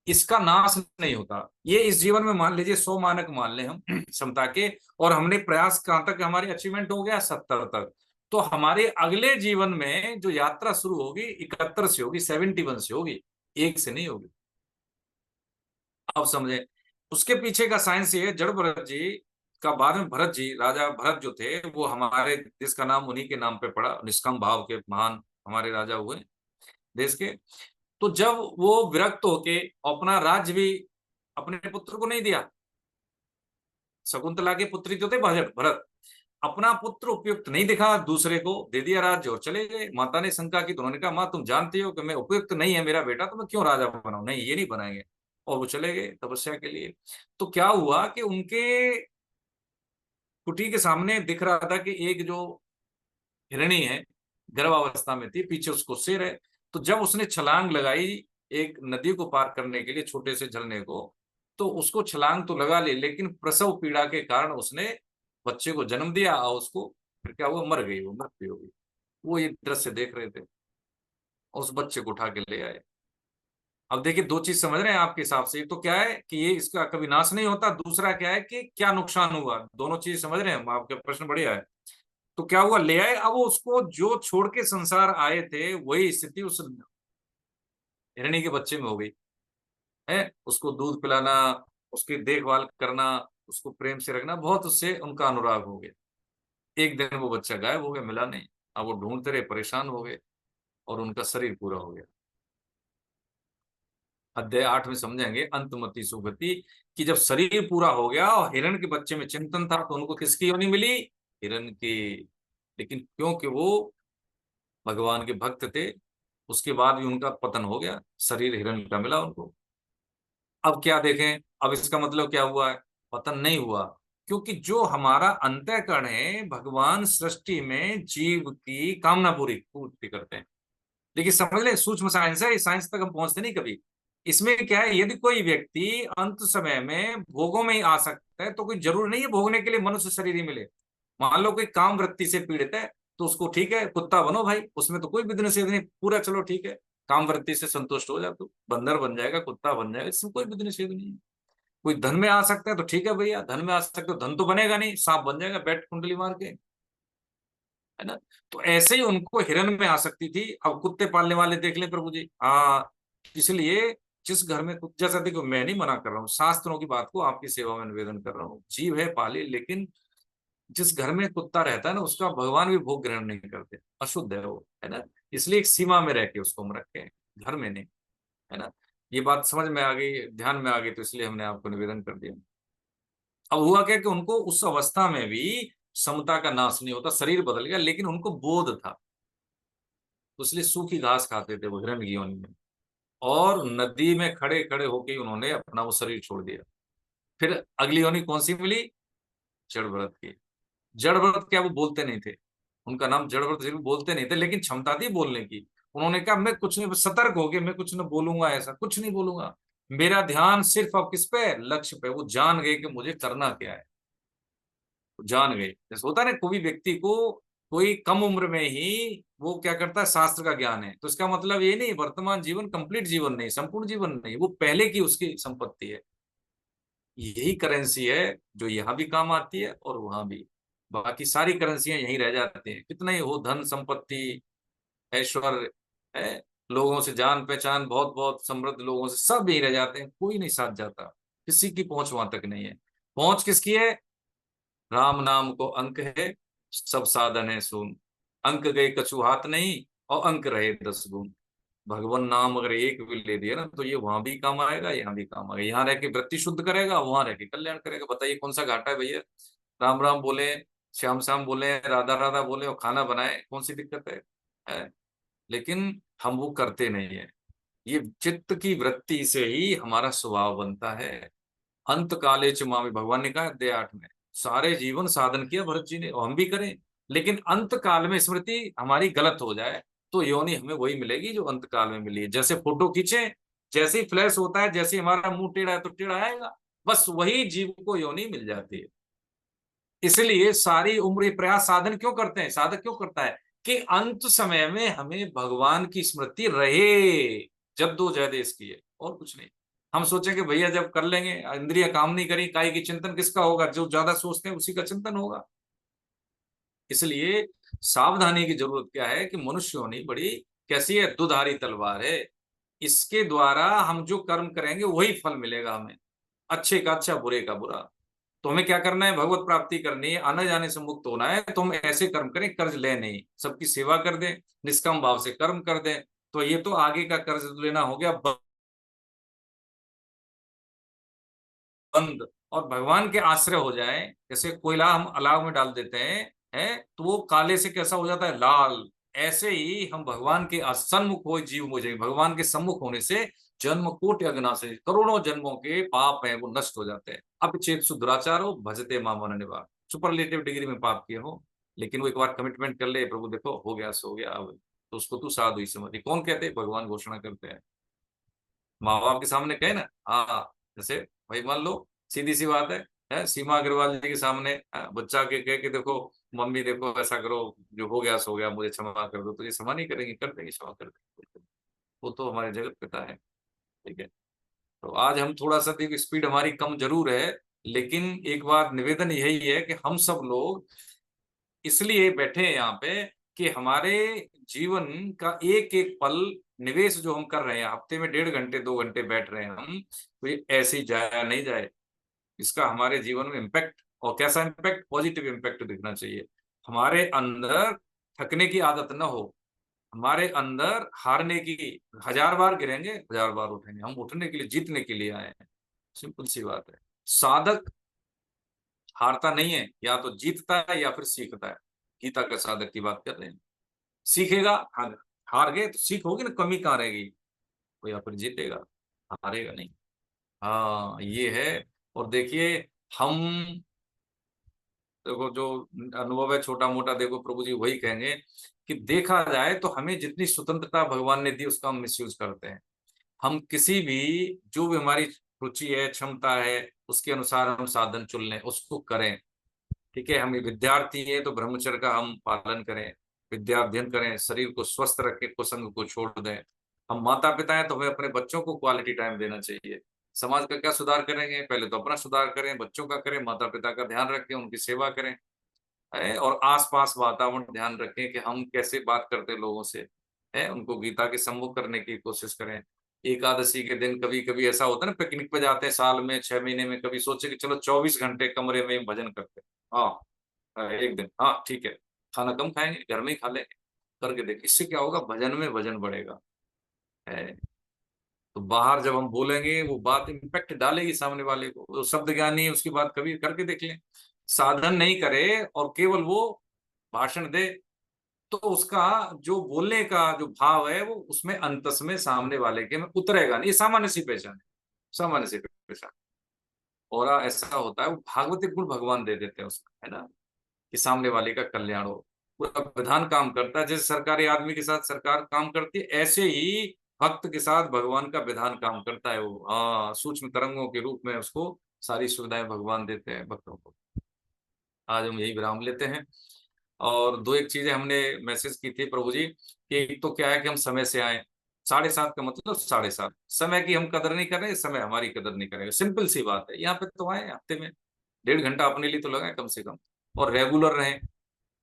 इसका नाश नहीं होता। ये इस जीवन में मान लीजिए 100 मानक मान लें हम समता के, और हमने प्रयास कहां तक हमारी अचीवमेंट हो गया? 70 तक। तो हमारे अगले जीवन में जो यात्रा शुरू होगी 71 से होगी, 71 से होगी, एक से नहीं होगी। अब समझे उसके पीछे का साइंस ये है। जड़ भरत जी का बाद में भरत जी, राजा भरत जो थे, वो हमारे देश का नाम उन्हीं के नाम पे पड़ा। निष्काम भाव के महान हमारे राजा हुए देश के। तो जब वो विरक्त होके अपना राज्य भी अपने पुत्र को नहीं दिया, शकुंतला के पुत्री जो थे भरत भरत, अपना पुत्र उपयुक्त नहीं दिखा, दूसरे को दे दिया राज्य और चले गए। माता ने शंका की तो उन्होंने कहा, माँ तुम जानती हो कि मैं उपयुक्त नहीं है मेरा बेटा, तो मैं क्यों राजा बनाऊं? नहीं, ये नहीं बनाएंगे। और वो चले गए तपस्या के लिए। तो क्या हुआ कि उनके कुटी के सामने दिख रहा था कि एक जो हिरणी है गर्भावस्था में थी, पीछे उसको शेर है। तो जब उसने छलांग लगाई एक नदी को पार करने के लिए, छोटे से झरने को, तो उसको छलांग तो लगा ली, लेकिन प्रसव पीड़ा के कारण उसने बच्चे को जन्म दिया और उसको फिर क्या हुआ? मर गई, वो मृत्यु हो गई। वो ये दृश्य देख रहे थे और उस बच्चे को उठा के ले आए। अब देखिए दो चीज समझ रहे हैं आपके हिसाब से। एक तो क्या है कि ये इसका कभी नाश नहीं होता, दूसरा क्या है कि क्या नुकसान हुआ। दोनों चीज समझ रहे हैं? आपका प्रश्न बढ़िया है। तो क्या हुआ? ले आए। अब वो उसको जो छोड़ के संसार आए थे वही स्थिति उस हिरणी के बच्चे में हो गई है। उसको दूध पिलाना, उसकी देखभाल करना, उसको प्रेम से रखना, बहुत उससे उनका अनुराग हो गया। एक दिन वो बच्चा गायब हो गया, मिला नहीं। अब वो ढूंढते रहे, परेशान हो गए, और उनका शरीर पूरा हो गया। अध्याय 8 में समझेंगे अंतमति सुगति, कि जब शरीर पूरा हो गया और हिरण के बच्चे में चिंतन था, तो उनको किसकी योनि मिली? हिरण की। लेकिन क्योंकि वो भगवान के भक्त थे, उसके बाद भी उनका पतन हो गया, शरीर हिरण का मिला उनको। अब क्या देखें, अब इसका मतलब क्या हुआ है? पतन नहीं हुआ, क्योंकि जो हमारा अंतःकरण है, भगवान सृष्टि में जीव की कामना पूर्ति करते हैं। देखिए समझ ले, सूक्ष्म साइंस है, इस साइंस तक हम पहुंचते नहीं कभी। इसमें क्या है, यदि कोई व्यक्ति अंत समय में भोगों में ही आ सकता है, तो कोई जरूर नहीं है भोगने के लिए मनुष्य शरीर ही मिले। मान लो कोई काम वृत्ति से पीड़ित है, तो उसको ठीक है कुत्ता बनो भाई, उसमें तो कोई भी निषेध नहीं, पूरा चलो ठीक है, काम वृत्ति से संतुष्ट हो जा, तू बंदर बन जाएगा, कुत्ता बन जाएगा, इसमें कोई भी निषेध नहीं है। कोई धन में आ सकता है तो ठीक है भैया, धन में आ सकते हो, धन तो बनेगा नहीं, सांप बन जाएगा बैठ कुंडली मार के, है ना। तो ऐसे ही उनको हिरण में आ सकती थी। अब कुत्ते पालने वाले देख ले प्रभु जी। हाँ, इसलिए जिस घर में जैसा, देखो मैं नहीं मना कर रहा हूँ, शास्त्रों की बात को आपकी सेवा में निवेदन कर रहा हूँ, जीव है पाली, लेकिन जिस घर में कुत्ता रहता है ना, उसका भगवान भी भोग ग्रहण नहीं करते, अशुद्ध है वो, है ना। इसलिए एक सीमा में रह के उसको हम रखें, घर में नहीं, है ना। ये बात समझ में आ गई, ध्यान में आ गई, तो इसलिए हमने आपको निवेदन कर दिया। अब हुआ क्या कि उनको उस अवस्था में भी समता का नाश नहीं होता, शरीर बदल गया, लेकिन उनको बोध था, तो इसलिए सूखी घास खाते थे वो हिरण की योनि में। और नदी में खड़े खड़े होके उन्होंने अपना वो शरीर छोड़ दिया। फिर अगली योनि कौन सी मिली? जड़ व्रत की। जड़ व्रत क्या वो बोलते नहीं थे, उनका नाम जड़ व्रत सिर्फ बोलते नहीं थे, लेकिन क्षमता थी बोलने की। उन्होंने कहा मैं कुछ नहीं, सतर्क हो गए, मैं कुछ न बोलूंगा, ऐसा कुछ नहीं बोलूंगा, मेरा ध्यान सिर्फ अब किस पे? लक्ष्य पे। वो जान गए कि मुझे करना क्या है, जान गए। जैसे होता है ना, कोई व्यक्ति को कोई कम उम्र में ही वो क्या करता है, शास्त्र का ज्ञान है, तो इसका मतलब ये नहीं वर्तमान जीवन कंप्लीट जीवन नहीं, संपूर्ण जीवन नहीं, वो पहले की उसकी संपत्ति है। यही करेंसी है जो यहाँ भी काम आती है और वहां भी। बाकी सारी करेंसियां यहीं रह जाती हैं, कितना ही हो धन संपत्ति ऐश्वर्य है, लोगों से जान पहचान, बहुत बहुत समृद्ध लोगों से, सब यहीं रह जाते हैं, कोई नहीं साथ जाता, किसी की पहुंच वहां तक नहीं है। पहुंच किसकी है? राम नाम को अंक है, सब साधन है शून्य। अंक गए कछु हाथ नहीं, और अंक रहे 10 गुण। भगवान नाम अगर एक भी ले दिया ना, तो ये वहां भी काम आएगा, यहाँ भी काम आएगा। यहाँ रह के वृत्ति शुद्ध करेगा, वहां रह के कल्याण करेगा। बताइए कौन सा घाटा है भैया? राम राम बोले, श्याम श्याम बोले, राधा राधा बोले और खाना बनाए, कौन सी दिक्कत है? लेकिन हम वो करते नहीं है। ये चित्त की वृत्ति से ही हमारा स्वभाव बनता है। अंत काले च मामी, भगवान ने कहा अध्याय 8 में, सारे जीवन साधन किया भरत जी ने, और हम भी करें, लेकिन अंत काल में स्मृति हमारी गलत हो जाए तो योनि हमें वही मिलेगी जो अंत काल में मिली है। जैसे फोटो खींचे, जैसे ही फ्लैश होता है, जैसे हमारा मुंह टेढ़ा है तो टेढ़ा आएगा, बस वही जीव को योनि मिल जाती है। इसलिए सारी उम्र ये प्रयास साधन क्यों करते हैं, साधक क्यों करता है? कि अंत समय में हमें भगवान की स्मृति रहे, जद्दोजहद इसकी है और कुछ नहीं। हम सोचें कि भैया जब कर लेंगे, इंद्रिया काम नहीं करी, काय की चिंतन किसका होगा? जो ज्यादा सोचते हैं उसी का चिंतन होगा। इसलिए सावधानी की जरूरत क्या है कि मनुष्य होनी बड़ी कैसी है, दुधारी तलवार है। इसके द्वारा हम जो कर्म करेंगे वही फल मिलेगा हमें, अच्छे का अच्छा, बुरे का बुरा। तो हमें क्या करना है? भगवत प्राप्ति करनी है, आने जाने से मुक्त होना है, तो हम ऐसे कर्म करें, कर्ज ले नहीं, सबकी सेवा कर दें, निष्काम भाव से कर्म कर दें। तो ये तो आगे का कर्ज लेना हो गया बंद, और भगवान के आश्रय हो जाए। जैसे कोयला हम अलाव में डाल देते हैं तो वो काले से कैसा हो जाता है? लाल। ऐसे ही हम भगवान के सन्मुख हो जीव हो जाएंगे। भगवान के सम्मुख होने से जन्म कोटि अगनाशे, करोड़ों जन्मों के पाप हैं वो नष्ट हो जाते हैं। अपचेत सुदुराचारो भजते मां मन निवार, सुपरलेटिव डिग्री में पाप किए हो, लेकिन वो एक बार कमिटमेंट कर ले, प्रभु देखो हो गया सो गया, अब तो उसको तू साधु ही समझ। कौन कहते? भगवान घोषणा करते हैं, माँ बाप के सामने कहे ना। हाँ, जैसे भाई मान लो सीधी सी बात है सीमा अग्रवाल जी के सामने बच्चा के कहे कि देखो मम्मी देखो ऐसा करो, जो हो गया सो गया, मुझे क्षमा कर दो, तो ये क्षमा नहीं करेंगे? कर देंगे, क्षमा कर देंगे। वो तो हमारे जगत पिता है। ठीक है, तो आज हम थोड़ा सा देखो स्पीड हमारी कम जरूर है, लेकिन एक बात निवेदन यही है कि हम सब लोग इसलिए बैठे हैं यहाँ पे कि हमारे जीवन का एक एक पल निवेश जो हम कर रहे हैं, हफ्ते में 1.5 घंटे 2 घंटे बैठ रहे हैं हम, तो ये ऐसे ही जाया नहीं जाए। इसका हमारे जीवन में इम्पैक्ट, और कैसा इम्पैक्ट? पॉजिटिव इम्पैक्ट दिखना चाहिए। हमारे अंदर थकने की आदत ना हो, हमारे अंदर हारने की, 1000 बार गिरेंगे 1000 बार उठेंगे, हम उठने के लिए, जीतने के लिए आए हैं। सिंपल सी बात है। साधक हारता नहीं है, या तो जीतता है या फिर सीखता है। गीता का साधक की बात कर रहे हैं। सीखेगा, हार गए तो सीख होगी ना, कमी कहाँ रहेगी? वो या फिर जीतेगा, हारेगा नहीं। हाँ ये है। और देखिए हम, देखो जो अनुभव है छोटा मोटा, देखो प्रभु जी वही कहेंगे कि देखा जाए तो हमें जितनी स्वतंत्रता भगवान ने दी उसका हम मिसयूज करते हैं। हम किसी भी, जो भी हमारी रुचि है, क्षमता है, उसके अनुसार हम साधन चुन लें, उसको करें। ठीक है, हम विद्यार्थी हैं तो ब्रह्मचर्य का हम पालन करें, विद्या अध्ययन करें, शरीर को स्वस्थ रखें, कुसंग को छोड़ दें। हम माता पिता हैं तो हमें अपने बच्चों को क्वालिटी टाइम देना चाहिए। समाज का क्या सुधार करेंगे? पहले तो अपना सुधार करें, बच्चों का करें, माता पिता का ध्यान रखें, उनकी सेवा करें, और आसपास वातावरण ध्यान रखें कि हम कैसे बात करते हैं लोगों से, है उनको गीता के सम्मुख करने की कोशिश करें। एकादशी के दिन कभी कभी ऐसा होता है ना, पिकनिक पे जाते हैं साल में 6 महीने में, कभी सोचे कि चलो 24 घंटे कमरे में भजन करते हैं। हाँ एक दिन, हाँ ठीक है, खाना कम खाएंगे, घर में ही खा लेंगे, करके देख, इससे क्या होगा? भजन में वजन बढ़ेगा। है तो बाहर जब हम बोलेंगे वो बात इम्पैक्ट डालेगी सामने वाले को। तो शब्द ज्ञानी है, उसकी बात कभी करके देख लें। साधन नहीं करे और केवल वो भाषण दे, तो उसका जो बोलने का जो भाव है वो उसमें अंतस में सामने वाले के में उतरेगा नहीं। ये सामान्य सी पहचान है, सामान्य सी पहचान। और ऐसा होता है, वो भागवतिक गुण भगवान दे देते हैं उसका, है ना, कि सामने वाले का कल्याण हो। पूरा विधान काम करता है, जैसे सरकारी आदमी के साथ सरकार काम करती है, ऐसे ही भक्त के साथ भगवान का विधान काम करता है। वो हाँ, सूक्ष्म तरंगों के रूप में उसको सारी सुविधाएं भगवान देते हैं भक्तों को। आज हम यही विराम लेते हैं। और दो एक चीजें हमने मैसेज की थी प्रभु जी, कि एक तो क्या है कि हम समय से आए, 7:30 का मतलब 7:30। समय की हम कदर नहीं कर रहे, समय हमारी कदर नहीं करेगा। सिंपल सी बात है। यहाँ पे तो आए, हफ्ते में 1.5 घंटा अपने लिए तो लगाए कम से कम, और रेगुलर रहें।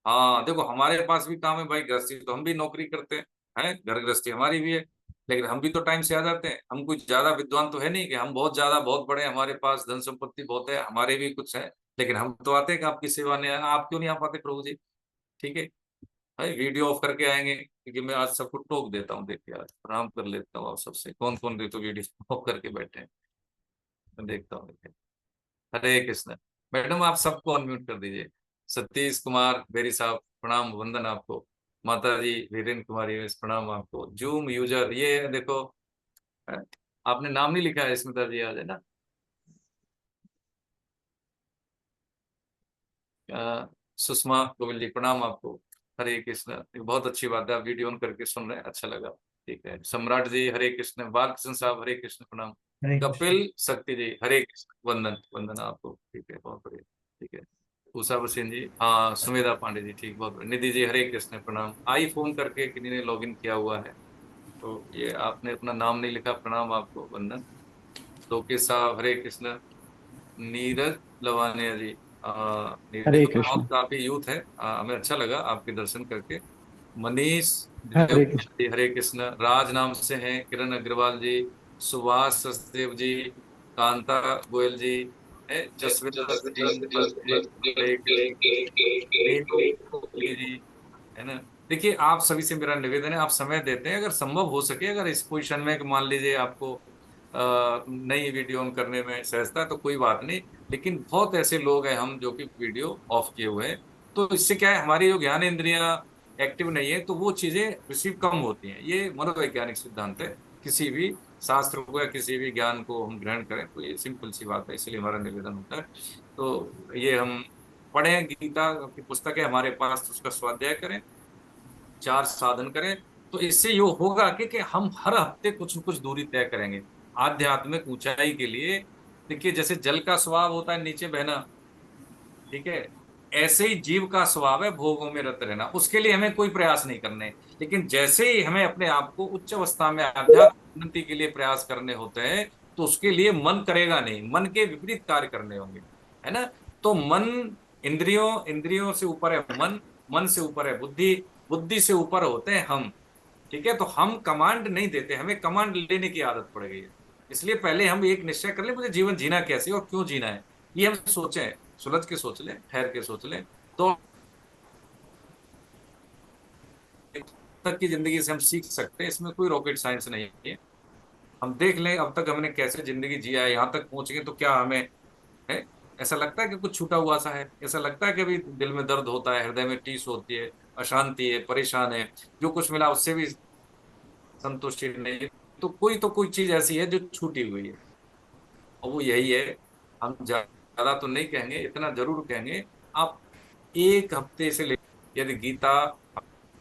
हाँ देखो, हमारे पास भी काम है भाई, गृहस्थी तो हम भी नौकरी करते हैं, घर गृहस्थी हमारी भी है, लेकिन हम भी तो टाइम से आ जाते हैं। हम कुछ ज्यादा विद्वान तो है नहीं कि हम बहुत ज्यादा बहुत बड़े, हमारे पास धन संपत्ति बहुत है, हमारे भी कुछ है, लेकिन हम तो आते हैं कि आपकी सेवा नहीं। आप क्यों नहीं आ पाते प्रभु जी? ठीक है भाई, वीडियो ऑफ करके आएंगे, क्योंकि मैं आज सबको टोक देता हूँ। देखिए आज प्रणाम कर लेता हूँ आप सबसे, कौन कौन भी तो वीडियो ऑफ करके बैठे हैं, मैं देखता हूँ। देखिए, हरे कृष्ण। मैडम आप सबको अनम्यूट कर दीजिए। सतीश कुमार बेरी साहब प्रणाम, वंदन आपको। माता जी वीरेंद्र कुमारी प्रणाम आपको। जूम यूजर, ये देखो, है? आपने नाम नहीं लिखा है स्मिता जी, आज है ना। सुषमा गोविल जी प्रणाम आपको। हरे कृष्ण, ये बहुत अच्छी बात है, आप वीडियो ऑन करके सुन रहे हैं, अच्छा लगा। ठीक है, सम्राट जी हरे कृष्ण। बालकृष्ण साहब हरे कृष्ण प्रणाम। कपिल शक्ति जी हरे कृष्ण, वंदन वंदन आपको। ठीक है, बहुत बढ़िया। ठीक है, उषा भसीन जी, हाँ सुमेधा पांडे जी, ठीक, बहुत बढ़िया। निधि जी हरे कृष्ण प्रणाम। आई फोन करके किन्हीं ने लॉगिन किया हुआ है, तो ये आपने अपना नाम नहीं लिखा, प्रणाम आपको, वंदन। लोकेश साहब हरे कृष्ण। नीरज लवानिया जी, नीरज हरे तो कृष्ण। बहुत काफी यूथ है, हमें अच्छा लगा आपके दर्शन करके। मनीष हरे देव कृष्ण। जी हरे कृष्ण। राज नाम से हैं किरण अग्रवाल जी, सुभाष सचदेव जी, कांता गोयल जी, जसविंदर सिंह बलदेव, हरे कृष्ण। नीलू कोहली जी, है ना। देखिए, आप सभी से मेरा निवेदन है, आप समय देते हैं, अगर संभव हो सके, अगर इस पोजीशन में कि मान लीजिए आपको नई वीडियो ऑन करने में सहजता है तो कोई बात नहीं, लेकिन बहुत ऐसे लोग हैं हम जो कि वीडियो ऑफ किए हुए हैं, तो इससे क्या है, हमारी जो ज्ञान इंद्रियां एक्टिव नहीं है, तो वो चीजें रिसीव कम होती हैं। ये मनोवैज्ञानिक सिद्धांत है। किसी भी शास्त्र को या किसी भी ज्ञान को हम ग्रहण करें तो ये सिंपल सी बात है, इसलिए हमारा निवेदन होता है। तो ये हम पढ़ें, गीता की पुस्तक है हमारे पास, तो उसका स्वाध्याय करें, 4 साधन करें, तो इससे ये होगा कि हम हर हफ्ते कुछ न कुछ दूरी तय करेंगे आध्यात्मिक ऊंचाई के लिए। देखिए, जैसे जल का स्वभाव होता है नीचे बहना, ठीक है, ऐसे ही जीव का स्वभाव है भोगों में रत रहना, उसके लिए हमें कोई प्रयास नहीं करने। लेकिन जैसे ही हमें अपने आप को उच्च अवस्था में आध्यात्मिक उन्नति के लिए प्रयास करने होते हैं, तो उसके लिए मन करेगा नहीं, मन के विपरीत कार्य करने होंगे, है ना। तो मन, इंद्रियों इंद्रियों से ऊपर है मन, मन से ऊपर है बुद्धि, बुद्धि से ऊपर होते हैं हम। ठीक है, तो हम कमांड नहीं देते, हमें कमांड लेने की आदत पड़ गई है। इसलिए पहले हम एक निश्चय कर ले, मुझे जीवन जीना कैसे और क्यों जीना है, ये हम सोचें, सुलझ के सोच लें, ठहर के सोच लें, तो तक की जिंदगी से हम सीख सकते हैं। इसमें कोई रॉकेट साइंस नहीं है। हम देख लें अब तक हमने कैसे जिंदगी जिया है, यहाँ तक पहुंच गए, तो क्या हमें है ऐसा लगता है कि कुछ छूटा हुआ सा है? ऐसा लगता है कि अभी दिल में दर्द होता है, हृदय में टीस होती है, अशांति है, परेशान है, जो कुछ मिला उससे भी संतुष्टि नहीं? तो कोई चीज ऐसी है जो छूटी हुई है, और वो यही है। हम ज्यादा तो नहीं कहेंगे, इतना जरूर कहेंगे, आप एक हफ्ते से ले, यदि गीता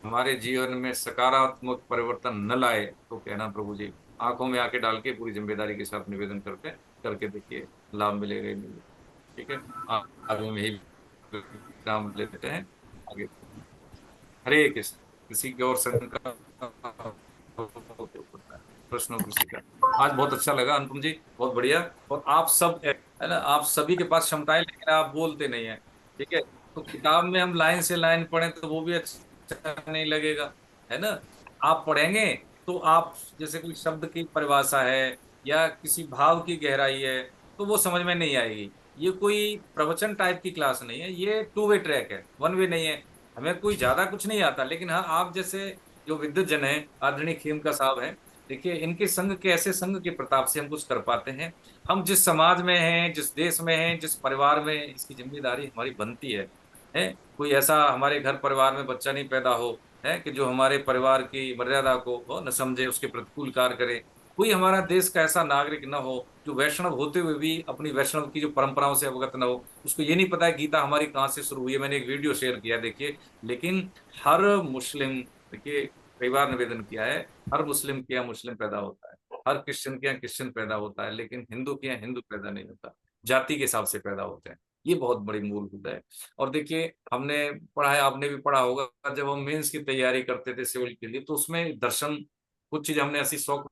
हमारे जीवन में सकारात्मक परिवर्तन न लाए तो कहना प्रभु जी, आंखों में आके डाल के पूरी जिम्मेदारी के साथ निवेदन करते हैं, करके देखिए, लाभ मिलेगा ही मिलेगा। ठीक है, आगे हम यही काम लेते हैं आगे। हरे कृष्ण। किसी की और शंका, प्रश्नों किसी का? आज बहुत अच्छा लगा अनुपम जी, बहुत बढ़िया। और आप सब है ना, आप सभी के पास क्षमताएं, लेकिन आप बोलते नहीं है। ठीक है, तो किताब में हम लाइन से लाइन पढ़ें तो वो भी अच्छा नहीं लगेगा, है ना। आप पढ़ेंगे तो आप, जैसे कोई शब्द की परिभाषा है या किसी भाव की गहराई है, तो वो समझ में नहीं आएगी। ये कोई प्रवचन टाइप की क्लास नहीं है, ये 2 वे ट्रैक है, 1 वे नहीं है। हमें कोई ज्यादा कुछ नहीं आता, लेकिन हाँ, आप जैसे जो विद्वत जन है, आदरणीय खेमका साहब हैं, देखिए इनके संग के, ऐसे संग के प्रताप से हम कुछ कर पाते हैं। हम जिस समाज में हैं, जिस देश में हैं, जिस परिवार में, इसकी जिम्मेदारी हमारी बनती है। कोई ऐसा हमारे घर परिवार में बच्चा नहीं पैदा हो, है कि जो हमारे परिवार की मर्यादा को न समझे, उसके प्रतिकूल कार्य करे। कोई हमारा देश का ऐसा नागरिक न हो जो वैष्णव होते हुए भी अपनी वैष्णव की जो परंपराओं से अवगत न हो, उसको ये नहीं पता है गीता हमारी कहाँ से शुरू हुई है। मैंने एक वीडियो शेयर किया, देखिए। लेकिन हर मुस्लिम, देखिए, कई बार निवेदन किया है, हर मुस्लिम के यहाँ मुस्लिम पैदा होता है, हर क्रिश्चियन के यहाँ क्रिश्चियन पैदा होता है, लेकिन हिंदू के यहाँ हिंदू पैदा नहीं होता, जाति के हिसाब से पैदा होते हैं। ये बहुत बड़ी मूलभूत है। और देखिए, हमने पढ़ा है, आपने भी पढ़ा होगा, जब हम मेंस की तैयारी करते थे सिविल के लिए, तो उसमें दर्शन, कुछ चीज हमने ऐसी शौक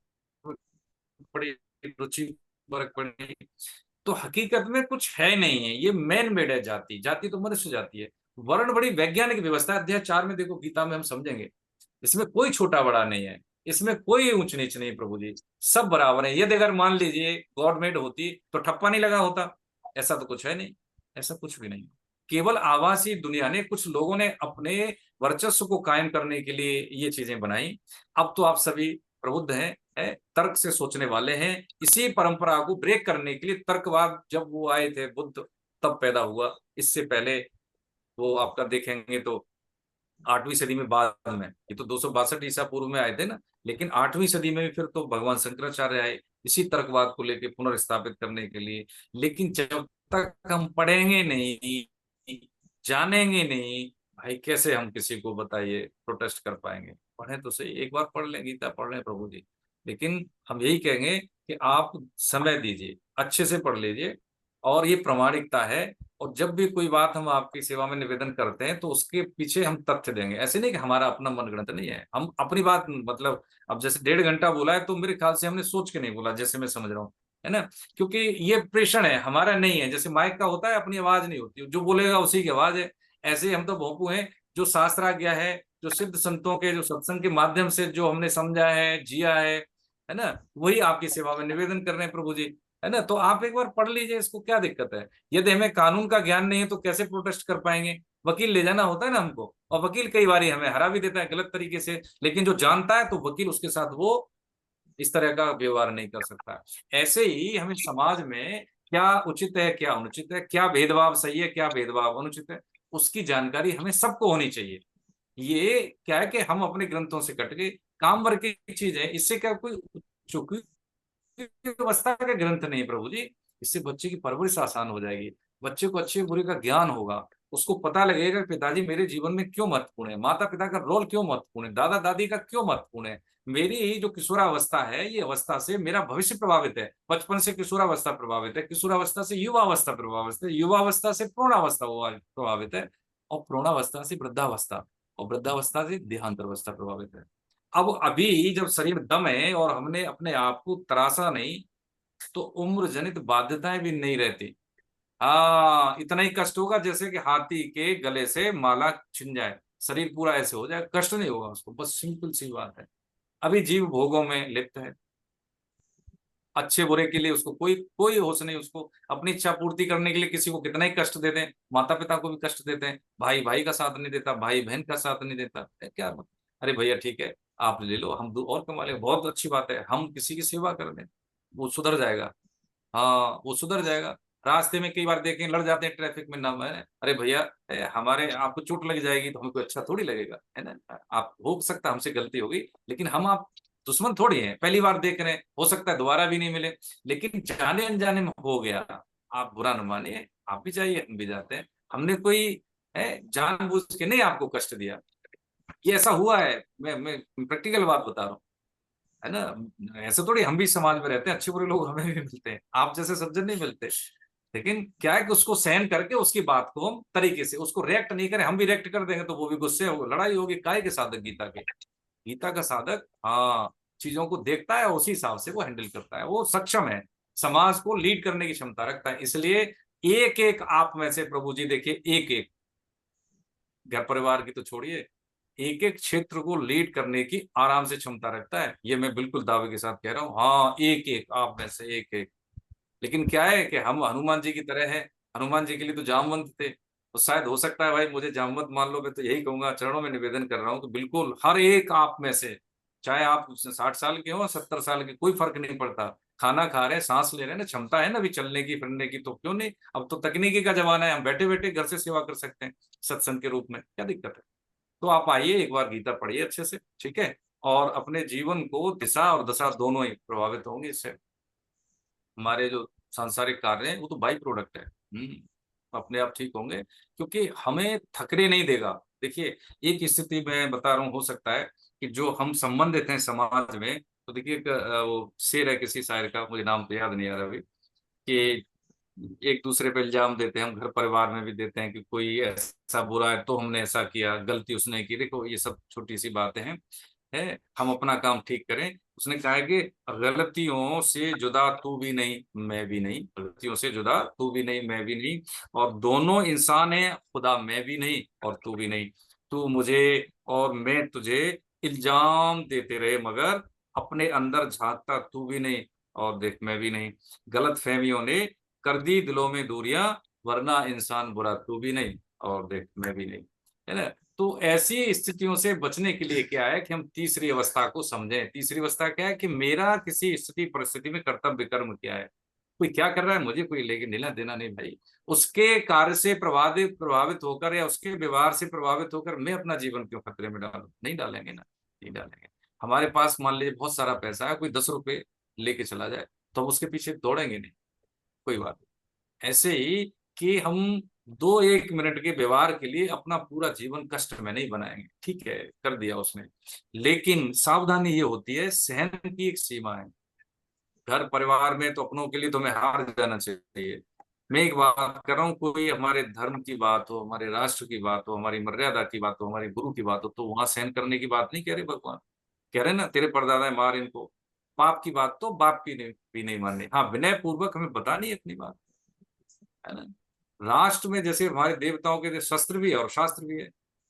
पड़ी, रुचि परक पड़ी, तो हकीकत में कुछ है नहीं है, ये मैन मेड है। जाति, जाति तो मनुष्य जाति है। वर्ण बड़ी वैज्ञानिक व्यवस्था है। अध्याय 4 में देखो, गीता में हम समझेंगे, इसमें कोई छोटा बड़ा नहीं है, इसमें कोई ऊंच नीच नहीं प्रभु जी, सब बराबर है। यदि अगर मान लीजिए गॉड मेड होती तो ठप्पा नहीं लगा होता, ऐसा तो कुछ है नहीं, ऐसा कुछ भी नहीं। केवल आवासीय दुनिया ने, कुछ लोगों ने अपने वर्चस्व को कायम करने के लिए ये चीजें बनाई। अब तो आप सभी प्रबुद्ध हैं, तर्क से सोचने वाले हैं। इसी परंपरा को ब्रेक करने के लिए तर्कवाद, जब वो आए थे बुद्ध, तब पैदा हुआ। इससे पहले वो आपका देखेंगे तो 8वीं सदी में, बाद में, ये तो 262 ईसा पूर्व में आए थे ना, लेकिन 8वीं सदी में भी फिर तो भगवान शंकराचार्य आए इसी तर्कवाद को लेकर पुनर्स्थापित करने के लिए। लेकिन जब तक हम पढ़ेंगे नहीं, जानेंगे नहीं, भाई कैसे हम किसी को, बताइए, प्रोटेस्ट कर पाएंगे। पढ़े तो सही, एक बार पढ़ लें, गीता पढ़ लें प्रभु जी, लेकिन हम यही कहेंगे कि आप समय दीजिए, अच्छे से पढ़ लीजिए, और ये प्रामाणिकता है। और जब भी कोई बात हम आपकी सेवा में निवेदन करते हैं तो उसके पीछे हम तथ्य देंगे। ऐसे नहीं कि हमारा अपना मनगढ़ंत नहीं है, हम अपनी बात, मतलब अब जैसे 1.5 घंटा बोला है तो मेरे ख्याल से हमने सोच के नहीं बोला, जैसे मैं समझ रहा हूँ, है ना। क्योंकि ये प्रेषण है, हमारा नहीं है। जैसे माइक का होता है, अपनी आवाज नहीं होती, जो बोलेगा उसी की आवाज है। ऐसे ही हम तो भोंपू हैं, जो शास्त्राज्ञा है, जो सिद्ध संतों के, जो सत्संग के माध्यम से जो हमने समझा है, जिया है ना, वही आपकी सेवा में निवेदन कर रहे हैं प्रभु जी, है ना। तो आप एक बार पढ़ लीजिए, इसको क्या दिक्कत है। यदि हमें कानून का ज्ञान नहीं है तो कैसे प्रोटेस्ट कर पाएंगे। वकील ले जाना होता है ना हमको, और वकील कई बार हमें हरा भी देता है गलत तरीके से, लेकिन जो जानता है तो वकील उसके साथ वो इस तरह का व्यवहार नहीं कर सकता। ऐसे ही हमें समाज में क्या उचित है, क्या अनुचित है, क्या भेदभाव सही है, क्या भेदभाव अनुचित है, उसकी जानकारी हमें सबको होनी चाहिए। ये क्या है कि हम अपने ग्रंथों से कट के, काम वर्ग की चीज है, इससे क्या कोई चूक अवस्था का ग्रंथ नहीं प्रभु जी। इससे बच्चे की परवरिश आसान हो जाएगी, बच्चे को अच्छे बुरे का ज्ञान होगा, उसको पता लगेगा कि पिताजी मेरे जीवन में क्यों महत्वपूर्ण है, माता पिता का रोल क्यों महत्वपूर्ण है, दादा दादी का क्यों महत्वपूर्ण है। मेरी जो किशोरावस्था है, ये अवस्था से मेरा भविष्य प्रभावित है। बचपन से किशोरावस्था प्रभावित है, किशोरावस्था से युवावस्था प्रभावित है, युवावस्था से प्रौढ़ावस्था प्रभावित है, और प्रौढ़ावस्था से वृद्धावस्था, और वृद्धावस्था से देहांतरावस्था प्रभावित है। अब अभी जब शरीर दम है और हमने अपने आप को तराशा नहीं, तो उम्र जनित बाध्यताएं भी नहीं रहती। हाँ, इतना ही कष्ट होगा जैसे कि हाथी के गले से माला छिन जाए, शरीर पूरा ऐसे हो जाए, कष्ट नहीं होगा उसको, बस सिंपल सी बात है। अभी जीव भोगों में लिप्त है, अच्छे बुरे के लिए उसको कोई कोई होश नहीं, उसको अपनी इच्छा पूर्ति करने के लिए किसी को कितना ही कष्ट देते हैं, माता पिता को भी कष्ट देते हैं, भाई भाई का साथ नहीं देता, भाई बहन का साथ नहीं देता, क्या अरे भैया ठीक है, आप ले लो, हम दो और कमा लेंगे, बहुत अच्छी बात है, हम किसी की सेवा कर दें, वो सुधर जाएगा। हाँ, वो सुधर जाएगा। रास्ते में कई बार देखें लड़ जाते हैं ट्रैफिक में, नाम है, अरे भैया, हमारे आपको चोट लग जाएगी तो हमको अच्छा थोड़ी लगेगा, है ना। आप, हो सकता है हमसे गलती होगी, लेकिन हम आप दुश्मन थोड़ी हैं, पहली बार देख रहे हैं, हो सकता है दोबारा भी नहीं मिले, लेकिन जाने अनजाने में हो गया, आप बुरा न मानिए, आप भी जाइए, हम भी जाते हैं। हमने कोई जानबूझ के नहीं आपको कष्ट दिया, ये ऐसा हुआ है, मैं प्रैक्टिकल बात बता रहा हूँ, है ना। ऐसे थोड़ी, हम भी समाज में रहते हैं, अच्छे बुरे लोग हमें भी मिलते हैं, आप जैसे सज्जन नहीं मिलते, लेकिन क्या है कि उसको सहन करके उसकी बात को हम तरीके से, उसको रिएक्ट नहीं करें। हम भी रिएक्ट कर देंगे तो वो भी गुस्से हो, लड़ाई होगी। काय के साधक गीता के, गीता का साधक, हाँ, चीजों को देखता है, उसी हिसाब से वो हैंडल करता है, वो सक्षम है, समाज को लीड करने की क्षमता रखता है। इसलिए एक एक आप में से प्रभु जी देखिए, एक एक घर परिवार की तो छोड़िए, एक एक क्षेत्र को लीड करने की आराम से क्षमता रखता है, ये मैं बिल्कुल दावे के साथ कह रहा हूँ। हाँ, एक एक आप में से एक एक। लेकिन क्या है कि हम हनुमान जी की तरह हैं, हनुमान जी के लिए तो जामवंत थे, तो शायद हो सकता है भाई मुझे जामवंत मान लो, मैं तो यही कहूंगा, चरणों में निवेदन कर रहा हूँ, तो बिल्कुल हर एक आप में से, चाहे आप 60 साल के हो, 70 साल के, कोई फर्क नहीं पड़ता, खाना खा रहे हैं, सांस ले रहे हैं ना, क्षमता है ना अभी चलने की फिरने की, तो क्यों नहीं। अब तो तकनीकी का जमाना है, हम बैठे बैठे घर से सेवा कर सकते हैं सत्संग के रूप में, क्या दिक्कत है। तो आप आइए, एक बार गीता पढ़िए अच्छे से, ठीक है, और अपने जीवन को दिशा और दशा दोनों ही प्रभावित होंगे इससे। हमारे जो सांसारिक कार्य हैं वो तो बाई प्रोडक्ट है, अपने आप ठीक होंगे, क्योंकि हमें थकने नहीं देगा। देखिए, एक स्थिति में बता रहा हूँ, हो सकता है कि जो हम संबंधित हैं समाज में, तो देखिए वो शेर है किसी शायर का, मुझे नाम तो याद नहीं आ रहा अभी, कि एक दूसरे पे इल्जाम देते हैं, हम घर परिवार में भी देते हैं कि कोई ऐसा बुरा है तो हमने ऐसा किया, गलती उसने की। देखो ये सब छोटी सी बातें हैं, हम अपना काम ठीक करें। उसने कहा है कि गलतियों से जुदा तू भी नहीं मैं भी नहीं, गलतियों से जुदा तू भी नहीं मैं भी नहीं, और दोनों इंसान हैं, खुदा मैं भी नहीं और तू भी नहीं। तू मुझे और मैं तुझे इल्जाम देते रहे, मगर अपने अंदर झांकता तू भी नहीं और देख मैं भी नहीं। गलत फहमियों ने कर दी दिलों में दूरियां, वरना इंसान बुरा तू भी नहीं और देख मैं भी नहीं, है ना। तो ऐसी स्थितियों से बचने के लिए क्या है कि हम तीसरी अवस्था को समझें। तीसरी अवस्था क्या है कि मेरा किसी स्थिति परिस्थिति में कर्तव्य कर्म क्या है। कोई क्या कर रहा है मुझे कोई लेके लेना देना नहीं भाई। उसके कार्य से प्रभावित होकर या उसके व्यवहार से प्रभावित होकर मैं अपना जीवन क्यों खतरे में डालूं? नहीं डालेंगे ना, नहीं डालेंगे। हमारे पास मान लीजिए बहुत सारा पैसा है, कोई 10 रुपए लेके चला जाए तो हम उसके पीछे दौड़ेंगे नहीं, कोई बात नहीं। ऐसे ही कि हम 2-1 मिनट के व्यवहार के लिए अपना पूरा जीवन कष्ट में नहीं बनाएंगे। ठीक है, कर दिया उसने, लेकिन सावधानी ये होती है, सहन की एक सीमा है। घर परिवार में तो अपनों के लिए तो हमें हार जाना चाहिए। मैं एक बात कर रहा हूँ, कोई हमारे धर्म की बात हो, हमारे राष्ट्र की बात हो, हमारी मर्यादा की बात हो, हमारे गुरु की बात हो, तो वहां सहन करने की बात नहीं कह रहे भगवान। कह रहे ना, तेरे परदादा है मार इनको। पाप की बात तो बाप की भी नहीं माननी। हाँ, विनय पूर्वक हमें बतानी है अपनी बात, है ना। राष्ट्र में जैसे हमारे देवताओं के शस्त्र भी है और शास्त्र भी है,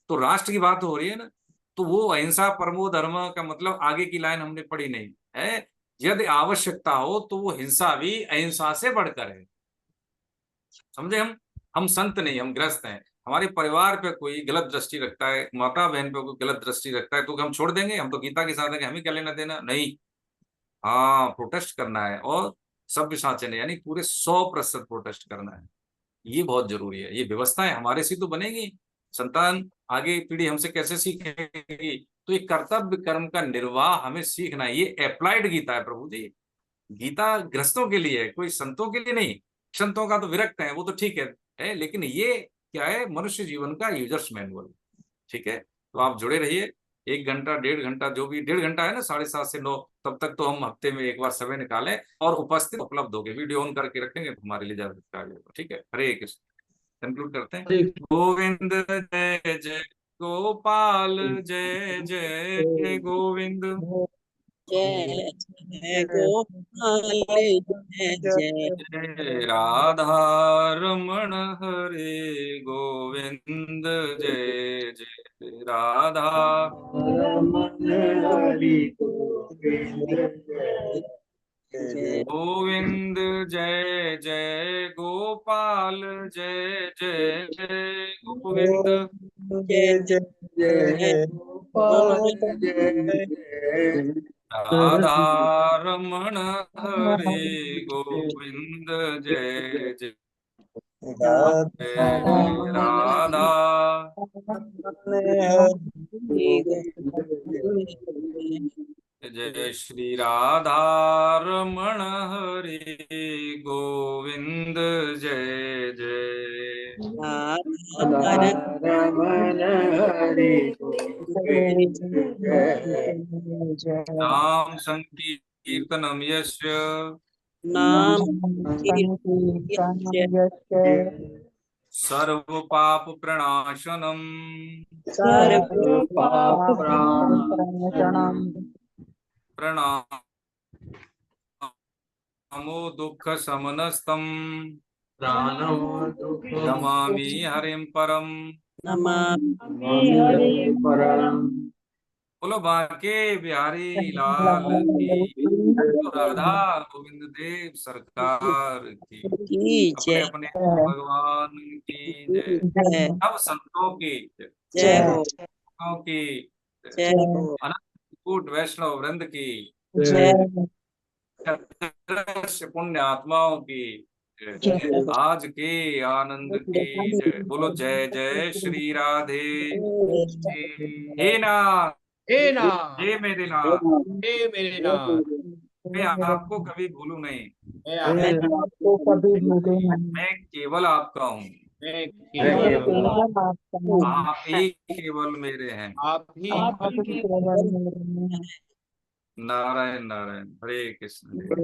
तो राष्ट्र की बात हो रही है ना, तो वो अहिंसा परमो धर्म का मतलब आगे की लाइन हमने पढ़ी नहीं है। यदि आवश्यकता हो तो वो हिंसा भी अहिंसा से बढ़कर है। समझे? हम संत नहीं, हम गृहस्थ हैं। हमारे परिवार पे कोई गलत दृष्टि रखता है, माता बहन पे कोई गलत दृष्टि रखता है, तो हम छोड़ देंगे? हम तो गीता के साथ है कि हमें क्या लेना देना नहीं। हाँ, प्रोटेस्ट करना है, और सभ्य साचे ने यानी पूरे 100% प्रोटेस्ट करना है। ये बहुत जरूरी है। ये व्यवस्थाएं हमारे से तो बनेगी, संतान आगे पीढ़ी हमसे कैसे सीखेगी? तो ये कर्तव्य कर्म का निर्वाह हमें सीखना है। ये अप्लाइड गीता है प्रभु जी। गीता गृहस्थों के लिए है, कोई संतों के लिए नहीं। संतों का तो विरक्त है, वो तो ठीक है, लेकिन ये क्या है? मनुष्य जीवन का यूजर्स मैनुअल। ठीक है, तो आप जुड़े रहिए। 1 घंटा 1.5 घंटा, जो भी 1.5 घंटा है ना, 7:30 से 9, तब तक तो हम हफ्ते में एक बार समय निकालें और उपस्थित उपलब्ध होंगे। वीडियो ऑन करके रखेंगे तो हमारे लिए ज्यादा कार्य होगा। ठीक है, हरे कृष्ण। कंक्लूड करते हैं। हरे गोविंद जय जय गोपाल, जय जय गोविंद। जय जय गोपाल, जय जय जय राधा रमण हरे गोविंद, जय जय राधा रमण हरि गोविंद जय गोविंद, जय जय गोपाल, जय जय गोविंद। जय जय जय गोपाल जय जय राधा रमण हरे गोविंद, जय जय राधा। जय श्री राधा रमण हरे गोविंद, जय जय रमण हरि गोविंद जय नाम संकीर्तनम यस्य नाम सर्व पाप प्रणाशनम सर्व पाप प्रणामो दुख समनस्तम प्राणो दुख नमामि हरिम परम। नमामि हरि परम। बोलो बांके बिहारी लाल की, बोलो राधा गोविंद देव सरकार की, की अपने जय अपने भगवान की जय। जय सब संतों की जय, जय हो संतों की जय, जय हो अनंत कूट वैष्णव वृंद की, जय पुण्य आत्माओं की जय। आज के आनंद की जय। बोलो जय जय श्री राधे। हे नाथ, हे नाथ, हे मेरे नाथ, हे मेरे नाथ, मैं आपको कभी भूलूं नहीं, मैं आपको आपको कभी भूलूं नहीं, मैं केवल आपका हूँ, मैं मैं केवल केवल आपका हूँ, आप ही केवल मेरे हैं। आप ही आप ही केवल मेरे हैं। नारायण नारायण। हरे कृष्ण हरे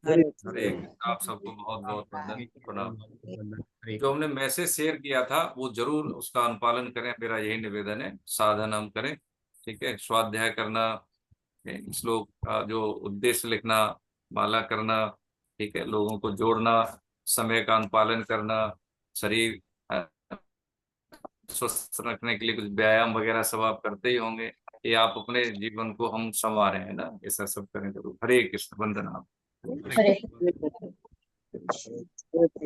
हरे हरे कृष्ण। आप सबको बहुत बहुत वंदन प्रणाम। हरे जो हमने मैसेज शेयर किया था वो जरूर उसका अनुपालन करें, मेरा यही निवेदन है। साधन हम करें, ठीक है। स्वाध्याय करना, श्लोक का जो उद्देश्य लिखना, माला करना, ठीक है। लोगों को जोड़ना, समय का अनुपालन करना, शरीर स्वस्थ रखने के लिए कुछ व्यायाम वगैरह सब आप करते ही होंगे। ये आप अपने जीवन को हम संवारें, है ना, ऐसा सब करें जरूर। हरे कृष्ण। वंदना। हरे हरे